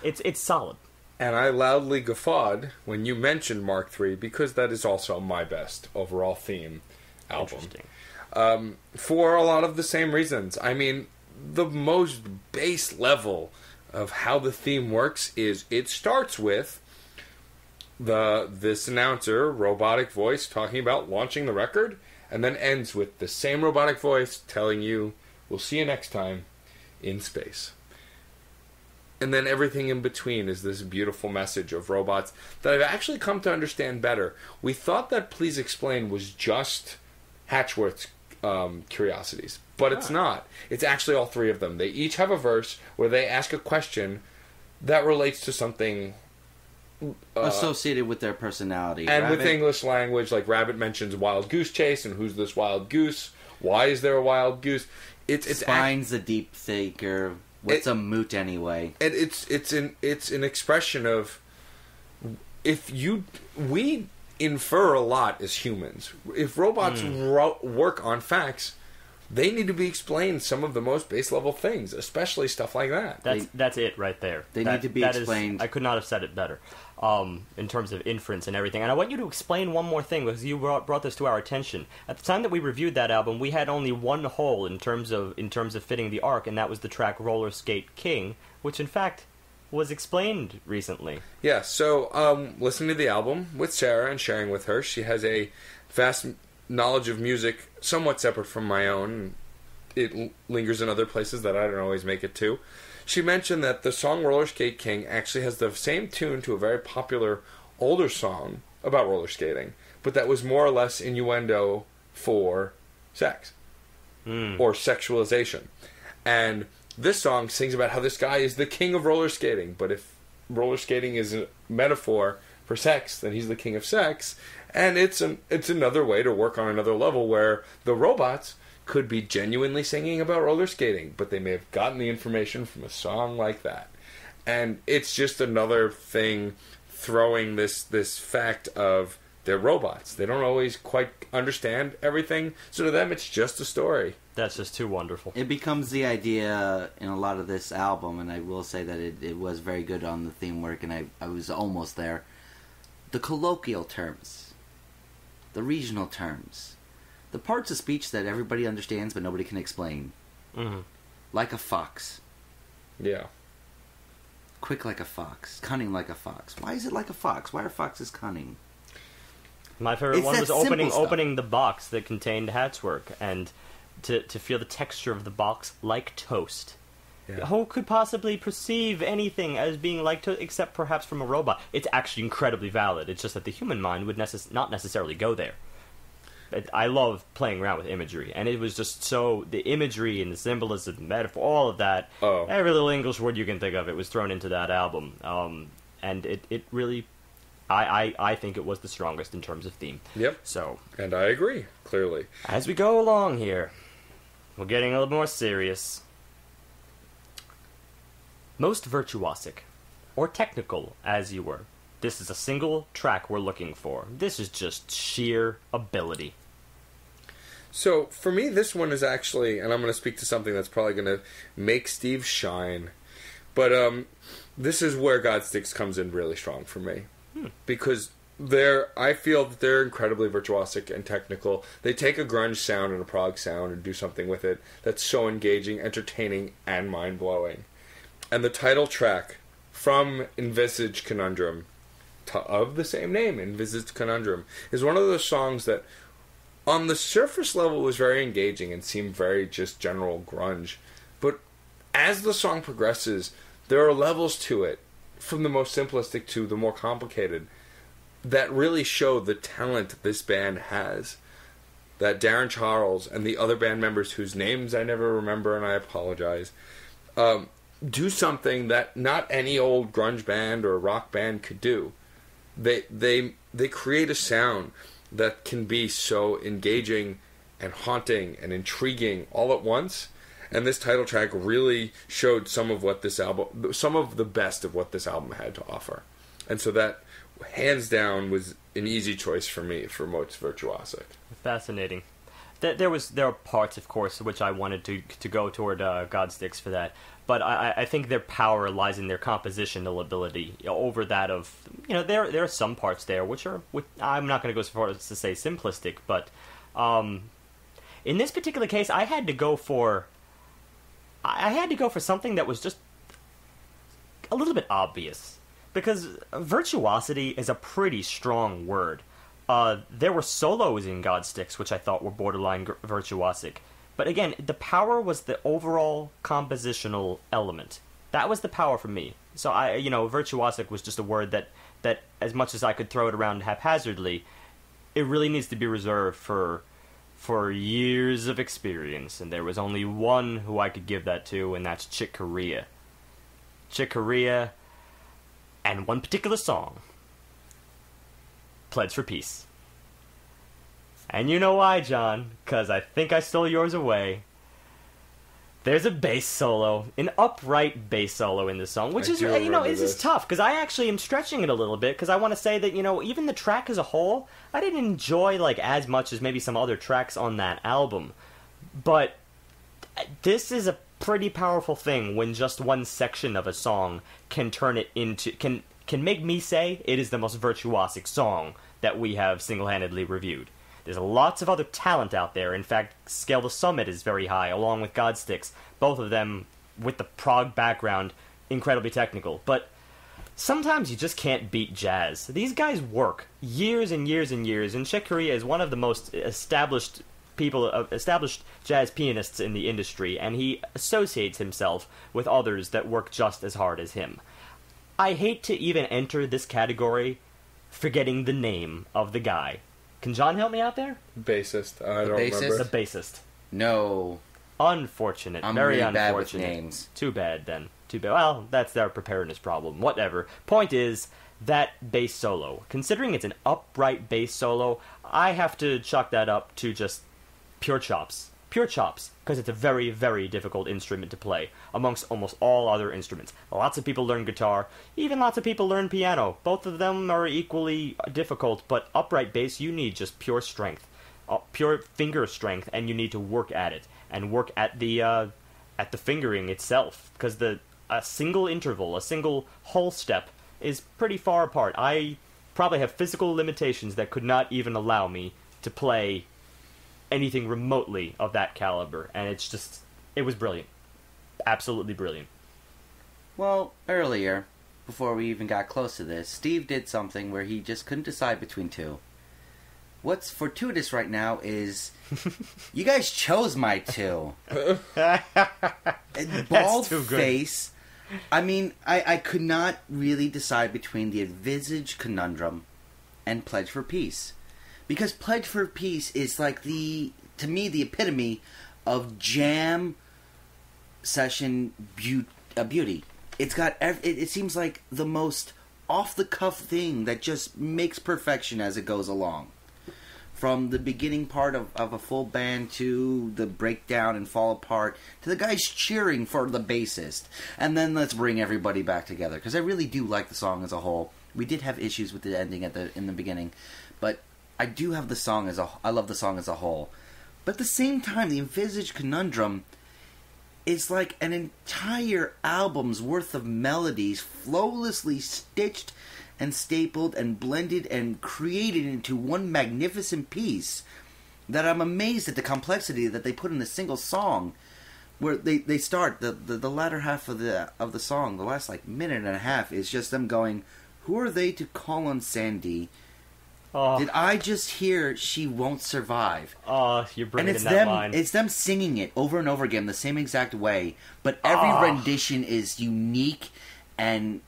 It's solid. And I loudly guffawed when you mentioned Mark III, because that is also my best overall theme album. Interesting. For a lot of the same reasons. I mean, the most base level of how the theme works is it starts with this announcer, robotic voice, talking about launching the record, and then ends with the same robotic voice telling you, we'll see you next time in space. And then everything in between is this beautiful message of robots that I've actually come to understand better. We thought that Please Explain was just Hatchworth's curiosities, but it's not. It's actually all three of them. They each have a verse where they ask a question that relates to something associated with their personality. And Rabbit. with English language, like Rabbit mentions Wild Goose Chase, and who's this wild goose? Why is there a wild goose? Spine's a deep thinker. What's a moot anyway? And it's an expression of, we infer a lot as humans. If robots work on facts, they need to be explained some of the most base level things, especially stuff like that. That's it right there. They need to be explained. I could not have said it better. In terms of inference and everything. And I want you to explain one more thing, because you brought this to our attention. At the time that we reviewed that album, we had only one hole in terms of fitting the arc, and that was the track Roller Skate King, which in fact was explained recently. Yeah, so listening to the album with Sarah and sharing with her, she has a vast knowledge of music somewhat separate from my own. It lingers in other places that I don't always make it to. She mentioned that the song Roller Skate King actually has the same tune to a very popular older song about roller skating, but that was more or less innuendo for sex or sexualization. And this song sings about how this guy is the king of roller skating, but if roller skating is a metaphor for sex, then he's the king of sex. And it's another way to work on another level where the robots could be genuinely singing about roller skating, but they may have gotten the information from a song like that. And it's just another thing throwing this fact of they're robots. They don't always quite understand everything, so to them it's just a story. That's just too wonderful. It becomes the idea in a lot of this album, and I will say that it was very good on the theme work, and I was almost there. The colloquial terms. The regional terms. The parts of speech that everybody understands but nobody can explain. Mm-hmm. Like a fox. Yeah. Quick like a fox. Cunning like a fox. Why is it like a fox? Why are foxes cunning? My favorite one was opening the box that contained Hatchwork, and to feel the texture of the box like toast. Yeah. Who could possibly perceive anything as being like toast, except perhaps from a robot? It's actually incredibly valid. It's just that the human mind would not necessarily go there. I love playing around with imagery, and it was just so, the imagery and the symbolism, the metaphor, all of that, every little English word you can think of, it was thrown into that album, and it really, I think it was the strongest in terms of theme. Yep. So, and I agree, clearly. As we go along here, we're getting a little more serious. Most virtuosic, or technical, as you were. This is a single track we're looking for. This is just sheer ability. So, for me, this one is actually, and I'm going to speak to something that's probably going to make Steve shine, but this is where Godsticks comes in really strong for me. Because I feel that they're incredibly virtuosic and technical. They take a grunge sound and a prog sound and do something with it that's so engaging, entertaining, and mind-blowing. And the title track from Envisage Conundrum, of the same name, Envisage Conundrum, is one of those songs that on the surface level was very engaging and seemed very just general grunge. But as the song progresses, there are levels to it, from the most simplistic to the more complicated, that really show the talent this band has. that Darren Charles and the other band members whose names I never remember, and I apologize, do something that not any old grunge band or rock band could do. They create a sound that can be so engaging and haunting and intriguing all at once. And this title track really showed some of the best of what this album had to offer. And so that, hands down, was an easy choice for me for most virtuosic. Fascinating. There are parts, of course, which I wanted to go toward Godsticks for that. But I think their power lies in their compositional ability over that of, there are some parts there which I'm not going to go so far as to say simplistic, but in this particular case, I had to go for something that was just a little bit obvious. Because virtuosity is a pretty strong word. There were solos in Godsticks which I thought were borderline virtuosic. But again, the power was the overall compositional element. That was the power for me. So virtuosic was just a word that as much as I could throw it around haphazardly, it really needs to be reserved for years of experience. And there was only one who I could give that to, and that's Chick Corea. Chick Corea, and one particular song, Pledge for Peace. And you know why, John? Because I think I stole yours away. There's a bass solo, an upright bass solo in this song, which is, this is tough, because I actually am stretching it a little bit, because I want to say that, even the track as a whole, I didn't enjoy, as much as maybe some other tracks on that album. But this is a pretty powerful thing when just one section of a song can turn it into, can make me say it is the most virtuosic song that we have single-handedly reviewed. There's lots of other talent out there. In fact, Scale the Summit is very high, along with Godsticks. Both of them, with the prog background, incredibly technical. But sometimes you just can't beat jazz. These guys work years and years and years, and Chick Corea is one of the most established jazz pianists in the industry, and he associates himself with others that work just as hard as him. I hate to even enter this category forgetting the name of the guy. Can John help me out there? Bassist. I don't remember. The bassist. No. Unfortunate. I'm very really unfortunate. bad with names. Too bad, then. Too bad. Well, that's their preparedness problem. Whatever. Point is, that bass solo, considering it's an upright bass solo, I have to chalk that up to just pure chops. Pure chops. Because it's a very, very difficult instrument to play, amongst almost all other instruments. Lots of people learn guitar, even lots of people learn piano. Both of them are equally difficult, but upright bass, you need just pure strength. Pure finger strength, and you need to work at it. And work at the fingering itself. Because a single interval, a single whole step, is pretty far apart. I probably have physical limitations that could not even allow me to play anything remotely of that caliber, and it was brilliant. Absolutely brilliant. Well, earlier, before we even got close to this, Steve did something where he just couldn't decide between two. What's fortuitous right now is you guys chose my two. Bald face. I mean, I could not really decide between the Envisage Conundrum and Pledge for Peace. Because Pledge for Peace is to me, the epitome of jam session beauty. It's got, it seems like the most off-the-cuff thing that just makes perfection as it goes along. From the beginning part of a full band to the breakdown and fall apart to the guys cheering for the bassist. And then let's bring everybody back together. Because I really do like the song as a whole. We did have issues with the ending in the beginning. But I do have I love the song as a whole. But at the same time, the Envisage Conundrum is like an entire album's worth of melodies flawlessly stitched and stapled and blended and created into one magnificent piece that I'm amazed at the complexity that they put in a single song. Where they start, the latter half of the song, the last minute and a half, is just them going, who are they to call on Sandy? Oh. Did I just hear she won't survive? Oh, you're bringing in that line. It's them singing it over and over again the same exact way, but every rendition is unique and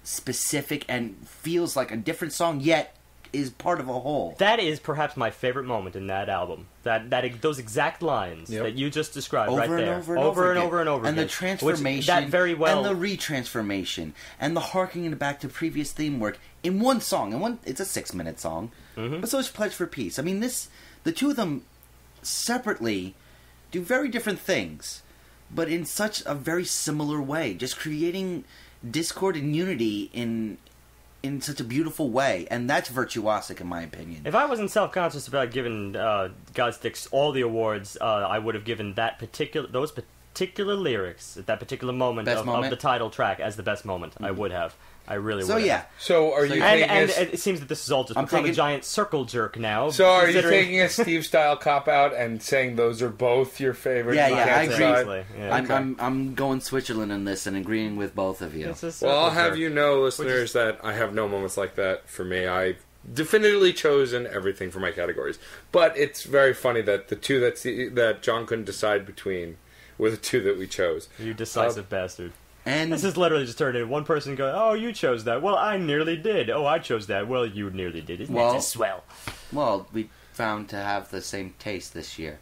specific and feels like a different song, yet is part of a whole. That is perhaps my favorite moment in that album. Those exact lines that you just described right there. Over and over and over again. And the transformation. That very well. And the retransformation. And the harkening back to previous theme work in one song. It's a 6-minute song. Mm-hmm. But so is Pledge for Peace. I mean, the two of them separately do very different things, but in such a very similar way. Just creating discord and unity in such a beautiful way, and that's virtuosic in my opinion. If I wasn't self-conscious about giving Godsticks all the awards, I would have given those particular lyrics at that particular moment of the title track as the best moment. Mm-hmm. I would have. I really would. So yeah. So are you taking and it seems that this is all just become a giant circle jerk now. So are you taking a Steve-style cop-out and saying those are both your favorite? Yeah, I agree. Exactly. Yeah. I'm going Switzerland in this and agreeing with both of you. Well, I'll have you know, listeners, that I have no moments like that for me. I've definitively chosen everything for my categories. But it's very funny that the two that John couldn't decide between were the two that we chose. You decisive bastard. And this is literally just turned into one person going, "Oh, you chose that. Well, I nearly did. Oh, I chose that. Well, you nearly did. Isn't that just swell?" Well, we found to have the same taste this year.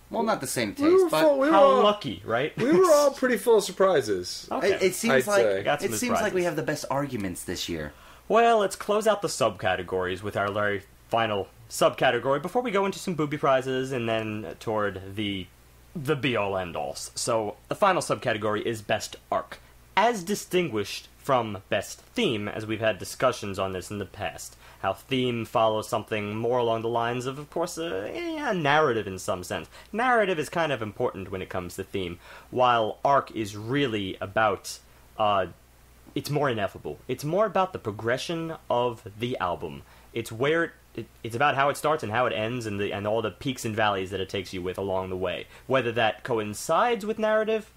Well, not the same taste, but how lucky, right? We were all pretty full of surprises. Okay. It seems like we have the best arguments this year. Well, let's close out the subcategories with our very final subcategory before we go into some booby prizes and then toward the be-all end-alls. So, the final subcategory is Best Arc. As distinguished from Best Theme, as we've had discussions on this in the past. How theme follows something more along the lines of course, a narrative in some sense. Narrative is kind of important when it comes to theme, while arc is really about, it's more ineffable. It's more about the progression of the album. It's where it's about how it starts and how it ends and all the peaks and valleys that it takes you with along the way. Whether that coincides with narrative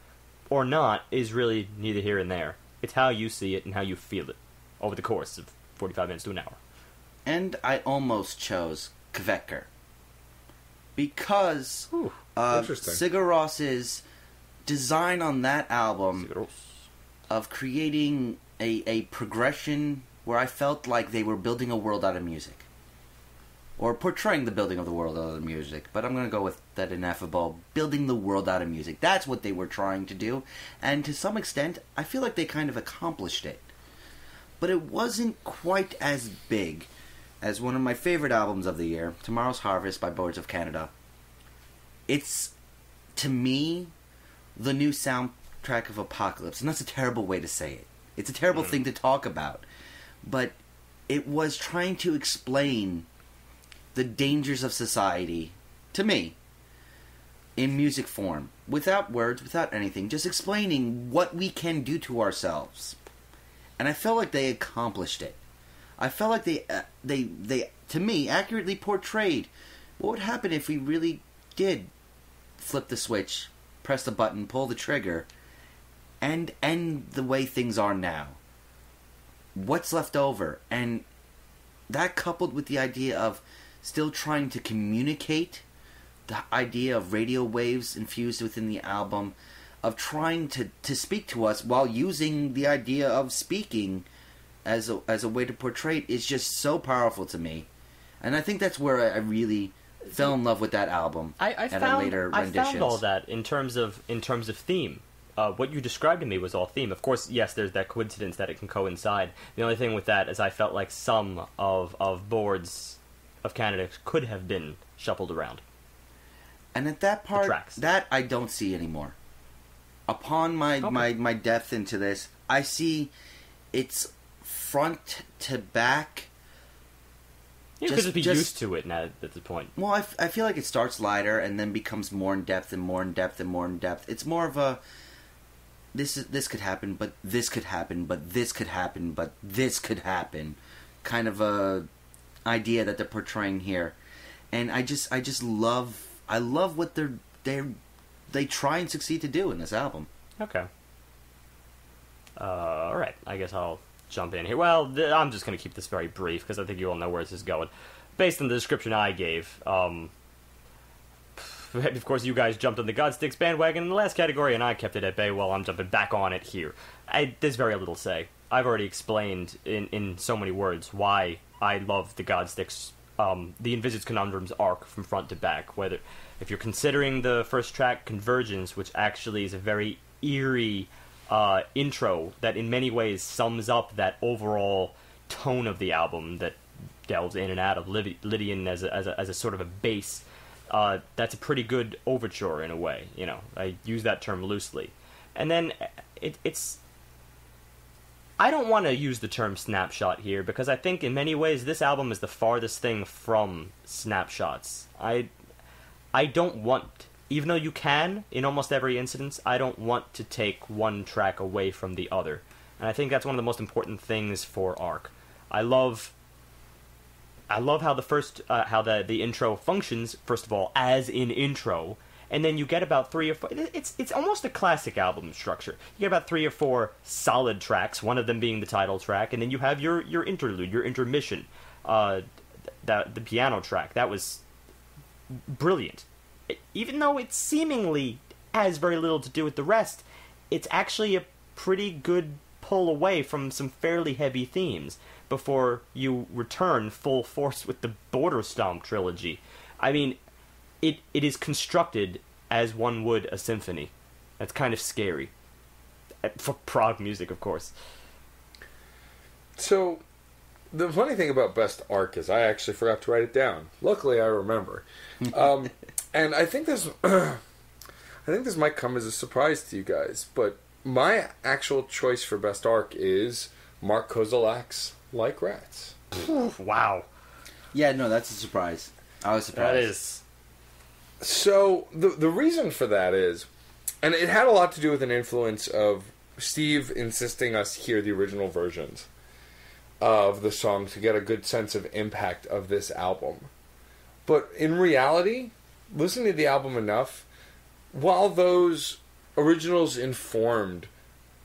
or not is really neither here and there. It's how you see it and how you feel it over the course of 45 minutes to an hour. And I almost chose Kveker. Because Sigur Ros's design on that album of creating a progression where I felt like they were building a world out of music. Or portraying the building of the world out of music. But I'm going to go with that ineffable building the world out of music. That's what they were trying to do. And to some extent, I feel like they kind of accomplished it. But it wasn't quite as big as one of my favorite albums of the year, Tomorrow's Harvest by Boards of Canada. It's, to me, the new soundtrack of Apocalypse. And that's a terrible way to say it. It's a terrible thing to talk about. But it was trying to explain the dangers of society, to me, in music form. Without words, without anything. Just explaining what we can do to ourselves. And I felt like they accomplished it. I felt like they to me, accurately portrayed what would happen if we really did flip the switch, press the button, pull the trigger, and end the way things are now. What's left over? And that coupled with the idea of still trying to communicate, the idea of radio waves infused within the album, of trying to speak to us while using the idea of speaking as a way to portray it is just so powerful to me. And I think that's where I really fell in love with that album I found all that in terms of theme. What you described to me was all theme. Of course, yes, there's that coincidence that it can coincide. The only thing with that is I felt like some of Boards of Canada could have been shuffled around. And at that part, that I don't see anymore. Upon my depth into this, I see it's front to back. You could just be used to it now at this point. Well, I feel like it starts lighter and then becomes more in depth and more in depth and more in depth. It's more of a this could happen, but this could happen, but this could happen, but this could happen, kind of a idea that they're portraying here. And I just love what they try and succeed to do in this album. Okay. All right. I guess I'll jump in here. Well, I'm just going to keep this very brief because I think you all know where this is going. Based on the description I gave, of course, you guys jumped on the Godsticks bandwagon in the last category, and I kept it at bay. Well, I'm jumping back on it here. There's very little to say. I've already explained in so many words why I love the Godsticks, the Envisaged Conundrums arc from front to back. Whether if you're considering the first track, Convergence, which actually is a very eerie intro that in many ways sums up that overall tone of the album that delves in and out of Lydian as a sort of a bass. That's a pretty good overture in a way. I use that term loosely. And then it's... I don't want to use the term snapshot here, because I think in many ways this album is the farthest thing from snapshots. I don't want, even though you can, in almost every instance, I don't want to take one track away from the other. And I think that's one of the most important things for Arc. I love how the intro functions, first of all, as an intro, and then you get about 3 or 4... It's almost a classic album structure. You get about 3 or 4 solid tracks, one of them being the title track, and then you have your interlude, your intermission, the piano track. That was brilliant. Even though it seemingly has very little to do with the rest, it's actually a pretty good pull away from some fairly heavy themes before you return full force with the Border Stomp trilogy. I mean, it is constructed as one would a symphony. That's kind of scary. For prog music, of course. So, the funny thing about Best Arc is I actually forgot to write it down. Luckily, I remember. And I think this might come as a surprise to you guys, but my actual choice for Best Arc is Mark Kozelek's Like Rats. Wow. Yeah, no, that's a surprise. I was surprised. That is. So, the reason for that is, and it had a lot to do with an influence of Steve insisting us hear the original versions of the song to get a good sense of impact of this album. But in reality, listening to the album enough, while those originals informed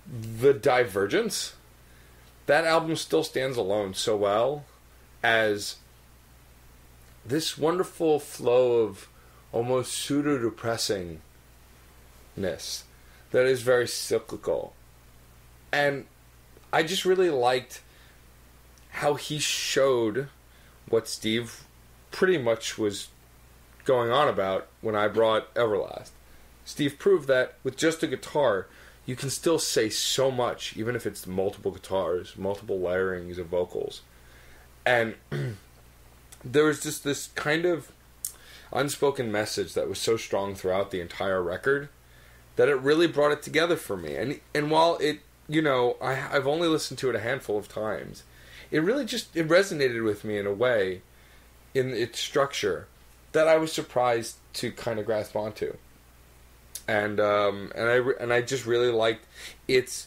the divergence, that album still stands alone so well as this wonderful flow of almost pseudo-depressingness that is very cyclical. And I just really liked how he showed what Steve pretty much was going on about when I brought Everlast. Steve proved that with just a guitar, you can still say so much, even if it's multiple guitars, multiple layerings of vocals. And there was just this kind of unspoken message that was so strong throughout the entire record that it really brought it together for me. And while it, I've only listened to it a handful of times, it really it resonated with me in a way, in its structure, that I was surprised to kind of grasp onto. And I just really liked its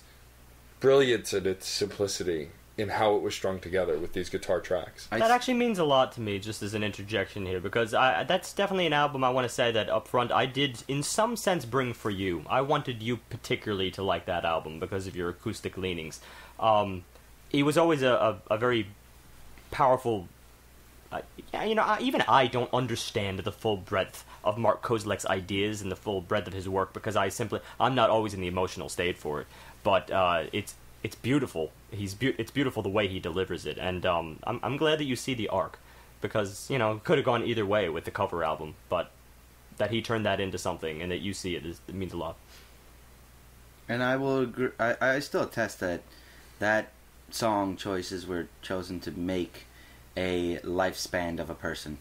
brilliance and its simplicity in how it was strung together with these guitar tracks. That actually means a lot to me, just as an interjection here, because that's definitely an album I want to say that up front I did, in some sense, bring for you. I wanted you particularly to like that album because of your acoustic leanings. It was always a very powerful... even I don't understand the full breadth of Mark Kozelek's ideas and the full breadth of his work because I'm not always in the emotional state for it. But it's beautiful. It's beautiful the way he delivers it, and I'm glad that you see the arc, because it could have gone either way with the cover album, but that he turned that into something and that you see it means a lot. And I will agree. I still attest that song choices were chosen to make a lifespan of a person.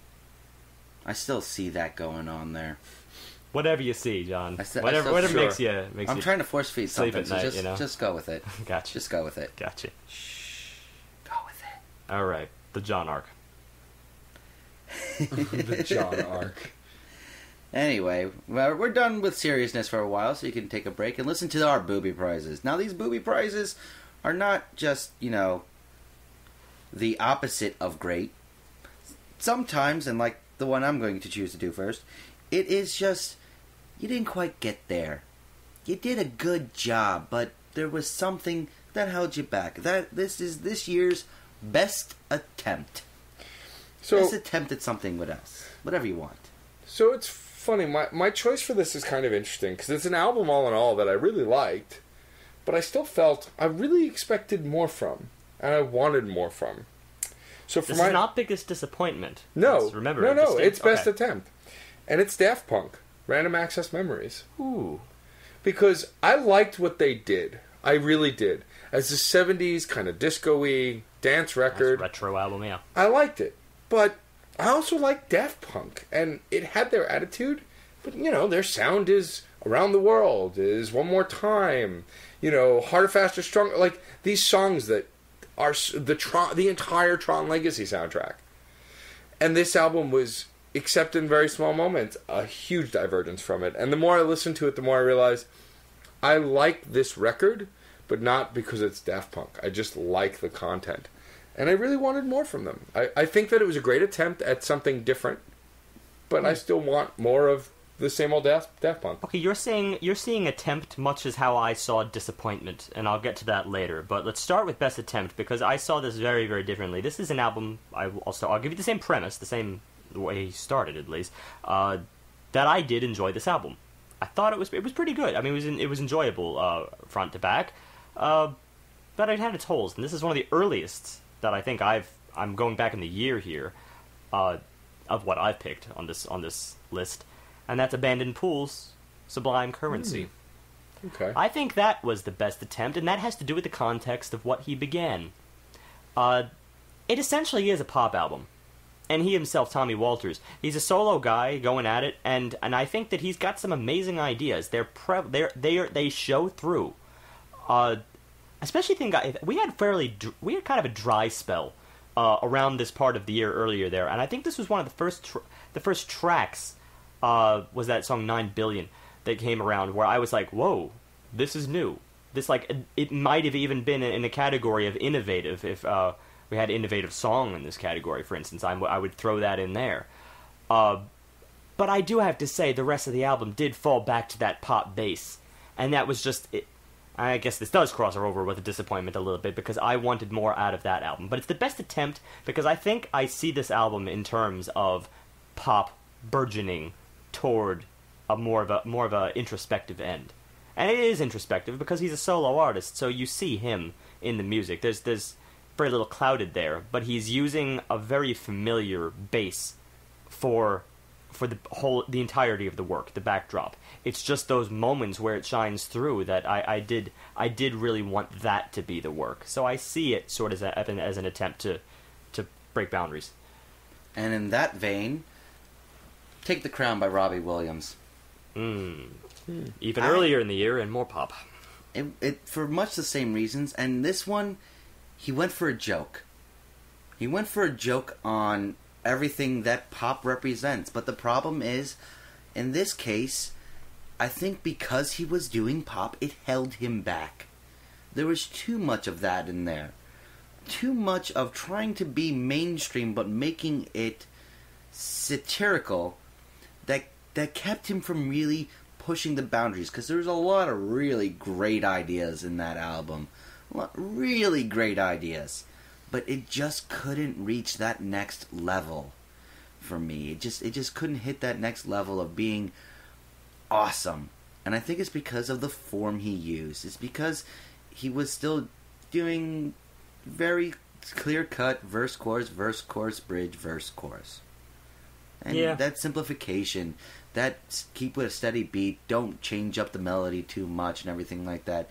I still see that going on there. Whatever you see, John. Whatever makes you. I'm trying to force feed something, at night, so just go with it. Gotcha. Just go with it. Gotcha. Shh. Go with it. All right, the John arc. The John arc. Anyway, well, we're done with seriousness for a while, so you can take a break and listen to our booby prizes. Now, these booby prizes are not just, the opposite of great. Sometimes, and like the one I'm going to choose to do first, it is just, you didn't quite get there. You did a good job, but there was something that held you back. This is this year's best attempt. Best attempt at something with us. Whatever you want. So it's funny, my choice for this is kind of interesting, because it's an album all in all that I really liked, but I still felt I really expected more from, and I wanted more from. So for this is not biggest disappointment. No, remember, no, it's best attempt, and it's Daft Punk, Random Access Memories. Ooh, because I liked what they did. I really did. As a '70s kind of disco-y dance record, nice retro album, yeah. I liked it, but I also liked Daft Punk, and it had their attitude. But their sound is Around the World, is One More Time, Harder, Faster, Stronger. Like these songs that are the entire Tron Legacy soundtrack. And this album was, except in very small moments, a huge divergence from it. And the more I listened to it, the more I realized I like this record, but not because it's Daft Punk. I just like the content. And I really wanted more from them. I think that it was a great attempt at something different, but I still want more of the same old Daft Punk. Okay, you're seeing attempt much as how I saw disappointment, and I'll get to that later. But let's start with best attempt, because I saw this very, very differently. This is an album, I'll give you the same premise, the same way he started at least, that I did enjoy this album. I thought it was pretty good. I mean, it was enjoyable front to back, but it had its holes, and this is one of the earliest that I think I'm going back in the year here of what I've picked on this list. And that's Abandoned Pool's Sublime Currency. Okay. I think that was the best attempt, and that has to do with the context of what he began. It essentially is a pop album. And he himself, Tommy Walters, he's a solo guy going at it, and I think that he's got some amazing ideas. They show through. Especially we had kind of a dry spell around this part of the year earlier there, and I think this was one of the first tracks. Was that song 9 Billion that came around where I was like, whoa, this is new. This, it might have even been in a category of innovative. If we had innovative song in this category, for instance, I would throw that in there. But I do have to say, the rest of the album did fall back to that pop bass. And that was just it. I guess this does cross over with a disappointment a little bit, because I wanted more out of that album. But it's the best attempt, because I think I see this album in terms of pop burgeoning toward a more of a introspective end. And it is introspective because he's a solo artist, so you see him in the music. There's very little clouded there, but he's using a very familiar bass for the entirety of the work, the backdrop. It's just those moments where it shines through that I did really want that to be the work. So I see it sort of as an attempt to break boundaries. And in that vein, Take the Crown by Robbie Williams. Even earlier in the year and more pop. It for much the same reasons, and this one, he went for a joke. He went for a joke on everything that pop represents, but the problem is, in this case, I think because he was doing pop, it held him back. There was too much of that in there. Too much of trying to be mainstream, but making it satirical, that kept him from really pushing the boundaries, because there's a lot of really great ideas in that album. Really great ideas. But it just couldn't reach that next level for me. It just couldn't hit that next level of being awesome. And I think it's because of the form he used. It's because he was still doing very clear-cut verse, chorus, bridge, verse, chorus. And that simplification, that keep with a steady beat, don't change up the melody too much and everything like that.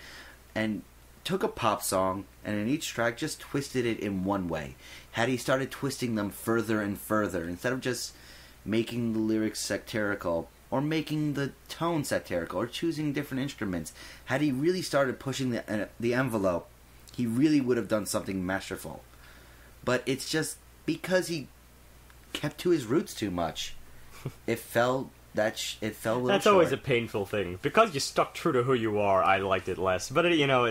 And took a pop song and in each track just twisted it in one way. Had he started twisting them further and further, instead of just making the lyrics satirical or making the tone satirical or choosing different instruments, had he really started pushing the envelope, he really would have done something masterful. But it's just because he kept to his roots too much. It fell a little That's short. always a painful thing. Because you stuck true to who you are, I liked it less. But,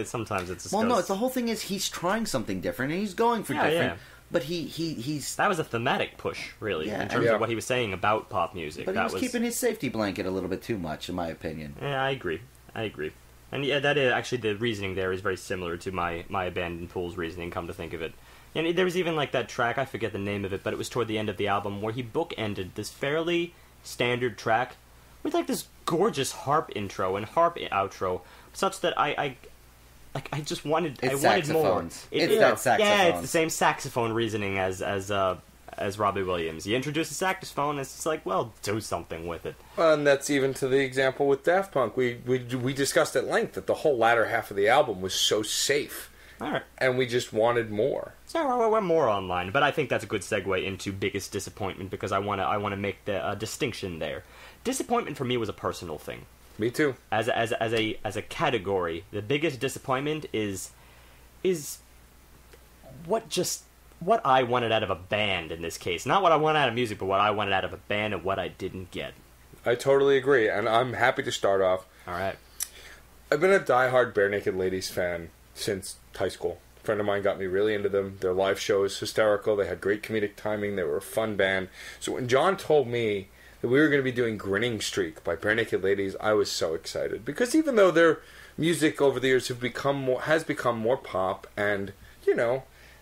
sometimes it's just... Well, no, the whole thing is he's trying something different, and he's going for different. Yeah. But he's... That was a thematic push, really, in terms of what he was saying about pop music. But he was keeping his safety blanket a little bit too much, in my opinion. Yeah, I agree. And that is actually, the reasoning there is very similar to my Abandoned Pool's reasoning, come to think of it. And there was even that track, I forget the name of it, but it was toward the end of the album, where he bookended this fairly standard track with this gorgeous harp intro and harp outro, such that like I just wanted It's I wanted more. saxophones. It's that saxophone. Yeah, it's the same saxophone reasoning as Robbie Williams. You introduce a saxophone, it's just like, well, do something with it. And that's even to the example with Daft Punk. We discussed at length that the whole latter half of the album was so safe. All right. And we just wanted more. So we're more online, but I think that's a good segue into biggest disappointment because I want to make the distinction there. Disappointment for me was a personal thing. Me too. As a category, the biggest disappointment is what I wanted out of a band in this case. Not what I wanted out of music, but what I wanted out of a band and what I didn't get. I totally agree, and I'm happy to start off. All right. I've been a diehard Bare Naked Ladies fan since high school. A friend of mine got me really into them. Their live show is hysterical. They had great comedic timing. They were a fun band. So when John told me that we were going to be doing Grinning Streak by Bare Naked Ladies, I was so excited. Because even though their music over the years has become more pop and,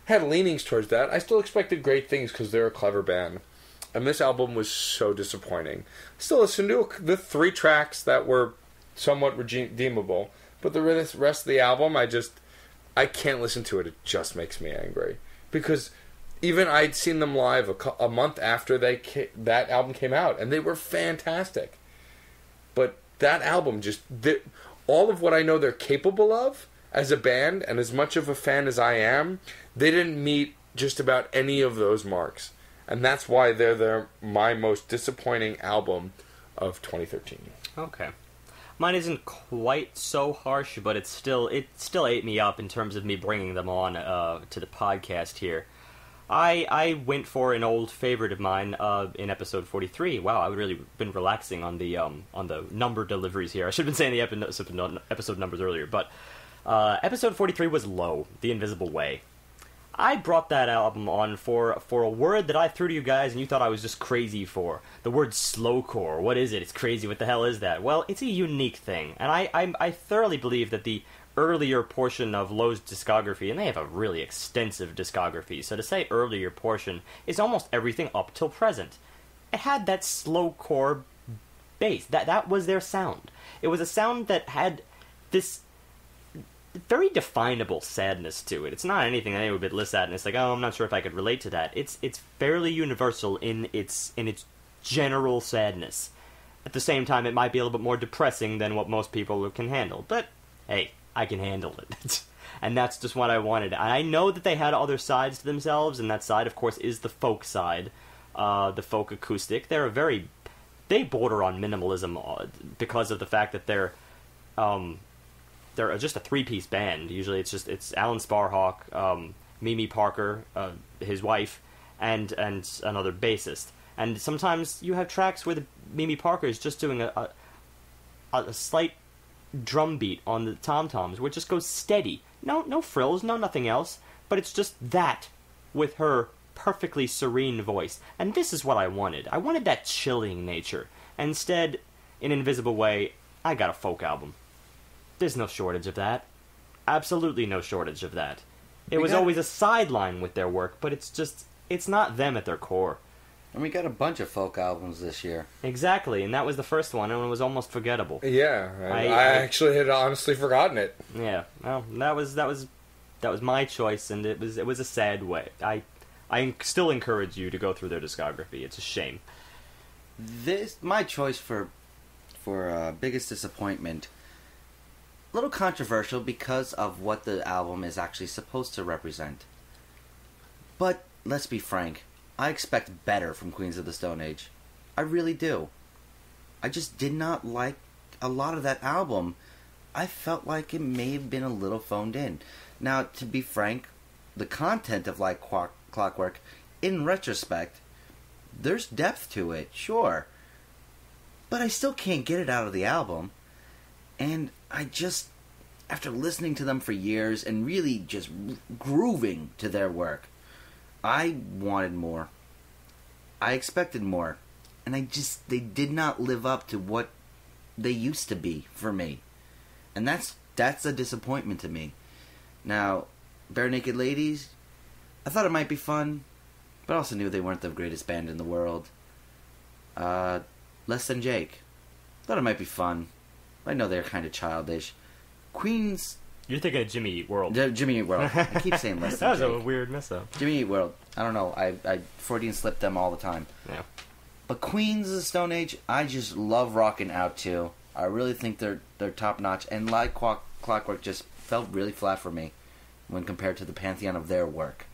had leanings towards that, I still expected great things because they're a clever band. And this album was so disappointing. Still listened to the 3 tracks that were somewhat redeemable. But the rest of the album, I can't listen to it. It just makes me angry. Because even I'd seen them live a month after that album came out, and they were fantastic. But that album all of what I know they're capable of as a band, and as much of a fan as I am, they didn't meet just about any of those marks. And that's why they're my most disappointing album of 2013. Okay. Mine isn't quite so harsh, but it still ate me up in terms of me bringing them on to the podcast here. I went for an old favorite of mine in episode 43. Wow, I've really been relaxing on the number deliveries here. I should have been saying the episode numbers earlier, but episode 43 was Low, The Invisible Way. I brought that album on for a word that I threw to you guys and you thought I was just crazy for. The word slowcore. What is it? It's crazy. What the hell is that? Well, it's a unique thing. And I thoroughly believe that the earlier portion of Low's discography, and they have a really extensive discography, so to say earlier portion is almost everything up till present. It had that slowcore bass. That was their sound. It was a sound that had this very definable sadness to it. It's not anything that anyone would list at and it's like, oh, I'm not sure if I could relate to that. It's fairly universal in its general sadness. At the same time, it might be a little bit more depressing than what most people can handle. But hey, I can handle it. And that's just what I wanted. I know that they had other sides to themselves, and that side, of course, is the folk side, the folk acoustic. They border on minimalism because of the fact that they're just a 3-piece band. Usually it's Alan Sparhawk, Mimi Parker, his wife, and another bassist. And sometimes you have tracks where Mimi Parker is just doing a slight drum beat on the tom-toms where it just goes steady. No frills, no nothing else, but it's just that with her perfectly serene voice. And this is what I wanted. I wanted that chilling nature. Instead, in Invisible Way, I got a folk album. There's no shortage of that. Absolutely no shortage of that. It was always a sideline with their work, but it's not them at their core. And we got a bunch of folk albums this year. Exactly, and that was the first one, and it was almost forgettable. Yeah, I actually had honestly forgotten it. Yeah, well, that was my choice, and it was a sad way. I still encourage you to go through their discography. It's a shame. My choice for biggest disappointment. A little controversial because of what the album is actually supposed to represent. But let's be frank. I expect better from Queens of the Stone Age. I really do. I just did not like a lot of that album. I felt like it may have been a little phoned in. Now, to be frank, the content of Like Clockwork, in retrospect, there's depth to it, sure. But I still can't get it out of the album. And I just, after listening to them for years and really just grooving to their work, I wanted more. I expected more. And they did not live up to what they used to be for me. And that's a disappointment to me. Now, Bare Naked Ladies, I thought it might be fun, but I also knew they weren't the greatest band in the world. Less Than Jake, thought it might be fun. I know they're kind of childish. Queens, You're thinking of Jimmy Eat World. Jimmy Eat World. I keep saying less than That was Jake. a weird mess-up. Jimmy Eat World. I don't know. I Freudian slip them all the time. Yeah. But Queens of the Stone Age, I just love rocking out to. I really think they're top notch, and like Clockwork just felt really flat for me when compared to the pantheon of their work.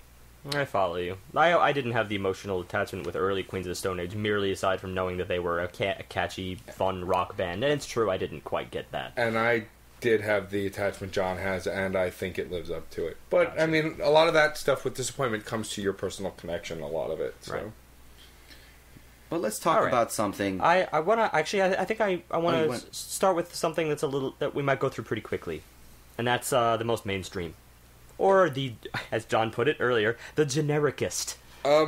I follow you. I didn't have the emotional attachment with early Queens of the Stone Age, merely aside from knowing that they were a catchy, fun rock band. And it's true, I didn't quite get that. And I did have the attachment John has, and I think it lives up to it. But, I mean, a lot of that stuff with disappointment comes to your personal connection, a lot of it. So. Right. But let's talk about something. I want to, actually, I think I want to start with something that's that we might go through pretty quickly. And that's the most mainstream. Or the, as John put it earlier, the genericist.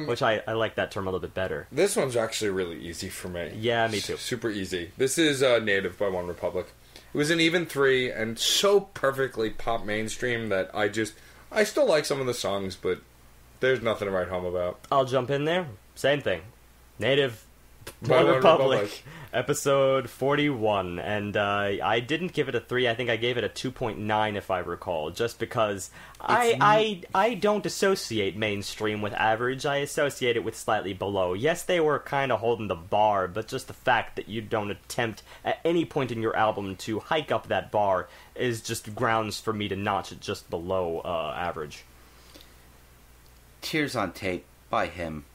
Which I like that term a little bit better. This one's actually really easy for me. Yeah, me too. Super easy. This is Native by One Republic. It was an even 3 and so perfectly pop mainstream that I still like some of the songs, but there's nothing to write home about. I'll jump in there. Same thing. Native One Republic, episode 41, and I didn't give it a 3. I think I gave it a 2.9 if I recall, just because I don't associate mainstream with average. I associate it with slightly below. Yes, they were kind of holding the bar, but just the fact that you don't attempt at any point in your album to hike up that bar is just grounds for me to notch it just below average. Tears on Tape by him.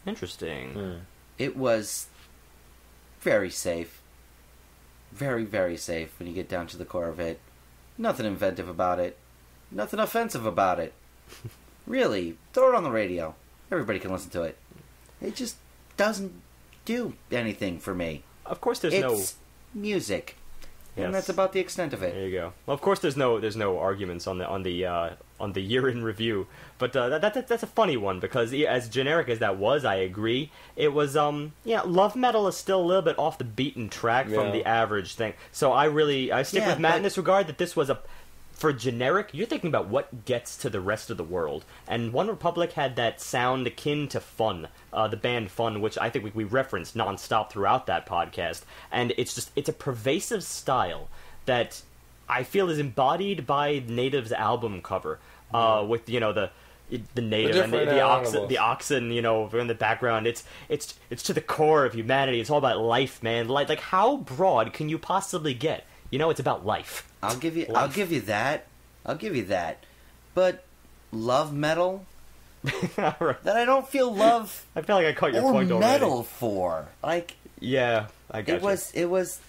Interesting. It was very safe. Very, very safe when you get down to the core of it. Nothing inventive about it. Nothing offensive about it. Really, throw it on the radio. Everybody can listen to it. It just doesn't do anything for me. Of course there's it's music. Yes. And that's about the extent of it. There you go. Well, of course, there's no arguments on the year in review, but that's a funny one because as generic as that was, I agree. It was love metal is still a little bit off the beaten track from the average thing. So I stick with Matt in this regard that this was for generic. You're thinking about what gets to the rest of the world, and One Republic had that sound akin to Fun, the band Fun, which I think we referenced nonstop throughout that podcast, and it's a pervasive style that I feel is embodied by Native's album cover, with the native and the oxen, in the background. It's to the core of humanity. It's all about life, man. Like how broad can you possibly get? It's about life. I'll give you that. But love metal that I don't feel love. I feel like I caught your point already. Metal for yeah, I got it was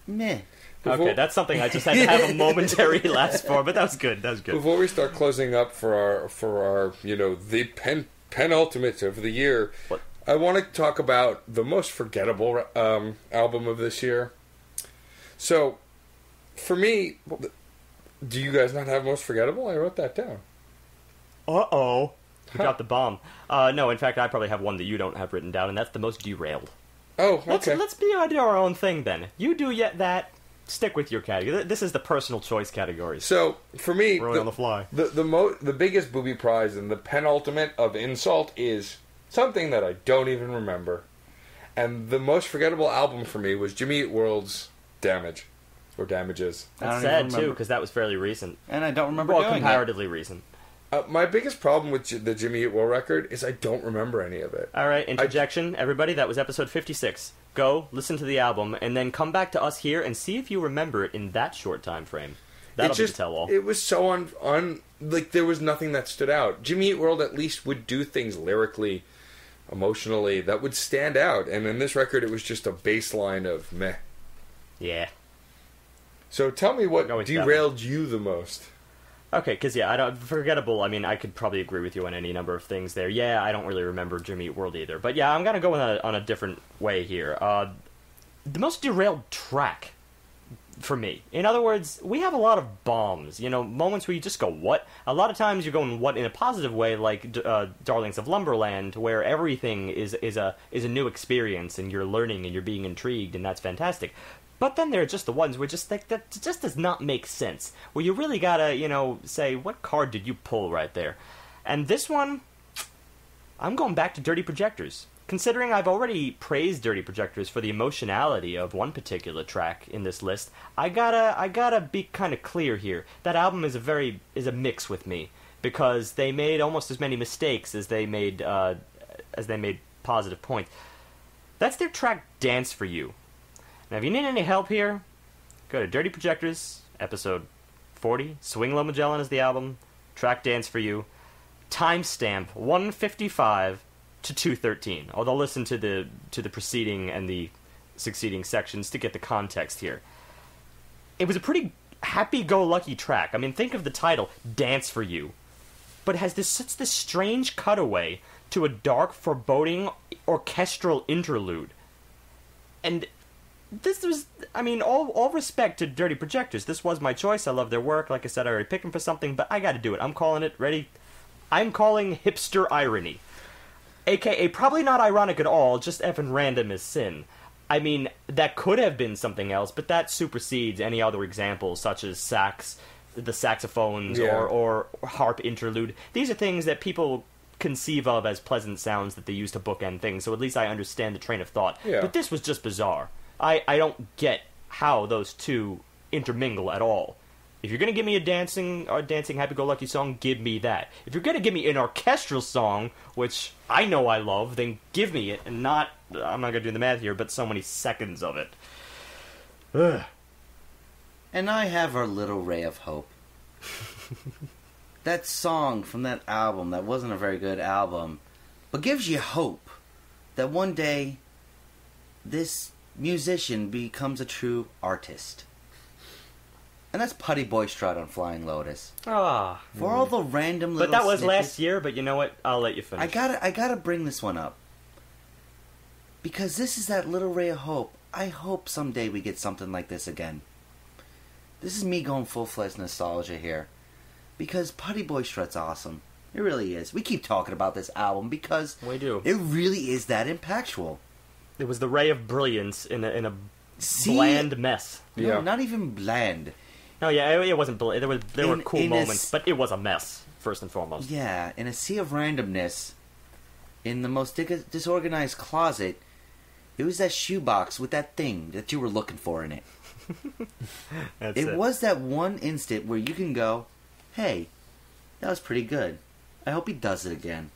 meh. Okay, that's something I just had to have a momentary lapse for, but that was good. Before we start closing up for our the penultimate of the year, what? I want to talk about the most forgettable album of this year. So, for me, do you guys not have most forgettable? I wrote that down. Uh-oh. You dropped the bomb. No, in fact, I probably have one that you don't have written down, and that's the most derailed. Oh, okay. Let's do our own thing, then. You do that. Stick with your category. This is the personal choice category. So, for me, on the fly. The biggest booby prize and the penultimate of insult is something that I don't even remember. And the most forgettable album for me was Jimmy Eat World's Damage. Or Damages. That's sad, too, because that was fairly recent. And I don't remember doing comparatively recent. My biggest problem with the Jimmy Eat World record is I don't remember any of it. All right, interjection, everybody. That was episode 56. Go, listen to the album, and then come back to us here and see if you remember it in that short time frame. That'll be the tell-all. It was so like, there was nothing that stood out. Jimmy Eat World at least would do things lyrically, emotionally, that would stand out. And in this record, it was just a baseline of meh. Yeah. So tell me what derailed you the most. Okay, because forgettable. I mean, I could probably agree with you on any number of things there. Yeah, I don't really remember Jimmy Eat World either, but yeah, I'm gonna go on a different way here. The most derailed track for me. In other words, we have a lot of bombs. Moments where you just go what. A lot of times you're going what in a positive way, like Darlings of Lumberland, where everything is a new experience and you're learning and you're being intrigued, and that's fantastic. But then there are just the ones where just that just does not make sense. Where you really gotta, say, what card did you pull right there? And this one, I'm going back to Dirty Projectors. considering I've already praised Dirty Projectors for the emotionality of one particular track in this list, I gotta be kind of clear here. That album is a mix with me, because they made almost as many mistakes as they made positive points. That's their track Dance For You. Now, if you need any help here, go to Dirty Projectors, episode 40. Swing Low Magellan is the album. Track Dance For You. Timestamp 155 to 213. Although listen to the preceding and the succeeding sections to get the context here. It was a pretty happy-go-lucky track. I mean, think of the title, Dance For You. But it has such this strange cutaway to a dark, foreboding orchestral interlude. And this was, I mean, all respect to Dirty Projectors. This was my choice. I love their work. Like I said, I already picked them for something, but I gotta do it. I'm calling it. Ready? I'm calling hipster irony. AKA, probably not ironic at all, just effing random as sin. I mean, that could have been something else, but that supersedes any other examples, such as the saxophones, or harp interlude. These are things that people conceive of as pleasant sounds that they use to bookend things, so at least I understand the train of thought. Yeah. But this was just bizarre. I don't get how those two intermingle at all. If you're going to give me a dancing happy-go-lucky song, give me that. If you're going to give me an orchestral song, which I know I love, then give me it, and not, I'm not going to do the math here, but so many seconds of it. Ugh. And I have our little ray of hope. That song from that album, that wasn't a very good album, but gives you hope that one day this musician becomes a true artist. And that's Putty Boy Strut on Flying Lotus. Ah. For all the random little But that was snippets, last year, but you know what? I'll let you finish. I gotta bring this one up. Because this is that little ray of hope. I hope someday we get something like this again. This is me going full-fledged nostalgia here. Because Putty Boy Strut's awesome. It really is. We keep talking about this album because we do. It really is that impactful. It was the ray of brilliance in a bland mess. No, yeah. Not even bland. No, yeah, it wasn't bland. There were cool moments, but it was a mess, first and foremost. Yeah, in a sea of randomness, in the most disorganized closet, it was that shoebox with that thing that you were looking for in it. It was that one instant where you can go, hey, that was pretty good. I hope he does it again.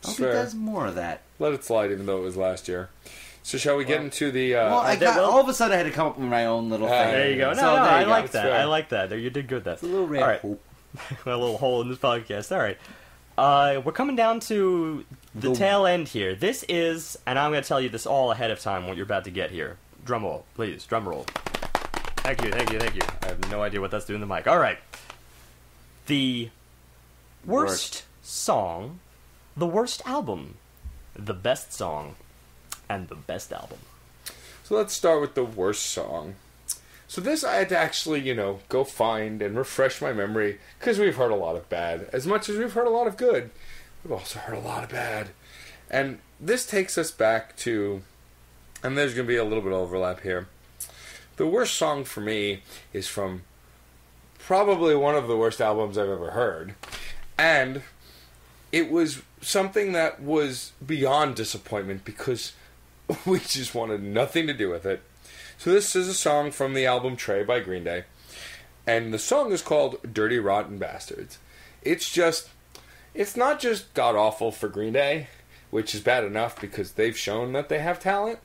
I hope he does more of that. Let it slide, even though it was last year. So shall we get into the... all of a sudden I had to come up with my own little thing. There you go. I like that. I like that. You did good. That's a little red. All right. A little hole in this podcast. All right. We're coming down to the tail end here. This is, and I'm going to tell you this all ahead of time, what you're about to get here. Drum roll, please. Drum roll. Thank you. I have no idea what that's doing to the mic. All right. The worst song, the worst album, the best song, and the best album. So let's start with the worst song. So this I had to actually, go find and refresh my memory, because we've heard a lot of bad. As much as we've heard a lot of good, we've also heard a lot of bad. And this takes us back to, and there's going to be a little bit of overlap here. The worst song for me is from probably one of the worst albums I've ever heard. And it was something that was beyond disappointment, because we just wanted nothing to do with it. So this is a song from the album Trey by Green Day. And the song is called Dirty Rotten Bastards. It's not just god-awful for Green Day, which is bad enough because they've shown that they have talent,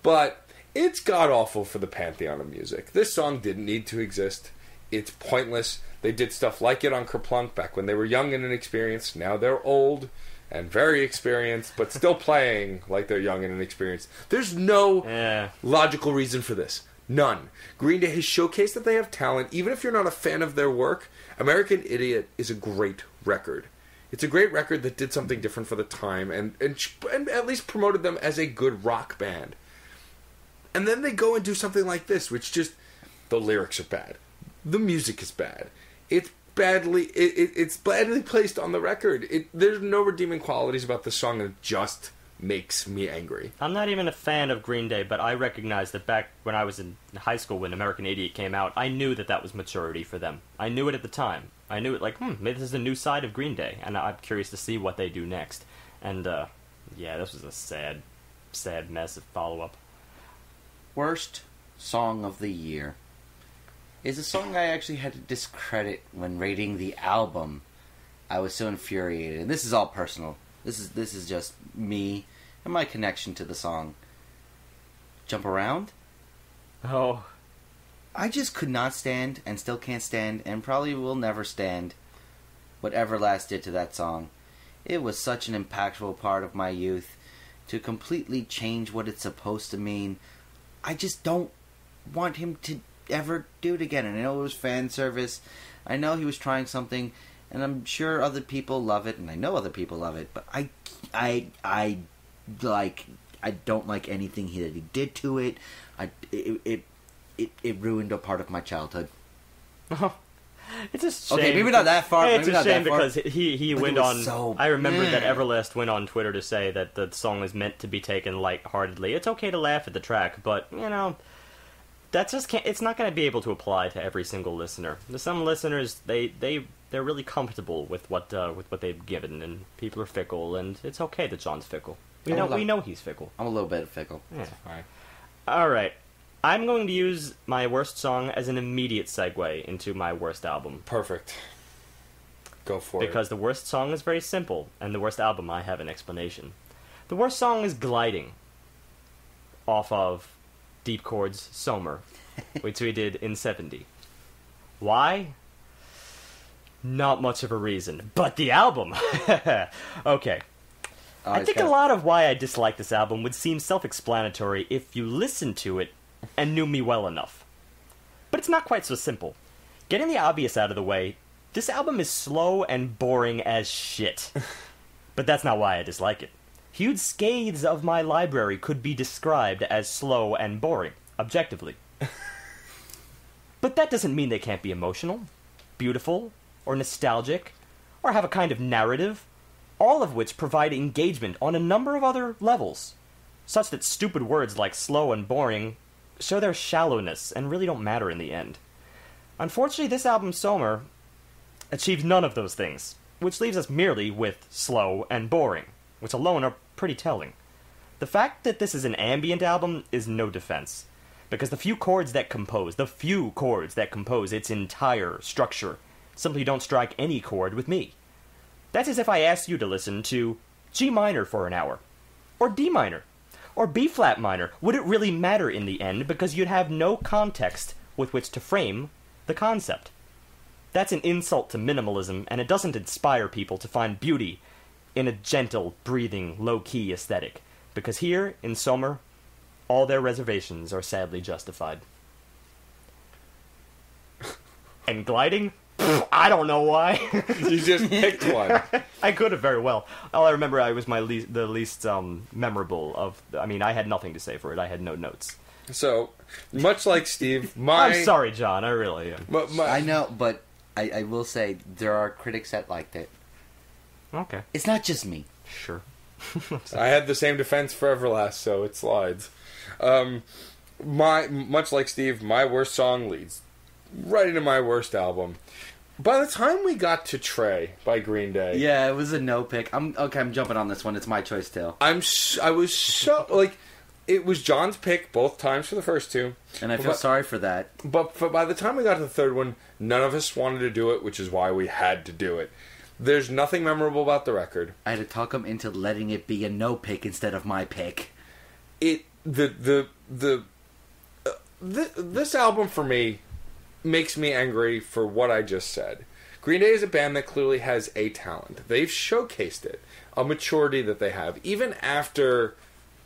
but it's god-awful for the pantheon of music. This song didn't need to exist. It's pointless. They did stuff like it on Kerplunk back when they were young and inexperienced. Now they're old and very experienced, but still playing like they're young and inexperienced. There's no logical reason for this. None. Green Day has showcased that they have talent. Even if you're not a fan of their work, American Idiot is a great record. It's a great record that did something different for the time and at least promoted them as a good rock band. And then they go and do something like this, which just, the lyrics are bad. The music is bad. It's badly placed on the record. There's no redeeming qualities about the song, and it just makes me angry. I'm not even a fan of Green Day, but I recognize that back when I was in high school when American Idiot came out, I knew that was maturity for them. I knew it at the time. I knew it maybe this is a new side of Green Day, and I'm curious to see what they do next. And Yeah, this was a sad mess of follow-up. Worst song of the year is a song I actually had to discredit when rating the album. I was so infuriated, and this is all personal. This is just me and my connection to the song. Jump Around? Oh. I just could not stand, and still can't stand, and probably will never stand, what Everlast did to that song. It was such an impactful part of my youth. To completely change what it's supposed to mean, I just don't want him to ever do it again. And I know it was fan service. I know he was trying something, and I'm sure other people love it, and I know other people love it. But I don't like anything that he did to it. It ruined a part of my childhood. It's a shame. Okay, maybe not that far. Hey, it's maybe a not shame that far, because he went on. So, I remember that Everlast went on Twitter to say that the song is meant to be taken lightheartedly. It's okay to laugh at the track, but that just can't. It's not going to be able to apply to every single listener. Some listeners they're really comfortable with what they've given, and people are fickle, and it's okay that John's fickle. We know he's fickle. I'm a little bit fickle. Yeah. Fine. All right. I'm going to use my worst song as an immediate segue into my worst album. Perfect. Go for it. Because the worst song is very simple, and the worst album, I have an explanation. The worst song is Gliding, off of Deep Chords' Somer, which we did in 70. Why? Not much of a reason, but the album! Okay. I think a lot of why I dislike this album would seem self-explanatory if you listened to it and knew me well enough. But it's not quite so simple. Getting the obvious out of the way, this album is slow and boring as shit. But that's not why I dislike it. Huge scathes of my library could be described as slow and boring, objectively. But that doesn't mean they can't be emotional, beautiful, or nostalgic, or have a kind of narrative, all of which provide engagement on a number of other levels, such that stupid words like slow and boring show their shallowness and really don't matter in the end. Unfortunately, this album, Somer, achieved none of those things, which leaves us merely with slow and boring, which alone are pretty telling. The fact that this is an ambient album is no defense, because the few chords that compose its entire structure simply don't strike any chord with me. That's as if I asked you to listen to G minor for an hour, or D minor, or B-flat minor. Would it really matter in the end, because you'd have no context with which to frame the concept? That's an insult to minimalism, and it doesn't inspire people to find beauty in a gentle, breathing, low-key aesthetic, because here, in Somer, all their reservations are sadly justified. And Gliding? I don't know why. You just picked one. I could have very well. All I remember, I was the least memorable of. I mean, I had nothing to say for it. I had no notes. So, much like Steve, I'm sorry, John. I really am. I know, but I will say there are critics that liked it. Okay. It's not just me. Sure. I had the same defense for Everlast, so it slides. Much like Steve, my worst song leads right into my worst album. By the time we got to Trey by Green Day, yeah, it was a no pick. I'm jumping on this one. It's my choice too. I was so like, it was John's pick both times for the first two, and I feel sorry for that. But by the time we got to the third one, none of us wanted to do it, which is why we had to do it. There's nothing memorable about the record. I had to talk him into letting it be a no pick instead of my pick. This album for me makes me angry for what I just said. Green Day is a band that clearly has a talent. They've showcased it, a maturity that they have. Even after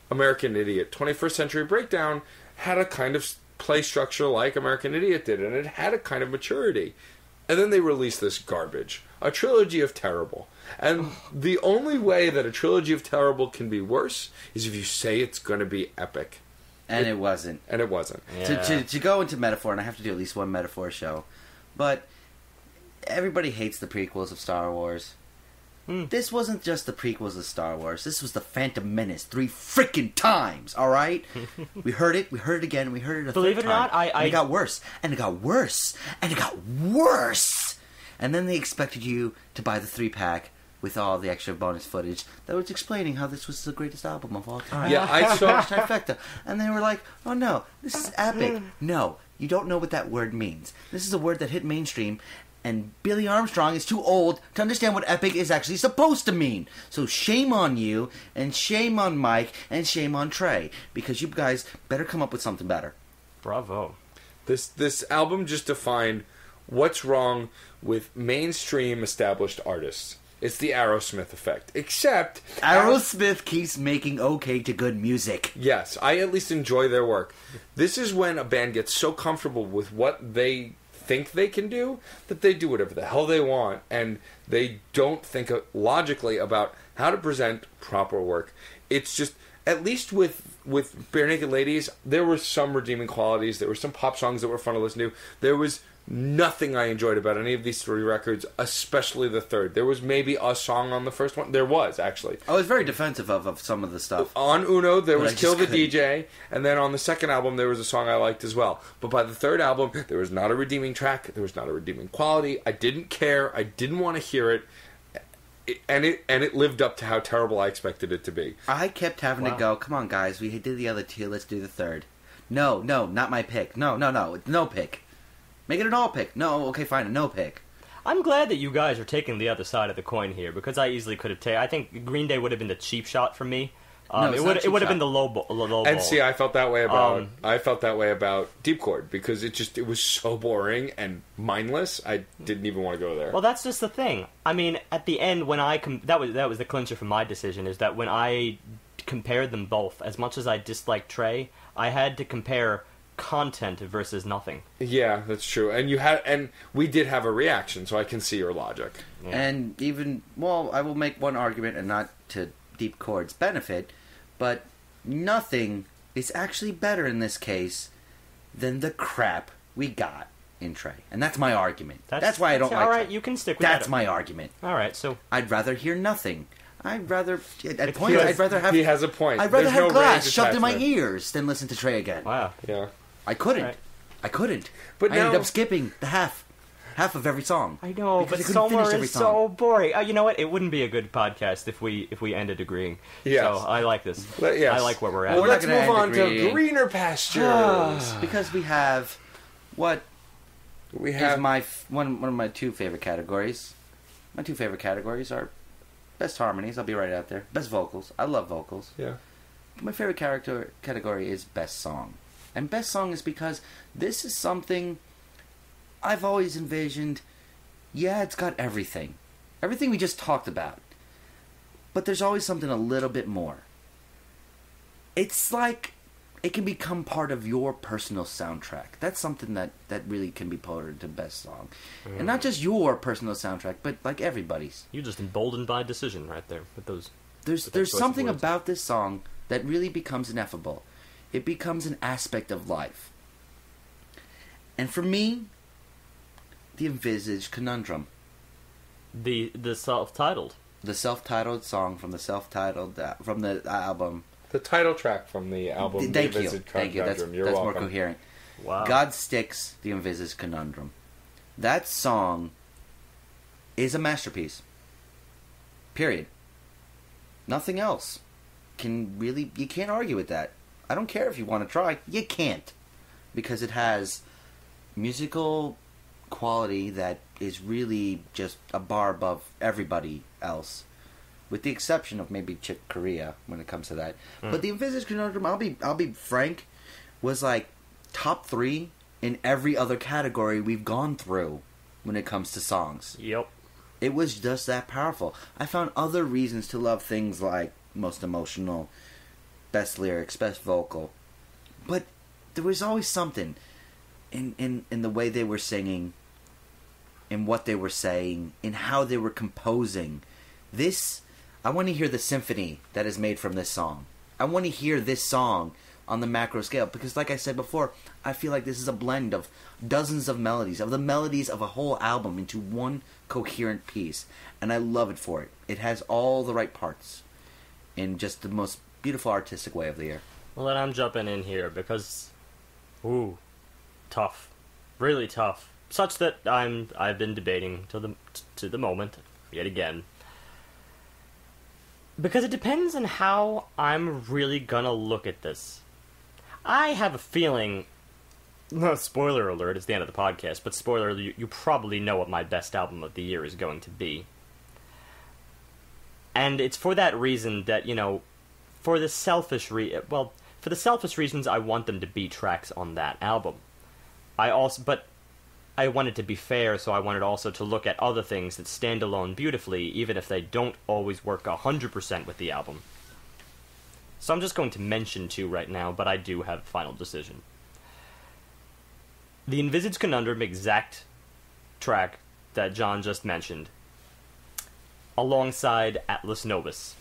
American Idiot, 21st Century Breakdown had a kind of play structure like American Idiot did, and it had a kind of maturity. And then they released this garbage, a trilogy of terrible. And the only way that a trilogy of terrible can be worse is if you say it's going to be epic. And it wasn't. And it wasn't. Yeah. To go into metaphor, and I have to do at least one metaphor show, but everybody hates the prequels of Star Wars. This wasn't just the prequels of Star Wars. This was the Phantom Menace 3 freaking times, alright? We heard it again, we heard it a Believe third it or not, time. And it got worse, and it got worse, and it got worse! And then they expected you to buy the 3-pack with all the extra bonus footage that was explaining how this was the greatest album of all time. Yeah, I saw trifecta, and they were like, "Oh no, this is epic." No, you don't know what that word means. This is a word that hit mainstream, and Billy Armstrong is too old to understand what epic is actually supposed to mean. So shame on you, and shame on Mike, and shame on Trey, because you guys better come up with something better. Bravo. This album just defined what's wrong with mainstream established artists. It's the Aerosmith effect. Except Aerosmith keeps making okay to good music. Yes, I at least enjoy their work. This is when a band gets so comfortable with what they think they can do that they do whatever the hell they want, and they don't think logically about how to present proper work. It's just, at least with Bare Naked Ladies, there were some redeeming qualities. There were some pop songs that were fun to listen to. There was nothing I enjoyed about any of these three records, especially the third. There was maybe a song on the first one. There was, actually. I was very defensive of some of the stuff. On Uno, there was Kill the DJ, and then on the second album, there was a song I liked as well. But by the third album, there was not a redeeming track. There was not a redeeming quality. I didn't care. I didn't want to hear it. And it lived up to how terrible I expected it to be. I kept having to go, come on, guys, we did the other two, let's do the third. No, not my pick. No, no pick. Make it an all pick. No, okay, fine, a no pick. I'm glad that you guys are taking the other side of the coin here, because I easily could have taken... I think Green Day would have been the cheap shot for me. It would have been the low ball. And see, I felt that way about Deep Chord, because it was so boring and mindless. I didn't even want to go there. Well, that's just the thing. I mean, at the end, when that was the clincher for my decision, is that when I compared them both, as much as I disliked Trey, I had to compare content versus nothing. Yeah, that's true. And we did have a reaction, so I can see your logic. Yeah. And even, I will make one argument, and not to Deep Chord's benefit, but nothing is actually better in this case than the crap we got in Trey. And that's my argument. That's why I don't like all right, Trey. You can stick with that. That's my argument. All right, so... I'd rather hear nothing. I'd rather... At points, I'd rather have... He has a point. I'd rather There's have no glass range shoved in my attachment. ears than listen to Trey again. Wow. Yeah. I couldn't. Right. I couldn't. But I now- ended up skipping the half of every song. I know, Because but I couldn't finish Somer every is song. so boring. You know what? It wouldn't be a good podcast if we ended agreeing. Yes. So I like this. Yes. I like where we're at. Well, We're not let's gonna move end on to agreeing. greener pastures. Because we have what We is have one of my two favorite categories. My two favorite categories are best harmonies. I'll be right out there. Best vocals. I love vocals. Yeah. My favorite category is best song. And best song is because this is something I've always envisioned. Yeah, it's got everything. Everything we just talked about. But there's always something a little bit more. It's like it can become part of your personal soundtrack. That's something that really can be put into best song. And not just your personal soundtrack, but like everybody's. You just emboldened my decision right there with those. There's choice of something words. about this song that really becomes ineffable. It becomes an aspect of life. And for me, the envisaged conundrum. The self-titled. The self-titled song from the album. the title track from the album. Thank The you. Envisaged Thank you. That's Conundrum. You're more welcome. coherent. Wow. God Sticks, The Envisaged Conundrum. That song is a masterpiece. Period. Nothing else you can't argue with that. I don't care if you want to try. You can't. Because it has musical quality that is really just a bar above everybody else. With the exception of maybe Chick Corea when it comes to that. But The Envisaged Conundrum, I'll be frank, was like top 3 in every other category we've gone through when it comes to songs. Yep. It was just that powerful. I found other reasons to love things like most emotional, best lyrics, best vocal. But there was always something in the way they were singing, in what they were saying, in how they were composing. I want to hear the symphony that is made from this song. I want to hear this song on the macro scale. Because like I said before, I feel like this is a blend of dozens of melodies, of the melodies of a whole album into one coherent piece. And I love it for it. It has all the right parts in just the most beautiful artistic way of the year. Well, then I'm jumping in here because, tough, really tough. Such that I've been debating to the moment yet again. Because it depends on how I'm really gonna look at this. I have a feeling... No, spoiler alert, it's the end of the podcast, but spoiler, you probably know what my best album of the year is going to be. And it's for that reason that, for the selfish reasons, I want them to be tracks on that album. But I wanted to be fair, so I wanted also to look at other things that stand alone beautifully, even if they don't always work 100% with the album. So I'm just going to mention 2 right now, but I do have a final decision. The Envisaged Conundrum exact track that John just mentioned, alongside Atlas Novus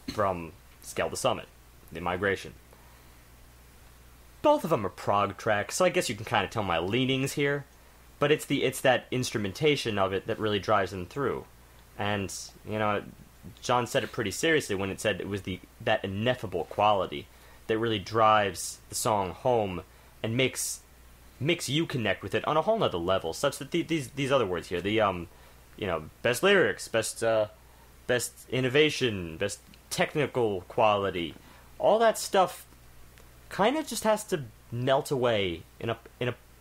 from Scale the Summit, The Migration. Both of them are prog tracks, so I guess you can kind of tell my leanings here. But it's that instrumentation of it that really drives them through. And, John said it pretty seriously when it said it was that ineffable quality that really drives the song home and makes you connect with it on a whole nother level, such that these other words here, the best lyrics, best innovation, best technical quality, all that stuff kind of just has to melt away in a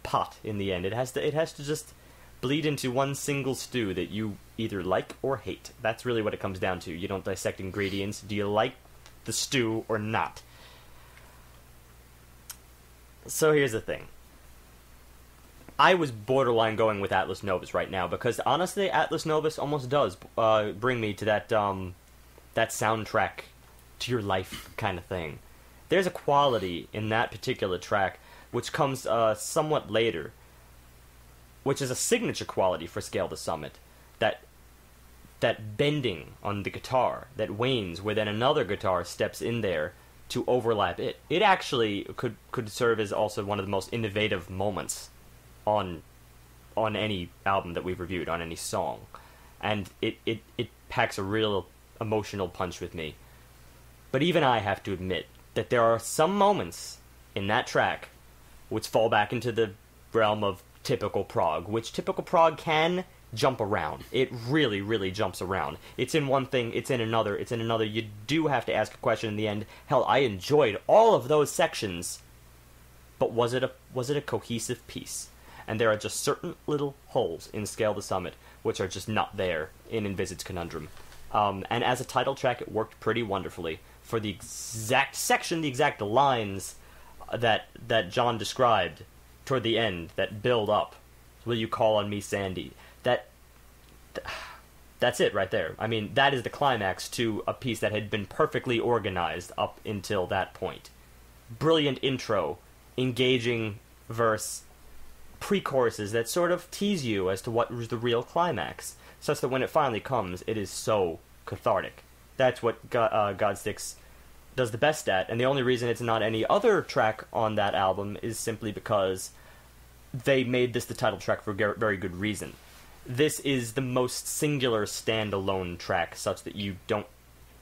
pot in the end. It has to just bleed into one single stew that you either like or hate. That's really what it comes down to. You don't dissect ingredients. Do you like the stew or not? So here's the thing. I was borderline going with Atlas Novus right now, because honestly, Atlas Novus almost does bring me to that soundtrack to your life kind of thing. There's a quality in that particular track which comes somewhat later, which is a signature quality for Scale the Summit, that bending on the guitar that wanes, where then another guitar steps in there to overlap it. It actually could serve as also one of the most innovative moments on any album that we've reviewed, on any song. And it packs a real emotional punch with me. But even I have to admit that there are some moments in that track which fall back into the realm of typical prog, which typical prog can jump around. It really, really jumps around. It's in one thing, it's in another, it's in another. You do have to ask a question in the end. Hell, I enjoyed all of those sections, but was it a cohesive piece? And there are just certain little holes in Scale the Summit which are just not there in Envisaged Conundrum. And as a title track, it worked pretty wonderfully. For the exact section, the exact lines that John described toward the end, that build up. Will you call on me, Sandy? That's it right there. I mean, that is the climax to a piece that had been perfectly organized up until that point. Brilliant intro, engaging verse, pre-choruses that sort of tease you as to what was the real climax, such that when it finally comes, it is so cathartic. That's what Godsticks does the best at, and the only reason it's not any other track on that album is simply because they made this the title track for a very good reason. This is the most singular standalone track, such that you don't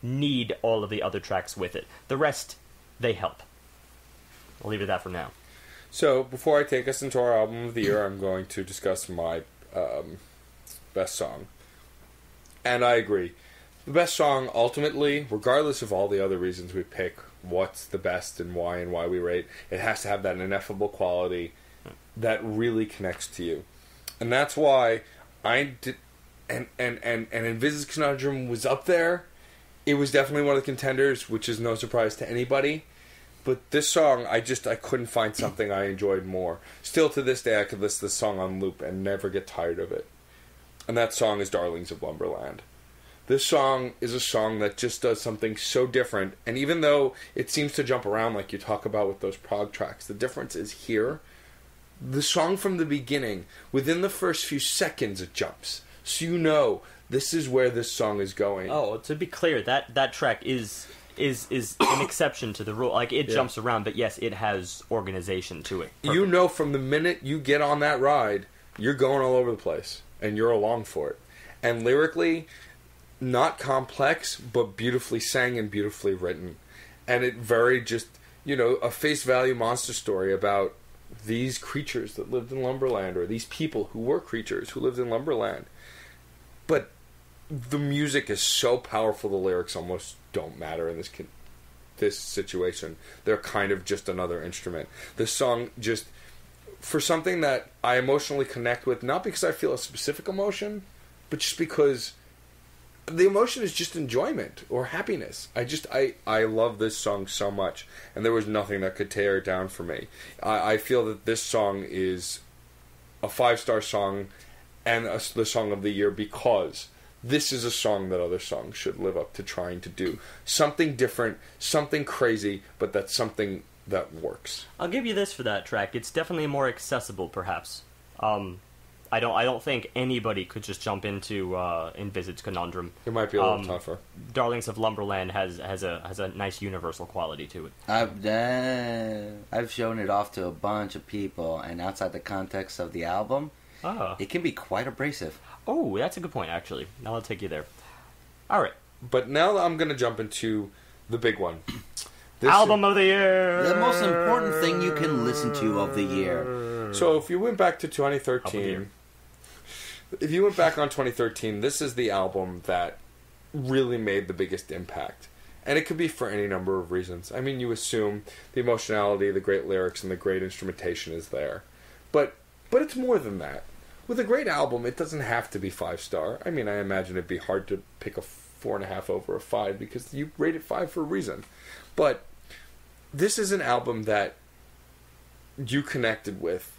need all of the other tracks with it. The rest, they help. I'll leave it at that for now. So, before I take us into our album of the year, I'm going to discuss my best song. And I agree. The best song, ultimately, regardless of all the other reasons we pick, what's the best and why we rate, it has to have that ineffable quality that really connects to you. And that's why I did... And Envisaged Conundrum was up there. It was definitely one of the contenders, which is no surprise to anybody. But this song, I couldn't find something I enjoyed more. Still to this day, I could listen to this song on loop and never get tired of it. And that song is Darlings of Lumberland. This song is a song that just does something so different. And even though it seems to jump around like you talk about with those prog tracks, the difference is here. The song from the beginning, within the first few seconds, it jumps. So you know this is where this song is going. Oh, to be clear, that track is an exception to the rule. Like, it jumps around, but yes, it has organization to it. Perfect. You know from the minute you get on that ride, you're going all over the place, and you're along for it. And lyrically, not complex, but beautifully sang and beautifully written. And it very just, a face value monster story about these creatures that lived in Lumberland, or these people who were creatures who lived in Lumberland. But the music is so powerful, the lyrics almost don't matter in this situation. They're kind of just another instrument. The song just, for something that I emotionally connect with, not because I feel a specific emotion, but just because the emotion is just enjoyment or happiness. I love this song so much, and there was nothing that could tear it down for me. I feel that this song is a 5-star song and the song of the year because this is a song that other songs should live up to trying to do. Something different, something crazy, but that's something that works. I'll give you this for that track. It's definitely more accessible, perhaps. I don't think anybody could just jump into Envisage Conundrum. It might be a little tougher. Darlings of Lumberland has a nice universal quality to it. I've shown it off to a bunch of people, and outside the context of the album, it can be quite abrasive. Oh, that's a good point, actually. Now I'll take you there. All right. But now I'm going to jump into the big one. Album of the year! The most important thing you can listen to of the year. So if you went back to 2013... If you went back on 2013, this is the album that really made the biggest impact. And it could be for any number of reasons. I mean, you assume the emotionality, the great lyrics, and the great instrumentation is there. But it's more than that. With a great album, it doesn't have to be 5-star. I mean, I imagine it'd be hard to pick a 4.5 over a 5 because you rate it 5 for a reason. But this is an album that you connected with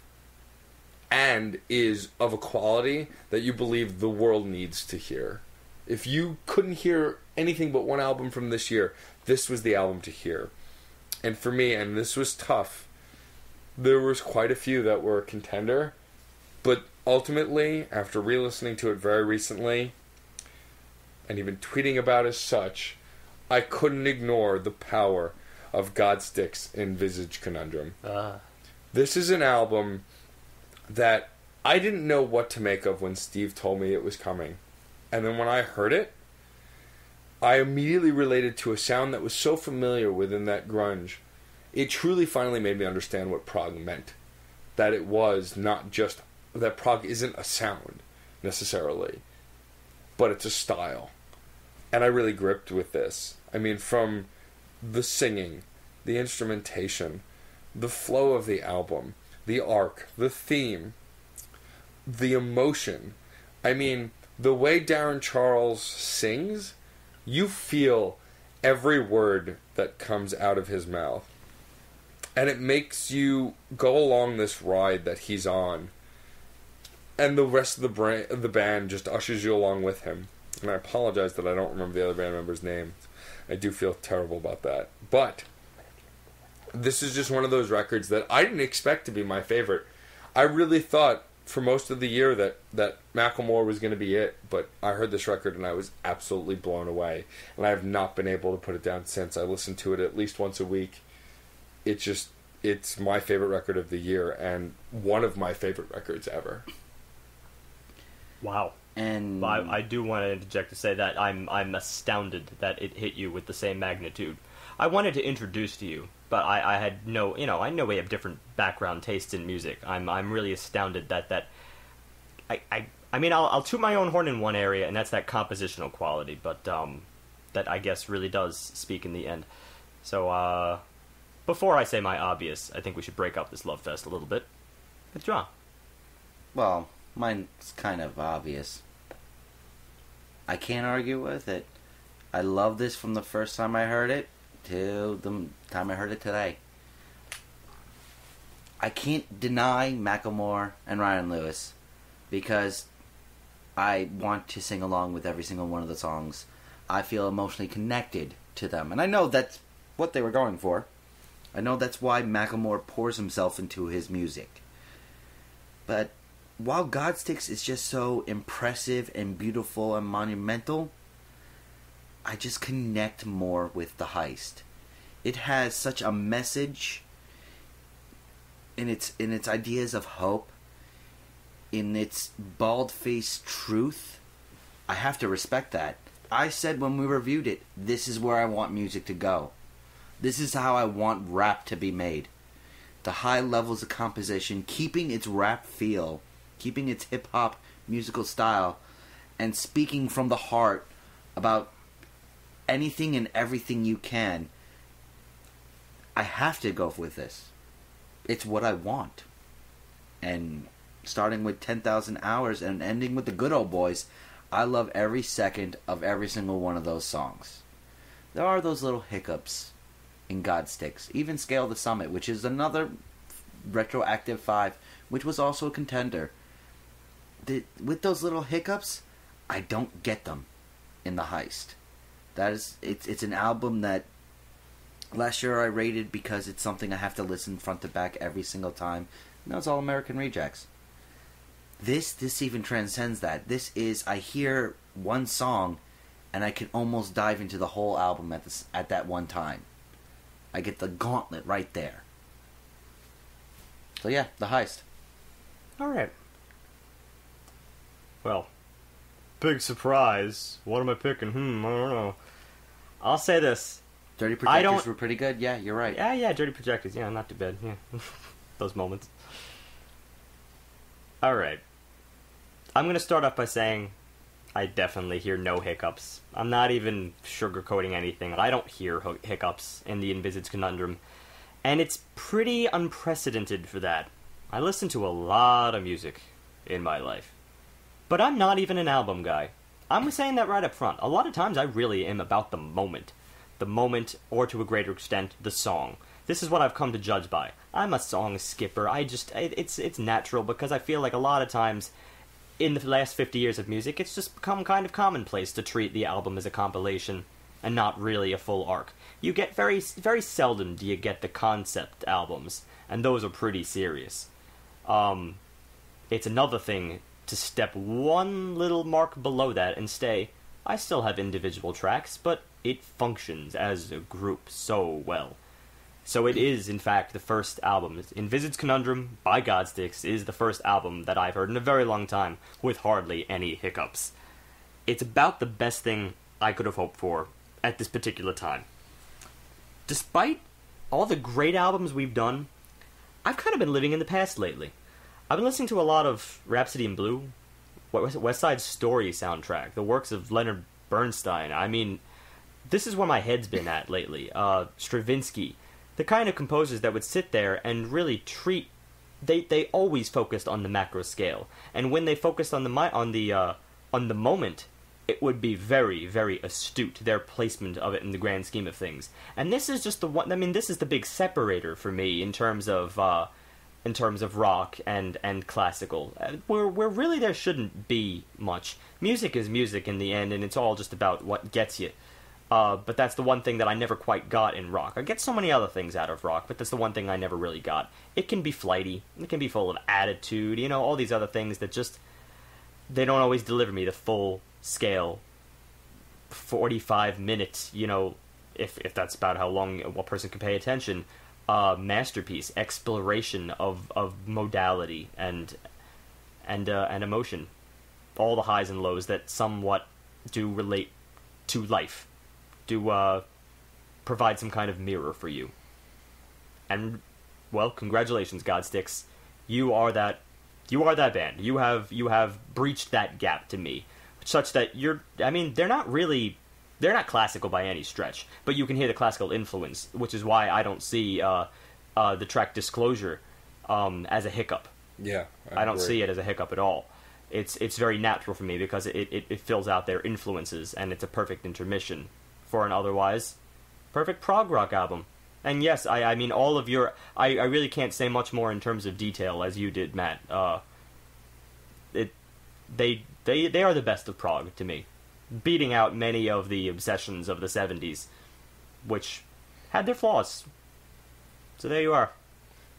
and is of a quality that you believe the world needs to hear. If you couldn't hear anything but one album from this year, this was the album to hear. And for me, and this was tough, there was quite a few that were a contender, but ultimately, after re-listening to it very recently, and even tweeting about as such, I couldn't ignore the power of Godstick's Envisage Conundrum. This is an album that I didn't know what to make of when Steve told me it was coming. And then when I heard it, I immediately related to a sound that was so familiar within that grunge. It truly finally made me understand what prog meant. That it was not just... that prog isn't a sound, necessarily. But it's a style. And I really gripped with this. I mean, from the singing, the instrumentation, the flow of the album, the arc, the theme, the emotion. I mean, the way Darren Charles sings, you feel every word that comes out of his mouth. And it makes you go along this ride that he's on. And the rest of the band just ushers you along with him. And I apologize that I don't remember the other band member's name. I do feel terrible about that. But this is just one of those records that I didn't expect to be my favorite. I really thought for most of the year that Macklemore was going to be it, but I heard this record and I was absolutely blown away. And I have not been able to put it down since. I listen to it at least once a week. It's my favorite record of the year and one of my favorite records ever. Wow. And I do want to interject to say that I'm astounded that it hit you with the same magnitude. I wanted to introduce to you, but I had no, I know we have different background tastes in music. I'm really astounded that I mean, I'll toot my own horn in one area, and that's that compositional quality, but that I guess really does speak in the end. So, before I say my obvious, I think we should break up this love fest a little bit. Withdraw. Well, mine's kind of obvious. I can't argue with it. I love this from the first time I heard it to the time I heard it today. I can't deny Macklemore and Ryan Lewis because I want to sing along with every single one of the songs. I feel emotionally connected to them. And I know that's what they were going for. I know that's why Macklemore pours himself into his music. But while Godsticks is just so impressive and beautiful and monumental, I just connect more with The Heist. It has such a message in its ideas of hope, in its bald-faced truth. I have to respect that. I said when we reviewed it, this is where I want music to go. This is how I want rap to be made. The high levels of composition, keeping its rap feel, keeping its hip-hop musical style, and speaking from the heart about anything and everything you can, I have to go with this. It's what I want. And starting with 10,000 Hours and ending with the Good Old Boys, I love every second of every single one of those songs. There are those little hiccups in Godsticks. Even Scale the Summit, which is another retroactive 5, which was also a contender. With those little hiccups, I don't get them in the Heist. It's an album that last year I rated because it's something I have to listen front to back every single time. And that was All American Rejects. This even transcends that. This is, I hear one song and I can almost dive into the whole album at that one time. I get the gauntlet right there. So yeah, The Heist. Alright. Well, big surprise. What am I picking? I don't know. I'll say this. Dirty Projectors were pretty good. Yeah, you're right. Yeah, Dirty Projectors. Yeah, not too bad. Yeah. Those moments. Alright. I'm going to start off by saying I definitely hear no hiccups. I'm not even sugarcoating anything. I don't hear hiccups in the Envisaged Conundrum. And it's pretty unprecedented for that. I listen to a lot of music in my life. But I'm not even an album guy. I'm saying that right up front. A lot of times I really am about the moment. The moment, or to a greater extent, the song. This is what I've come to judge by. I'm a song skipper. It's natural because I feel like a lot of times in the last 50 years of music, it's just become kind of commonplace to treat the album as a compilation and not really a full arc. You get very, very seldom do you get the concept albums, and those are pretty serious. It's another thing to step one little mark below that and stay, I still have individual tracks, but it functions as a group so well. So it is, in fact, the first album. Envisaged Conundrum by Godsticks is the first album that I've heard in a very long time with hardly any hiccups. It's about the best thing I could have hoped for at this particular time. Despite all the great albums we've done, I've kind of been living in the past lately. I've been listening to a lot of Rhapsody in Blue, West Side Story soundtrack, the works of Leonard Bernstein. I mean, this is where my head's been at lately. Stravinsky. The kind of composers that would sit there and really treat... They always focused on the macro scale. And when they focused on the moment, it would be very, very astute, their placement of it in the grand scheme of things. And this is just the one... I mean, this is the big separator for me in terms of rock and classical, where really there shouldn't be much. Music is music in the end, and it's all just about what gets you. But that's the one thing that I never quite got in rock. I get so many other things out of rock, but that's the one thing I never really got. It can be flighty, it can be full of attitude, all these other things that just, they don't always deliver me the full scale, 45 minutes, if that's about how long a person can pay attention, masterpiece, exploration of modality and emotion. All the highs and lows that somewhat do relate to life. Do provide some kind of mirror for you. And, well, congratulations, Godsticks. You are that band. You have breached that gap to me, such that they're not classical by any stretch, but you can hear the classical influence, which is why I don't see the track Disclosure as a hiccup. Yeah, I don't see it as a hiccup at all. It's very natural for me because it fills out their influences, and it's a perfect intermission for an otherwise perfect prog rock album. And yes, I mean all of your... I really can't say much more in terms of detail as you did, Matt. They are the best of prog to me, beating out many of the obsessions of the 70s, which had their flaws. So there you are.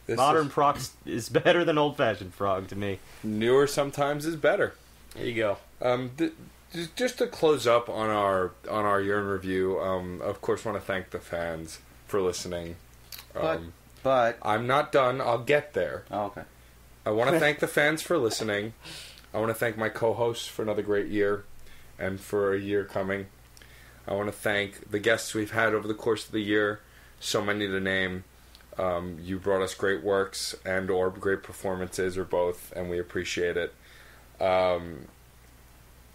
Modern prog is better than old-fashioned prog to me. Newer sometimes is better. There you go. Just to close up on our year in review, of course, want to thank the fans for listening. But I'm not done. I'll get there. Oh, okay. I want to thank the fans for listening. I want to thank my co-hosts for another great year and for a year coming. I want to thank the guests we've had over the course of the year. So many to name. You brought us great works and or great performances or both, and we appreciate it.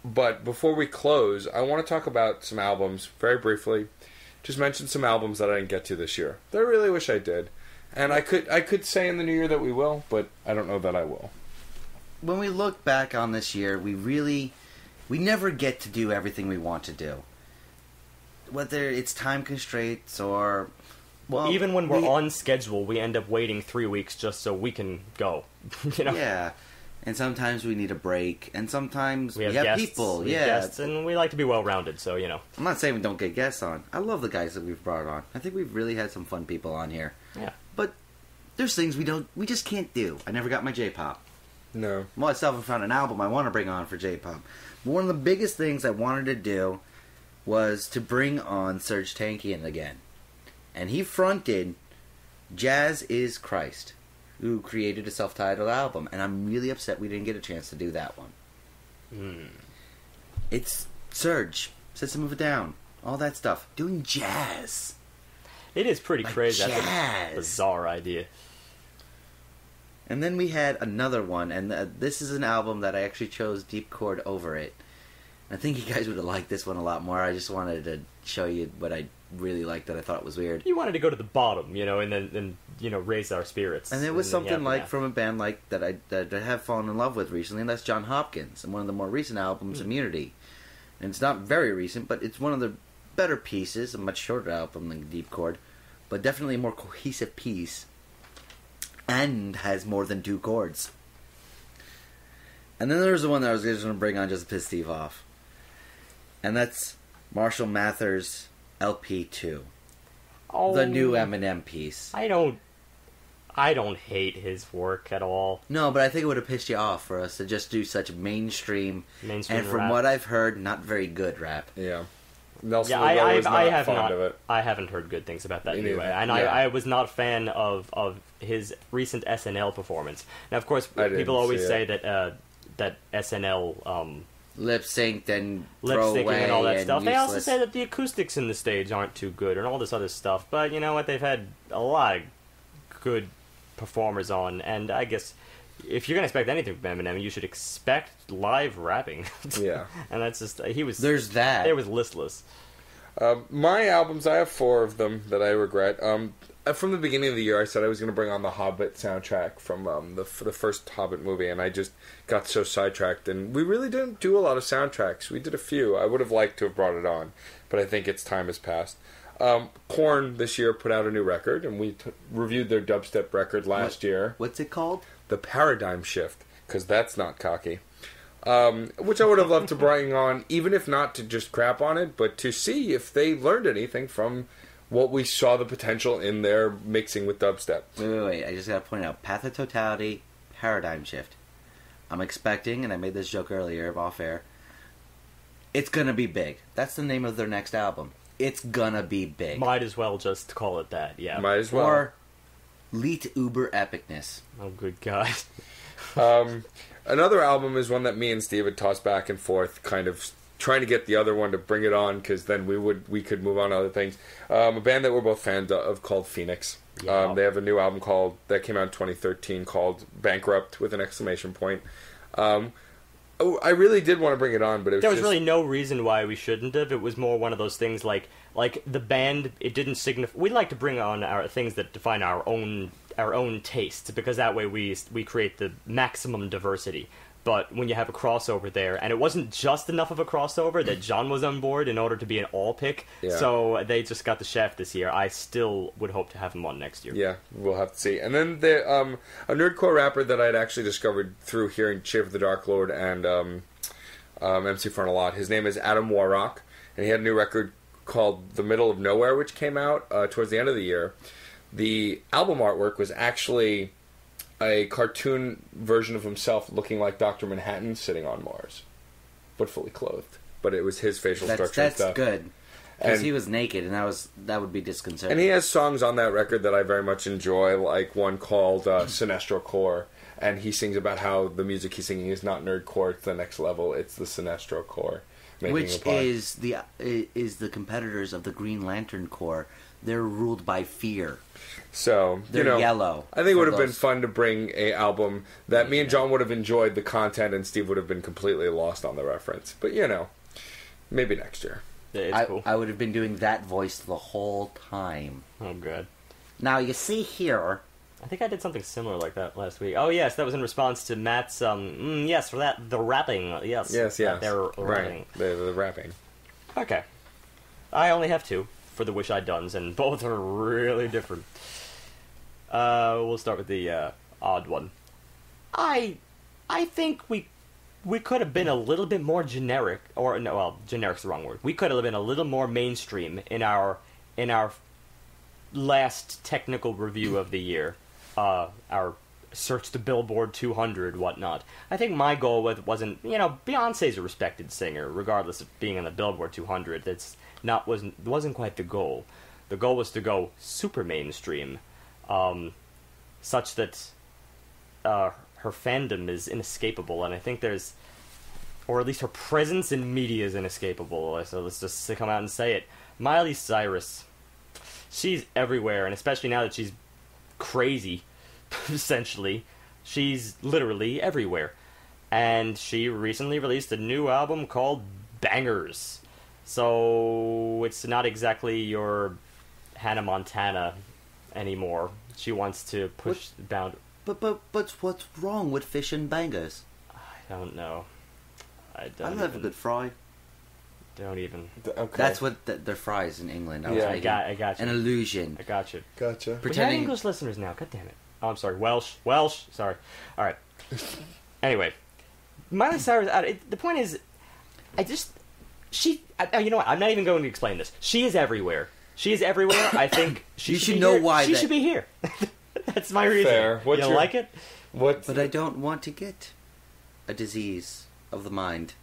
But before we close, I want to talk about some albums very briefly. Just mention some albums that I didn't get to this year that I really wish I did. And I could say in the new year that we will, but I don't know that I will. When we look back on this year, we never get to do everything we want to do. Whether it's time constraints or... Well, even when we're on schedule, we end up waiting 3 weeks just so we can go. You know? Yeah. And sometimes we need a break, and sometimes we have guests, people. We have guests, and we like to be well-rounded, so, you know. I'm not saying we don't get guests on. I love the guys that we've brought on. I think we've really had some fun people on here. Yeah. But there's things we just can't do. I never got my J-pop. No. Well, I still haven't found an album I want to bring on for J-pop. But one of the biggest things I wanted to do was to bring on Serj Tankian again. And he fronted Jazz is Christ, who created a self-titled album, and I'm really upset we didn't get a chance to do that one. It's Serj, System of a Down, all that stuff, doing jazz. It is pretty like crazy. Jazz. That's a bizarre idea. And then we had another one, and this is an album that I actually chose Deep Chord over it. I think you guys would have liked this one a lot more. I just wanted to show you what I really liked that I thought was weird. You wanted to go to the bottom, you know, and then raise our spirits. And it was something like from a band like that I have fallen in love with recently, and that's John Hopkins, and one of the more recent albums, Immunity. And it's not very recent, but it's one of the better pieces, a much shorter album than Deep Chord, but definitely a more cohesive piece, and has more than 2 chords. And then there's the one that I was just going to bring on just to piss Steve off. And that's Marshall Mathers' LP2. Oh, the new Eminem piece. I don't hate his work at all. No, but I think it would have pissed you off for us to just do such mainstream and from rap. what I've heard, not very good rap. Yeah. Nelson I was not fond of it. I haven't heard good things about that anyway. And yeah. I was not a fan of his recent SNL performance. Now, of course, people always say that SNL... lip synced and lip syncing and all that stuff. Useless. They also say that the acoustics in the stage aren't too good and all this other stuff. But you know what? They've had a lot of good performers on, and I guess if you're gonna expect anything from Eminem, you should expect live rapping. Yeah, and that's just he was. There's that. It was listless. My albums, I have 4 of them that I regret. From the beginning of the year, I said I was going to bring on the Hobbit soundtrack from the first Hobbit movie, and I just got so sidetracked. And we really didn't do a lot of soundtracks. We did a few. I would have liked to have brought it on, but I think its time has passed. Korn this year put out a new record, and we reviewed their dubstep record last year. What's it called? The Paradigm Shift, because that's not cocky. Which I would have loved to bring on, even if not to just crap on it, but to see if they learned anything from what we saw the potential in their mixing with dubstep. Wait. I just got to point out, Path of Totality, Paradigm Shift. I'm expecting, and I made this joke earlier off air, it's gonna be big. That's the name of their next album. It's gonna be big. Might as well just call it that, yeah. Might as well. Or Leet Uber Epicness. Oh, good God. Another album is one that me and Steve had tossed back and forth, kind of trying to get the other one to bring it on, because then we could move on to other things. A band that we're both fans of called Phoenix. Yeah. They have a new album that came out in 2013 called Bankrupt with an exclamation point. I really did want to bring it on, but there was really no reason why we shouldn't have. It was more one of those things like the band. It didn't signify. We like to bring on our things that define our own tastes, because that way we create the maximum diversity. But when you have a crossover there, and it wasn't just enough of a crossover that John was on board in order to be an all-pick, so they just got the shaft this year. I still would hope to have him on next year. Yeah, we'll have to see. And then a nerdcore rapper that I'd actually discovered through hearing Cheer for the Dark Lord and MC Front a lot. His name is Adam Warrock, and he had a new record called The Middle of Nowhere, which came out towards the end of the year. The album artwork was actually a cartoon version of himself looking like Dr. Manhattan sitting on Mars, but fully clothed. But it was his facial structure and stuff. That's good. Because he was naked, and that would be disconcerting. And he has songs on that record that I very much enjoy, like one called Sinestro Core, and he sings about how the music he's singing is not nerdcore, it's the next level, it's the Sinestro Core. Which is the competitors of the Green Lantern Corps They're ruled by fear. So, They're yellow. I think it would have been fun to bring a album that me and John would have enjoyed the content and Steve would have been completely lost on the reference. But, maybe next year. Yeah, it's cool. I would have been doing that voice the whole time. Oh, good. Now, you see here... I think I did something similar like that last week. Oh, yes, that was in response to Matt's, yes, for that, the rapping. Yes. Yes. They're rapping. Right, the rapping. Okay. I only have 2 for the Wish I'd Dones, and both are really different. We'll start with the odd one. I think we could have been a little bit more generic, or no, well, generic's the wrong word. We could have been a little more mainstream in our last technical review of the year, our search to Billboard 200, whatnot. I think my goal wasn't, Beyonce's a respected singer, regardless of being in the Billboard 200. Wasn't quite the goal. The goal was to go super mainstream, such that her fandom is inescapable, and I think or at least her presence in media is inescapable. So let's just come out and say it. Miley Cyrus, she's everywhere, and especially now that she's crazy, essentially, she's literally everywhere. And she recently released a new album called Bangers. So it's not exactly your Hannah Montana anymore. She wants to push the boundary. But what's wrong with fish and bangers? I don't know. I love a good fry. Don't even. Okay. That's what they're fries in England. I got you. An illusion. I got you. Gotcha. We have English listeners now. God damn it. Oh, I'm sorry. Welsh. Sorry. All right. Anyway, Miley Cyrus. The point is, you know what? I'm not even going to explain this. She is everywhere. She is everywhere. I think she should know here. Why she should be here. That's my reason. Fair. You don't like it? But I don't want to get a disease of the mind.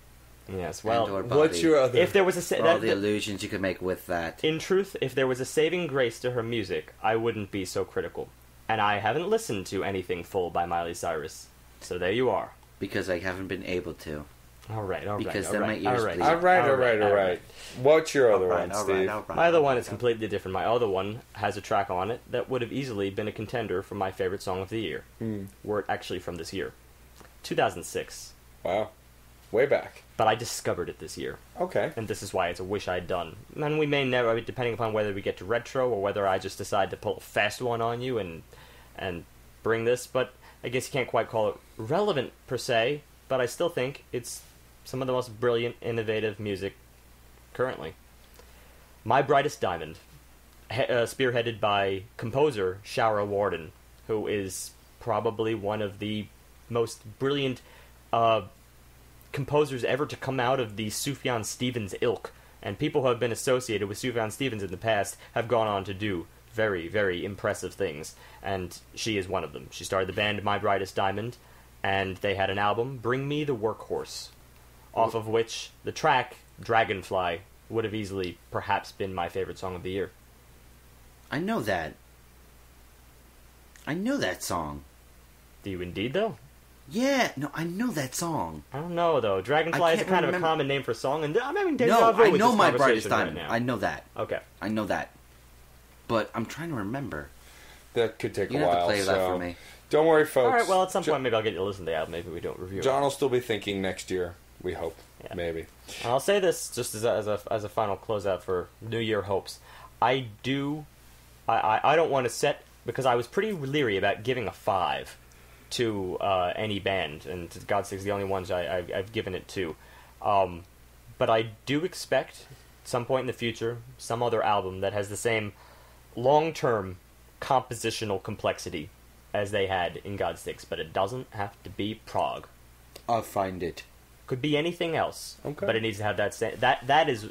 Yes. Well, what's your other? If there was all the illusions you could make with that. In truth, if there was a saving grace to her music, I wouldn't be so critical. And I haven't listened to anything full by Miley Cyrus. So there you are. Because I haven't been able to. All right. Because then my ears bleed. All right. What's your other one, Steve? My other one is completely different. My other one has a track on it that would have easily been a contender for my favorite song of the year. Were it actually from this year. 2006. Wow. Way back. But I discovered it this year. Okay. And this is why it's a wish I'd done. And we may never, depending upon whether we get to retro or whether I just decide to pull a fast one on you and bring this. But I guess you can't quite call it relevant per se. But I still think it's some of the most brilliant, innovative music currently. My Brightest Diamond, spearheaded by composer Shara Warden, who is probably one of the most brilliant composers ever to come out of the Sufjan Stevens ilk. And people who have been associated with Sufjan Stevens in the past have gone on to do very, very impressive things. And she is one of them. She started the band My Brightest Diamond, and they had an album, Bring Me the Workhorse, off of which the track, Dragonfly, would have easily perhaps been my favorite song of the year. I know that. I know that song. Do you indeed, though? Yeah, no, I know that song. I don't know, though. Dragonfly is kind of a common name for a song, and I'm having deja No, vu I with know this My Brightest conversation Diamond. right now. I know that. Okay. I know that. But I'm trying to remember. That could take a You while. have to play that for me. Don't worry, folks. All right, well, at some point, maybe I'll get you to listen to the album. Maybe we don't review it. John will still be thinking next year. We hope. Yeah. Maybe. I'll say this just as a final closeout for New Year hopes. I don't want to set, because I was pretty leery about giving a 5 to any band, and Godsak's the only ones I've given it to. But I do expect, at some point in the future, some other album that has the same long-term compositional complexity as they had in Godsak's, but it doesn't have to be prog. I'll find it. Could be anything else, okay. But it needs to have that is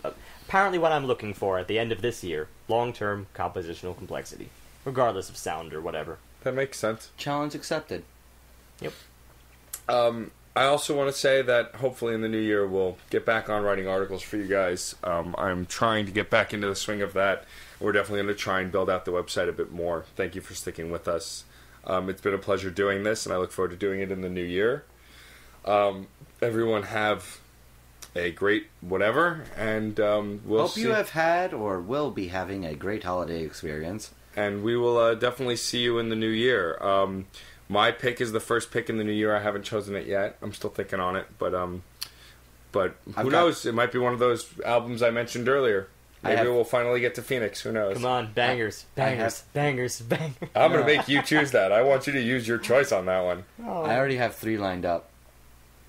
apparently what I'm looking for at the end of this year. Long-term compositional complexity, regardless of sound or whatever. That makes sense. Challenge accepted. Yep. I also want to say that hopefully in the new year we'll get back on writing articles for you guys. I'm trying to get back into the swing of that. We're definitely going to try and build out the website a bit more. Thank you for sticking with us. It's been a pleasure doing this, and I look forward to doing it in the new year. Everyone have a great whatever, and we'll Hope see. you have had or will be having a great holiday experience. And we will definitely see you in the new year. My pick is the first pick in the new year. I haven't chosen it yet. I'm still thinking on it, but who knows? It might be one of those albums I mentioned earlier. Maybe we'll finally get to Phoenix. Who knows? Come on, bangers. Bangers. I'm going to make you choose that. I want you to use your choice on that one. Oh. I already have 3 lined up.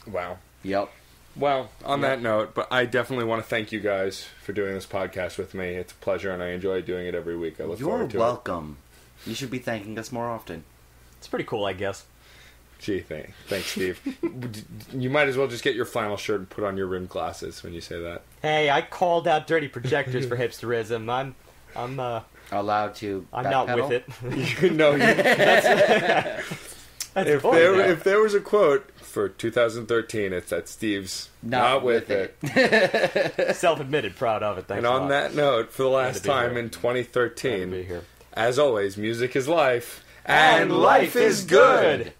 Wow. Yep. Well, on that note, but I definitely want to thank you guys for doing this podcast with me. It's a pleasure, and I enjoy doing it every week. I look forward to it. You're welcome. You should be thanking us more often. It's pretty cool, I guess. Gee, thanks, Steve. You might as well just get your flannel shirt and put on your rimmed glasses when you say that. Hey, I called out dirty projectors for hipsterism. I'm allowed to. I'm not with it. No, that's if there was a quote for 2013, it's that Steve's not with it. Self-admitted, proud of it. Thanks. And on that note, for the last time in 2013, as always, music is life, and life is good.